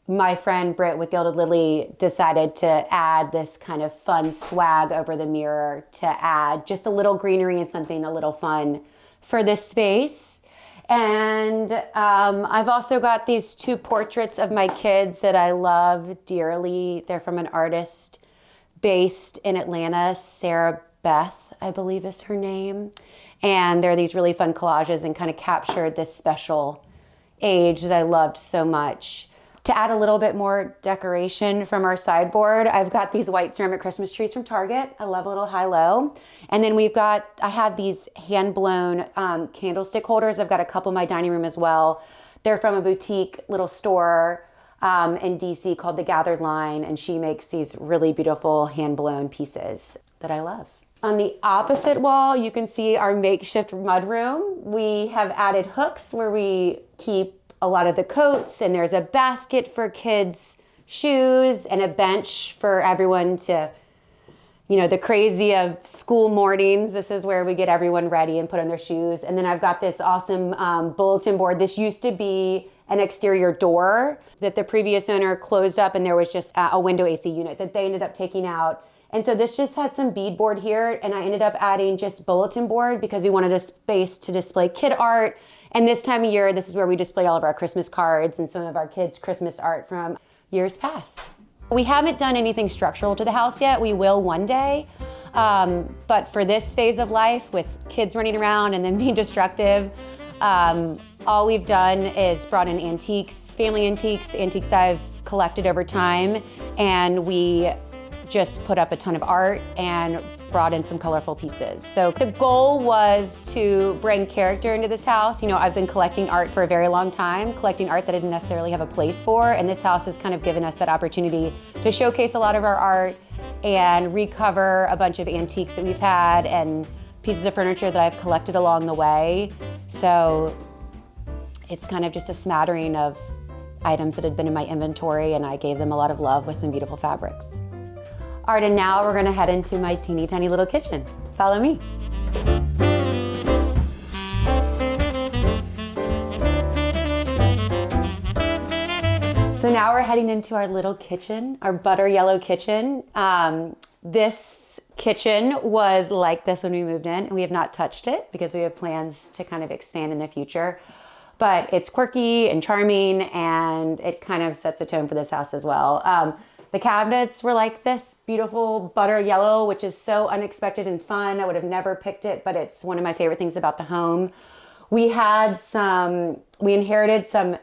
my friend Britt with Gilded Lily decided to add this kind of fun swag over the mirror to add just a little greenery and something a little fun for this space. And I've also got these 2 portraits of my kids that I love dearly. They're from an artist based in Atlanta, Sarah Beth, I believe is her name. And they're these really fun collages and kind of captured this special age that I loved so much. To add a little bit more decoration from our sideboard, I've got these white ceramic Christmas trees from Target. I love a little high-low. And then I have these hand-blown candlestick holders. I've got a couple in my dining room as well. They're from a boutique little store in DC called The Gathered Line, and she makes these really beautiful hand-blown pieces that I love. On the opposite wall, you can see our makeshift mudroom. We have added hooks where we keep a lot of the coats, and there's a basket for kids' shoes and a bench for everyone to, the crazy of school mornings. This is where we get everyone ready and put on their shoes. And then I've got this awesome bulletin board. This used to be an exterior door that the previous owner closed up, and there was just a window AC unit that they ended up taking out. And so this just had some beadboard here, and I ended up adding just bulletin board because we wanted a space to display kid art. And this time of year, this is where we display all of our Christmas cards and some of our kids' Christmas art from years past. We haven't done anything structural to the house yet. We will one day. But for this phase of life with kids running around and then being destructive, all we've done is brought in antiques, family antiques I've collected over time, and we just put up a ton of art and brought in some colorful pieces. So the goal was to bring character into this house. I've been collecting art for a very long time, collecting art that I didn't necessarily have a place for, and this house has kind of given us that opportunity to showcase a lot of our art and recover a bunch of antiques that we've had and pieces of furniture that I've collected along the way. So it's kind of just a smattering of items that had been in my inventory, and I gave them a lot of love with some beautiful fabrics. All right, and now we're gonna head into my teeny tiny little kitchen. Follow me. So now we're heading into our little kitchen, our butter yellow kitchen. This kitchen was like this when we moved in, and we have not touched it because we have plans to kind of expand in the future. But it's quirky and charming, and it kind of sets a tone for this house as well. The cabinets were like this beautiful butter yellow, which is so unexpected and fun. I would have never picked it, but it's one of my favorite things about the home. We inherited some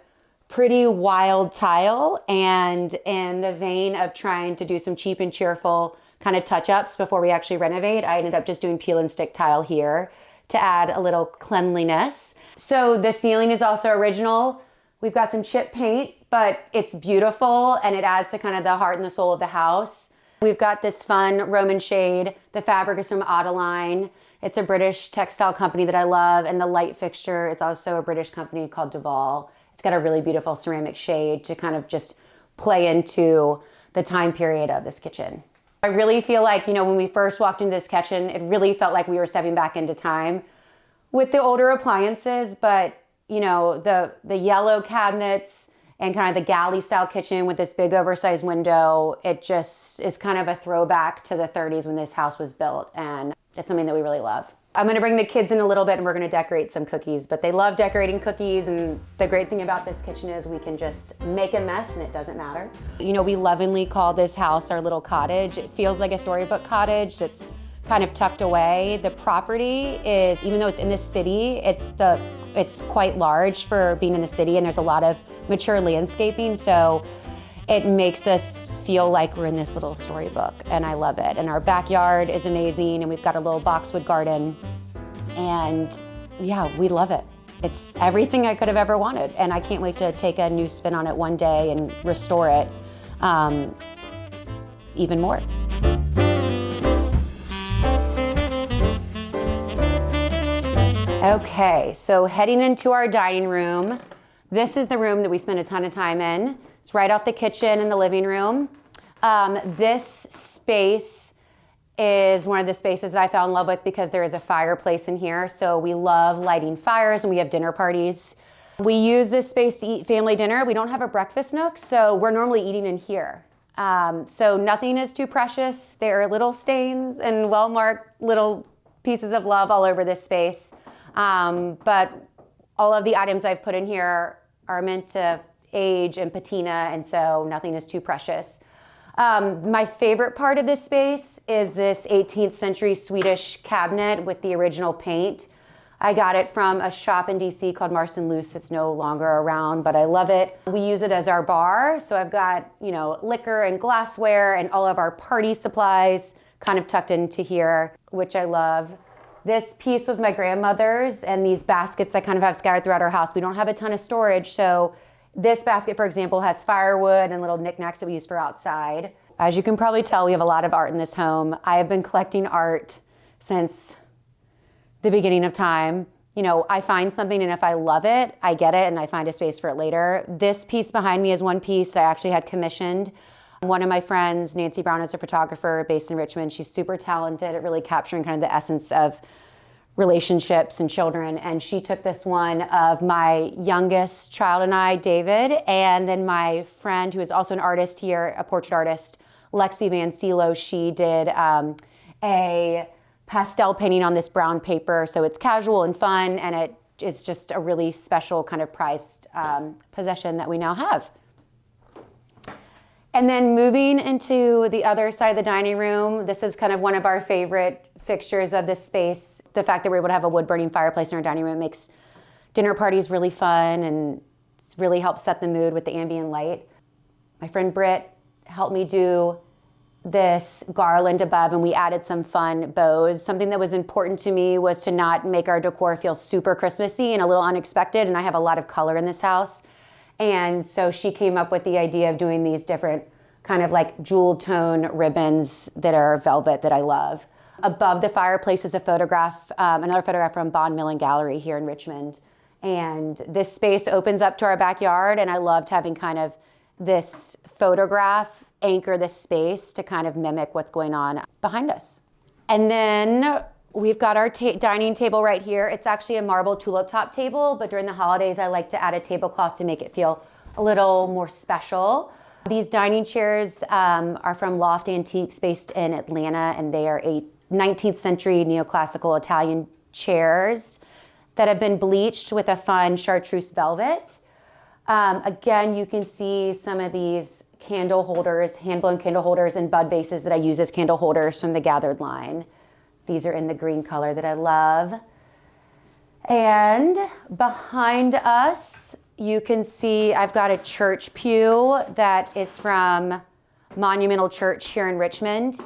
pretty wild tile, and in the vein of trying to do some cheap and cheerful kind of touch-ups before we actually renovate, I ended up just doing peel and stick tile here to add a little cleanliness. So the ceiling is also original. We've got some chip paint, but it's beautiful and it adds to kind of the heart and the soul of the house. We've got this fun Roman shade. The fabric is from Adeline. It's a British textile company that I love, and the light fixture is also a British company called Duval. It's got a really beautiful ceramic shade to kind of just play into the time period of this kitchen. I really feel like, when we first walked into this kitchen, it really felt like we were stepping back into time with the older appliances, but the yellow cabinets and kind of the galley style kitchen with this big oversized window, it just is kind of a throwback to the 30s when this house was built, and it's something that we really love. I'm gonna bring the kids in a little bit and we're gonna decorate some cookies, but they love decorating cookies, and the great thing about this kitchen is we can just make a mess and it doesn't matter. We lovingly call this house our little cottage. It feels like a storybook cottage. It's kind of tucked away. The property is, even though it's in the city, it's quite large for being in the city, and there's a lot of mature landscaping, so it makes us feel like we're in this little storybook, and I love it. And our backyard is amazing, and we've got a little boxwood garden, and yeah, we love it. It's everything I could have ever wanted, and I can't wait to take a new spin on it one day and restore it even more. Okay, so heading into our dining room. This is the room that we spend a ton of time in. It's right off the kitchen and the living room. This space is one of the spaces that I fell in love with because there is a fireplace in here. So we love lighting fires and we have dinner parties. We use this space to eat family dinner. We don't have a breakfast nook, so we're normally eating in here. So nothing is too precious. There are little stains and well-marked little pieces of love all over this space. But all of the items I've put in here are meant to age and patina, and so nothing is too precious. My favorite part of this space is this 18th century Swedish cabinet with the original paint. I got it from a shop in DC called Marcin Luce. It's no longer around, but I love it. We use it as our bar, so I've got liquor and glassware and all of our party supplies kind of tucked into here, which I love. This piece was my grandmother's, and these baskets I kind of have scattered throughout our house. We don't have a ton of storage, so this basket, for example, has firewood and little knickknacks that we use for outside. As you can probably tell, we have a lot of art in this home. I have been collecting art since the beginning of time. I find something, and if I love it, I get it, and I find a space for it later. This piece behind me is one piece that I actually had commissioned. One of my friends, Nancy Brown, is a photographer based in Richmond. She's super talented at really capturing kind of the essence of relationships and children. And she took this one of my youngest child and I, David, and then my friend who is also an artist here, a portrait artist, Lexi Van Silo. She did a pastel painting on this brown paper. So it's casual and fun, and it is just a really special kind of prized possession that we now have. And then moving into the other side of the dining room, this is kind of one of our favorite fixtures of this space. The fact that we're able to have a wood-burning fireplace in our dining room makes dinner parties really fun, and it's really helps set the mood with the ambient light. My friend Britt helped me do this garland above, and we added some fun bows. Something that was important to me was to not make our decor feel super Christmassy and a little unexpected, and I have a lot of color in this house. And so she came up with the idea of doing these different kind of like jewel tone ribbons that are velvet that I love. Above the fireplace is a photograph, another photograph from Bond Mill and Gallery here in Richmond. And this space opens up to our backyard, and I loved having kind of this photograph anchor this space to kind of mimic what's going on behind us. And then we've got our dining table right here. It's actually a marble tulip top table, but during the holidays, I like to add a tablecloth to make it feel a little more special. These dining chairs are from Loft Antiques based in Atlanta, and they are 19th century neoclassical Italian chairs that have been bleached with a fun chartreuse velvet. Again, you can see some of these candle holders, hand-blown candle holders and bud vases that I use as candle holders from the Gathered line. These are in the green color that I love. And behind us, you can see I've got a church pew that is from Monumental Church here in Richmond.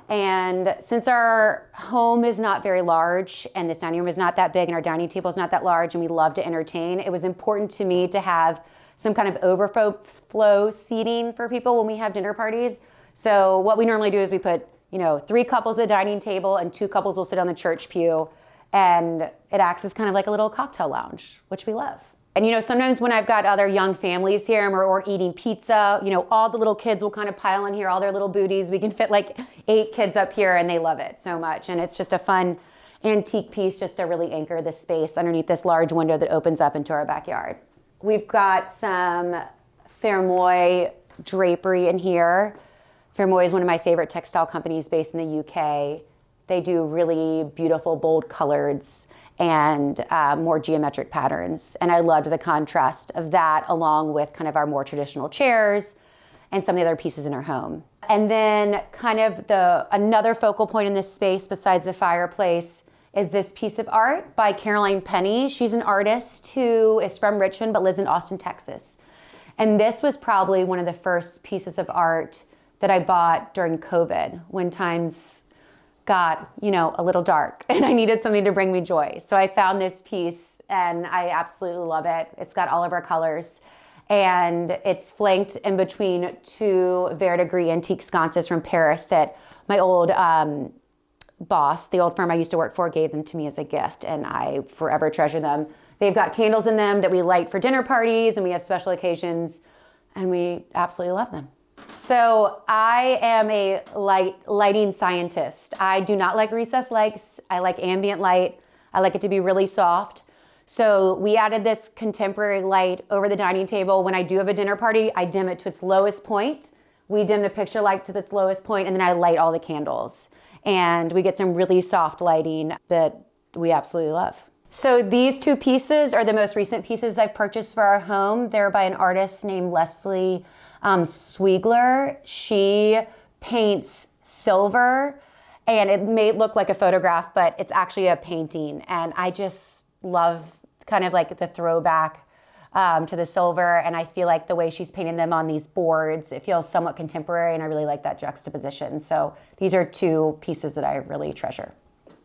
And since our home is not very large and this dining room is not that big and our dining table is not that large and we love to entertain, it was important to me to have some kind of overflow seating for people when we have dinner parties. So what we normally do is we put, 3 couples at the dining table and 2 couples will sit on the church pew, and it acts as kind of like a little cocktail lounge, which we love. And sometimes when I've got other young families here and we're eating pizza, all the little kids will kind of pile in here, all their little booties. We can fit like 8 kids up here and they love it so much. And it's just a fun antique piece just to really anchor the space underneath this large window that opens up into our backyard. We've got some Fermoy drapery in here. Fermoy is one of my favorite textile companies based in the UK. They do really beautiful, bold colors and more geometric patterns. And I loved the contrast of that along with kind of our more traditional chairs and some of the other pieces in our home. And then kind of another focal point in this space besides the fireplace is this piece of art by Caroline Penny. She's an artist who is from Richmond but lives in Austin, Texas. And this was probably one of the first pieces of art that I bought during COVID when times got, a little dark and I needed something to bring me joy. So I found this piece and I absolutely love it. It's got all of our colors and it's flanked in between 2 verdigris antique sconces from Paris that my old boss, the old firm I used to work for, gave them to me as a gift and I forever treasure them. They've got candles in them that we light for dinner parties and we have special occasions and we absolutely love them. So I am a lighting scientist. I do not like recessed lights. I like ambient light. I like it to be really soft. So we added this contemporary light over the dining table. When I do have a dinner party, I dim it to its lowest point. We dim the picture light to its lowest point, and then I light all the candles. And we get some really soft lighting that we absolutely love. So these 2 pieces are the most recent pieces I've purchased for our home. They're by an artist named Leslie Swiegler. She paints silver and it may look like a photograph, but it's actually a painting. And I just love kind of like the throwback to the silver. And I feel like the way she's painted them on these boards, it feels somewhat contemporary and I really like that juxtaposition. So these are 2 pieces that I really treasure.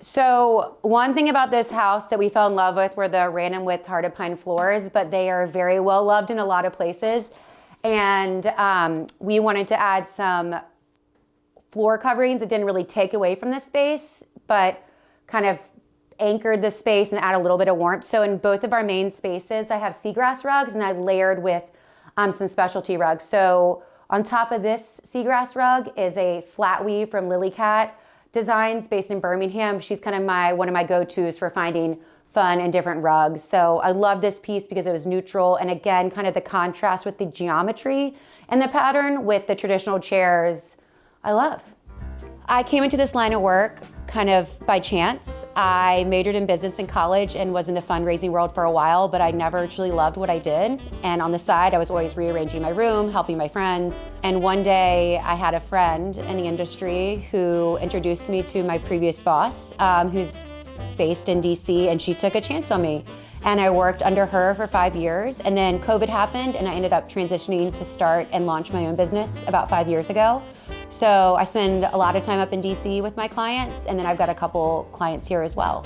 So one thing about this house that we fell in love with were the random width hearted pine floors, but they are very well loved in a lot of places. And we wanted to add some floor coverings that didn't really take away from the space, but kind of anchored the space and add a little bit of warmth. So in both of our main spaces, I have seagrass rugs and I layered with some specialty rugs. So on top of this seagrass rug is a flat weave from Lilycat Designs based in Birmingham. She's kind of one of my go-tos for finding fun and different rugs. So I love this piece because it was neutral. And again, kind of the contrast with the geometry and the pattern with the traditional chairs, I love. I came into this line of work kind of by chance. I majored in business in college and was in the fundraising world for a while, but I never truly loved what I did. And on the side, I was always rearranging my room, helping my friends. And one day I had a friend in the industry who introduced me to my previous boss, who's based in DC, and she took a chance on me. And I worked under her for 5 years, and then COVID happened and I ended up transitioning to start and launch my own business about 5 years ago. So I spend a lot of time up in DC with my clients, and then I've got a couple clients here as well.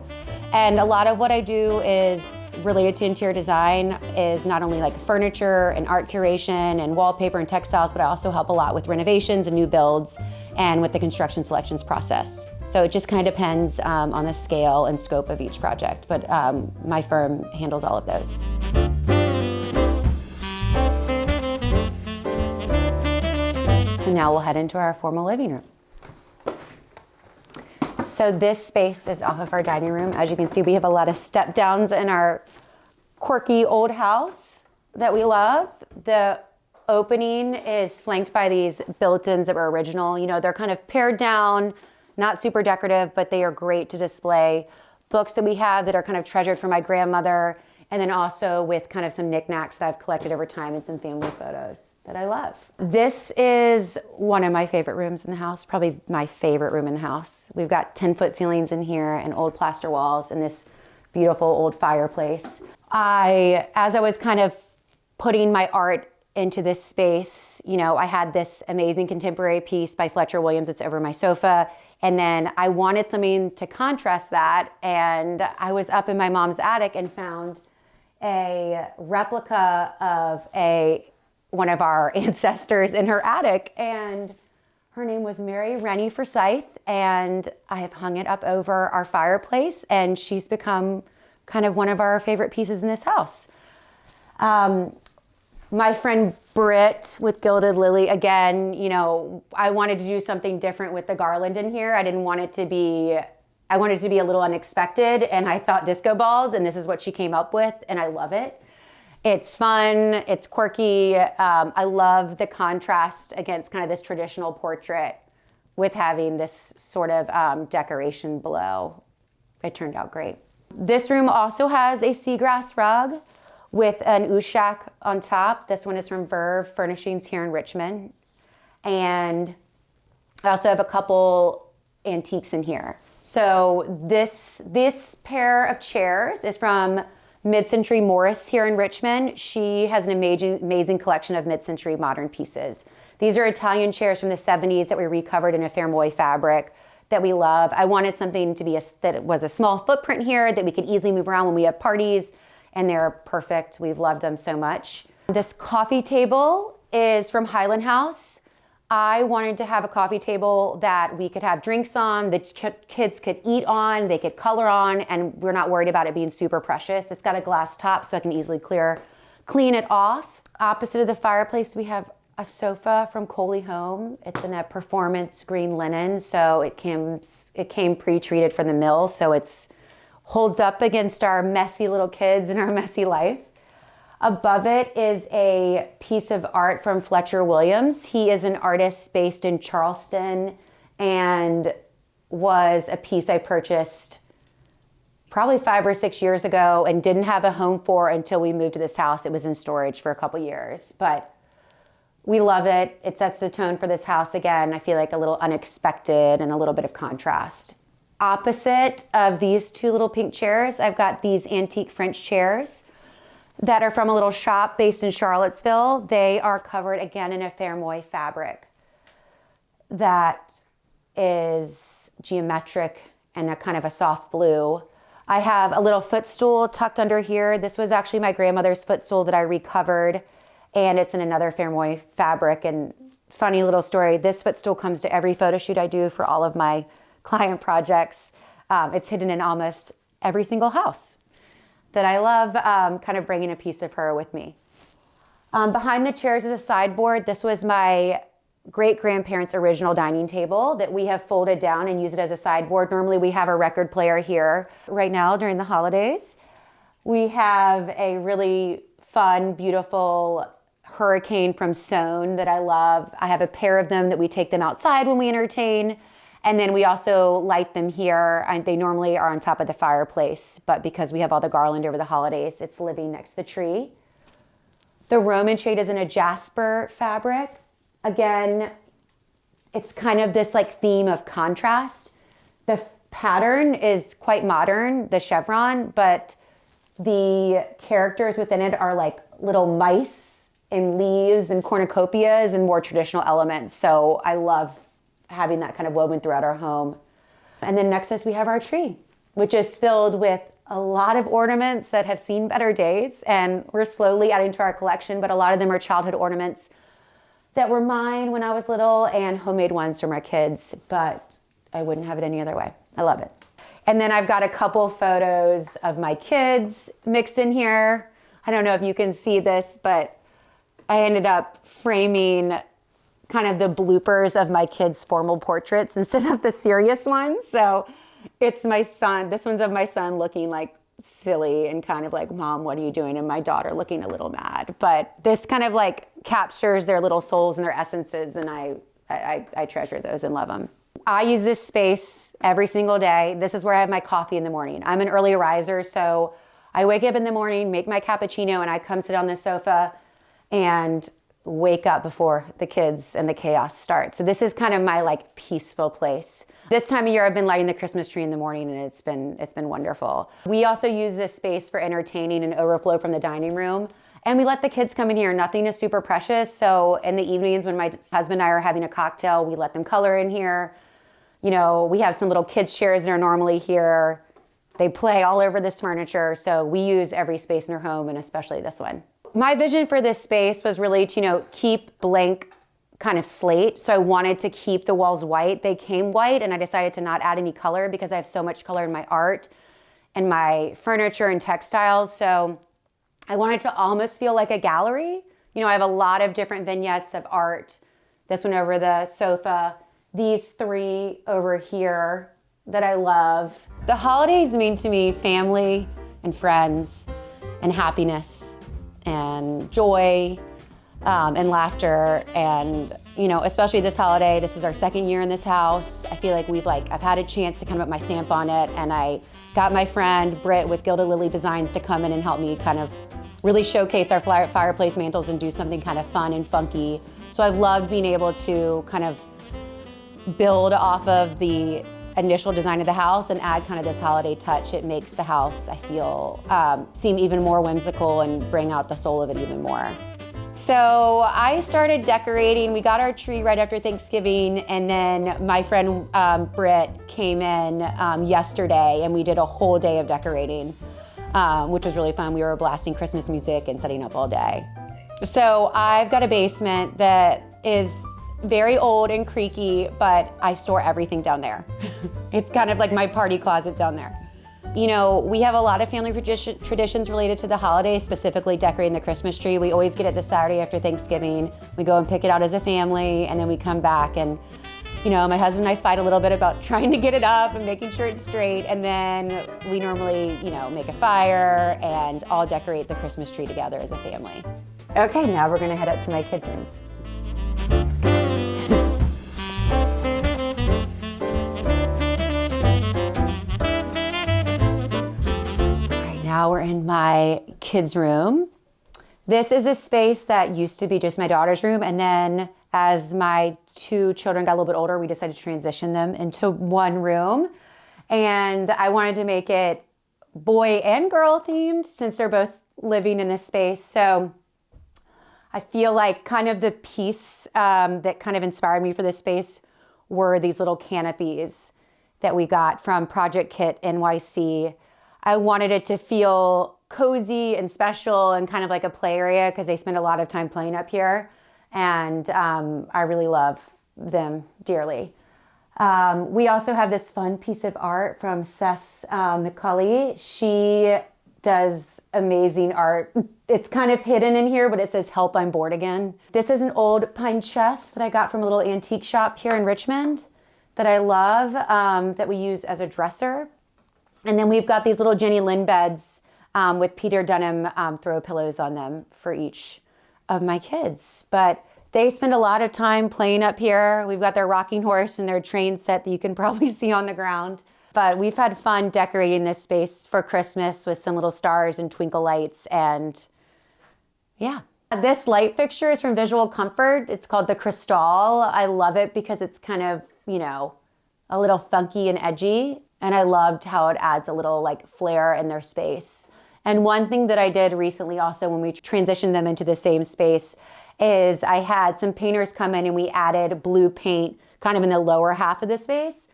And a lot of what I do is related to interior design, is not only like furniture and art curation and wallpaper and textiles, but I also help a lot with renovations and new builds and with the construction selections process. So it just kind of depends on the scale and scope of each project, but my firm handles all of those. So now we'll head into our formal living room. So this space is off of our dining room. As you can see, we have a lot of step downs in our quirky old house that we love. The opening is flanked by these built-ins that were original. You know, they're kind of pared down, not super decorative, but they are great to display. Books that we have that are kind of treasured from my grandmother, and then also with kind of some knickknacks that I've collected over time and some family photos that I love. This is one of my favorite rooms in the house, probably my favorite room in the house. We've got 10-foot ceilings in here and old plaster walls and this beautiful old fireplace. As I was kind of putting my art into this space, you know, I had this amazing contemporary piece by Fletcher Williams that's over my sofa. And then I wanted something to contrast that. And I was up in my mom's attic and found a replica of one of our ancestors in her attic. And Her name was Mary Rennie Forsyth, and I have hung it up over our fireplace, and she's become kind of one of our favorite pieces in this house. My friend Britt with Gilded Lily, again, you know, I wanted to do something different with the garland in here. I wanted it to be a little unexpected, and I thought disco balls, and this is what she came up with, and I love it. It's fun, it's quirky. I love the contrast against kind of this traditional portrait with having this sort of decoration below. It turned out great. This room also has a seagrass rug with an ushak on top. This one is from Verve Furnishings here in Richmond. And I also have a couple antiques in here. So this pair of chairs is from Mid-Century Morris here in Richmond. She has an amazing collection of mid-century modern pieces. These are Italian chairs from the 70s that we recovered in a Fermoy fabric that we love. I wanted something to be that was a small footprint here that we could easily move around when we have parties, and they're perfect. We've loved them so much. This coffee table is from Highland House. I wanted to have a coffee table that we could have drinks on, the kids could eat on, they could color on, and we're not worried about it being super precious. It's got a glass top so I can easily clean it off. Opposite of the fireplace, we have a sofa from Coley Home. It's in a performance green linen, so it came pre-treated from the mill, so it's holds up against our messy little kids and our messy life. Above it is a piece of art from Fletcher Williams. He is an artist based in Charleston and was a piece I purchased probably 5 or 6 years ago and didn't have a home for until we moved to this house. It was in storage for a couple years, but we love it. It sets the tone for this house again. I feel like a little unexpected and a little bit of contrast. Opposite of these two little pink chairs, I've got these antique French chairs that are from a little shop based in Charlottesville. They are covered again in a Fermoy fabric that is geometric and a kind of a soft blue. I have a little footstool tucked under here. This was actually my grandmother's footstool that I recovered, and it's in another Fermoy fabric. And funny little story, this footstool comes to every photo shoot I do for all of my client projects. It's hidden in almost every single house that I love, kind of bringing a piece of her with me. Behind the chairs is a sideboard. This was my great-grandparents' original dining table that we have folded down and use it as a sideboard. Normally we have a record player here. Right now, during the holidays, we have a really fun, beautiful hurricane from Soane that I love. I have a pair of them that we take them outside when we entertain. And then we also light them here. They normally are on top of the fireplace, but because we have all the garland over the holidays, it's living next to the tree. The Roman shade is in a jasper fabric. Again, it's kind of this like theme of contrast. The pattern is quite modern, the chevron, but the characters within it are like little mice and leaves and cornucopias and more traditional elements. So I love having that kind of woven throughout our home. And then next to us we have our tree, which is filled with a lot of ornaments that have seen better days, and we're slowly adding to our collection, but a lot of them are childhood ornaments that were mine when I was little and homemade ones from our kids, but I wouldn't have it any other way. I love it. And then I've got a couple photos of my kids mixed in here. I don't know if you can see this, but I ended up framing kind of the bloopers of my kids' formal portraits instead of the serious ones. So it's my son, this one's of my son looking like silly and kind of like, Mom, what are you doing? And my daughter looking a little mad. But this kind of like captures their little souls and their essences, and I treasure those and love them. I use this space every single day. This is where I have my coffee in the morning. I'm an early riser, so I wake up in the morning, make my cappuccino, and I come sit on the sofa and wake up before the kids and the chaos start. So this is kind of my like peaceful place. This time of year I've been lighting the Christmas tree in the morning, and it's been wonderful. We also use this space for entertaining and overflow from the dining room. And we let the kids come in here. Nothing is super precious. So in the evenings when my husband and I are having a cocktail, we let them color in here. You know, we have some little kids chairs that are normally here. They play all over this furniture. So we use every space in our home, and especially this one. My vision for this space was really to, keep blank kind of slate. So I wanted to keep the walls white. They came white and I decided to not add any color because I have so much color in my art and my furniture and textiles. So I wanted to almost feel like a gallery. You know, I have a lot of different vignettes of art. This one over the sofa, these three over here that I love. The holidays mean to me family and friends and happiness and joy and laughter. And, you know, especially this holiday, this is our second year in this house. I feel like I've had a chance to kind of put my stamp on it, and I got my friend Britt with Gilded Lily Designs to come in and help me kind of really showcase our fireplace mantles and do something kind of fun and funky. So I've loved being able to kind of build off of the initial design of the house and add kind of this holiday touch. It makes the house, I feel, seem even more whimsical and bring out the soul of it even more. So I started decorating. We got our tree right after Thanksgiving, and then my friend Britt came in yesterday, and we did a whole day of decorating, which was really fun. We were blasting Christmas music and setting up all day. So I've got a basement that is very old and creaky, but I store everything down there. It's kind of like my party closet down there. You know, we have a lot of family traditions related to the holidays, specifically decorating the Christmas tree. We always get it the Saturday after Thanksgiving. We go and pick it out as a family, and then we come back and, you know, my husband and I fight a little bit about trying to get it up and making sure it's straight, and then we normally, you know, make a fire and all decorate the Christmas tree together as a family. Okay, now we're gonna head up to my kids' rooms. Now we're in my kids' room. This is a space that used to be just my daughter's room, and then as my two children got a little bit older, we decided to transition them into one room. And I wanted to make it boy and girl themed since they're both living in this space. So I feel like kind of the piece that kind of inspired me for this space were these little canopies that we got from Project Kit NYC. I wanted it to feel cozy and special and kind of like a play area because they spend a lot of time playing up here. And I really love them dearly. We also have this fun piece of art from Cess McCulley. She does amazing art. It's kind of hidden in here, but it says, "Help, I'm bored again." This is an old pine chest that I got from a little antique shop here in Richmond that I love, that we use as a dresser. And then we've got these little Jenny Lind beds with Peter Dunham throw pillows on them for each of my kids. But they spend a lot of time playing up here. We've got their rocking horse and their train set that you can probably see on the ground. But we've had fun decorating this space for Christmas with some little stars and twinkle lights, and yeah. This light fixture is from Visual Comfort. It's called the Crystal. I love it because it's kind of, you know, a little funky and edgy. And I loved how it adds a little like flair in their space. And one thing that I did recently also when we transitioned them into the same space is I had some painters come in and we added blue paint kind of in the lower half of the space.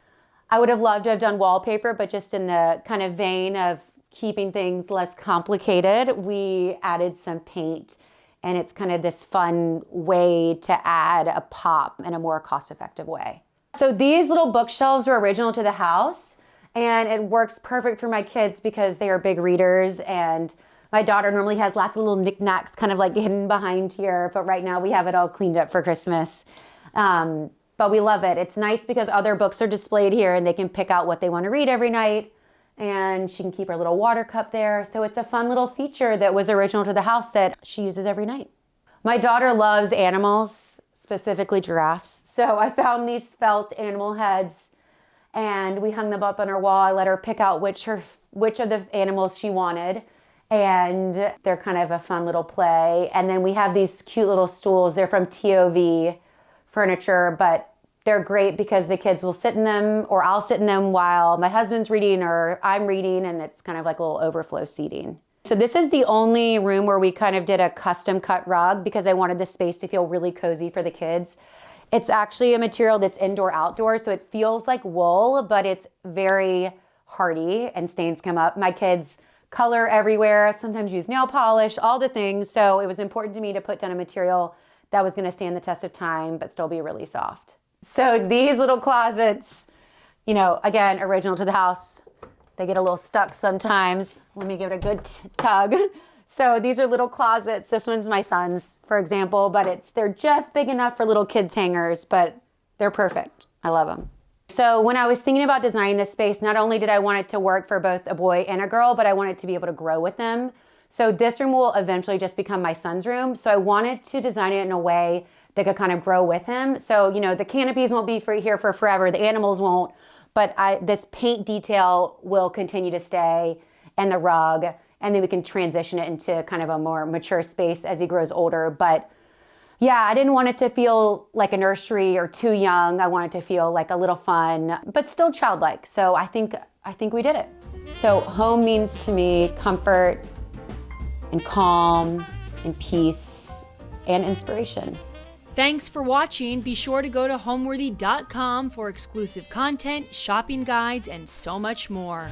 I would have loved to have done wallpaper, but just in the kind of vein of keeping things less complicated, we added some paint, and it's kind of this fun way to add a pop in a more cost-effective way. So these little bookshelves were original to the house. And it works perfect for my kids because they are big readers, and my daughter normally has lots of little knickknacks kind of like hidden behind here, but right now we have it all cleaned up for Christmas. But we love it. It's nice because other books are displayed here and they can pick out what they want to read every night, and she can keep her little water cup there. So it's a fun little feature that was original to the house that she uses every night. My daughter loves animals, specifically giraffes. So I found these felt animal heads and we hung them up on her wall. I let her pick out which of the animals she wanted, and they're kind of a fun little play. And then we have these cute little stools. They're from TOV Furniture, but they're great because the kids will sit in them, or I'll sit in them while my husband's reading or I'm reading, and it's kind of like a little overflow seating. So this is the only room where we kind of did a custom cut rug because I wanted the space to feel really cozy for the kids. It's actually a material that's indoor-outdoor, so it feels like wool, but it's very hardy and stains come up. My kids color everywhere, sometimes use nail polish, all the things. So it was important to me to put down a material that was gonna stand the test of time, but still be really soft. So these little closets, you know, again, original to the house. They get a little stuck sometimes. Let me give it a good tug. So these are little closets. This one's my son's, for example, but they're just big enough for little kids hangers, but they're perfect. I love them. So when I was thinking about designing this space, not only did I want it to work for both a boy and a girl, but I wanted to be able to grow with them. So this room will eventually just become my son's room. So I wanted to design it in a way that could kind of grow with him. So, you know, the canopies won't be here for forever. The animals won't. But this paint detail will continue to stay, and the rug, and then we can transition it into kind of a more mature space as he grows older. But yeah, I didn't want it to feel like a nursery or too young. I wanted to feel like a little fun, but still childlike. So I think we did it. So home means to me comfort and calm and peace and inspiration. Thanks for watching. Be sure to go to homeworthy.com for exclusive content, shopping guides, and so much more.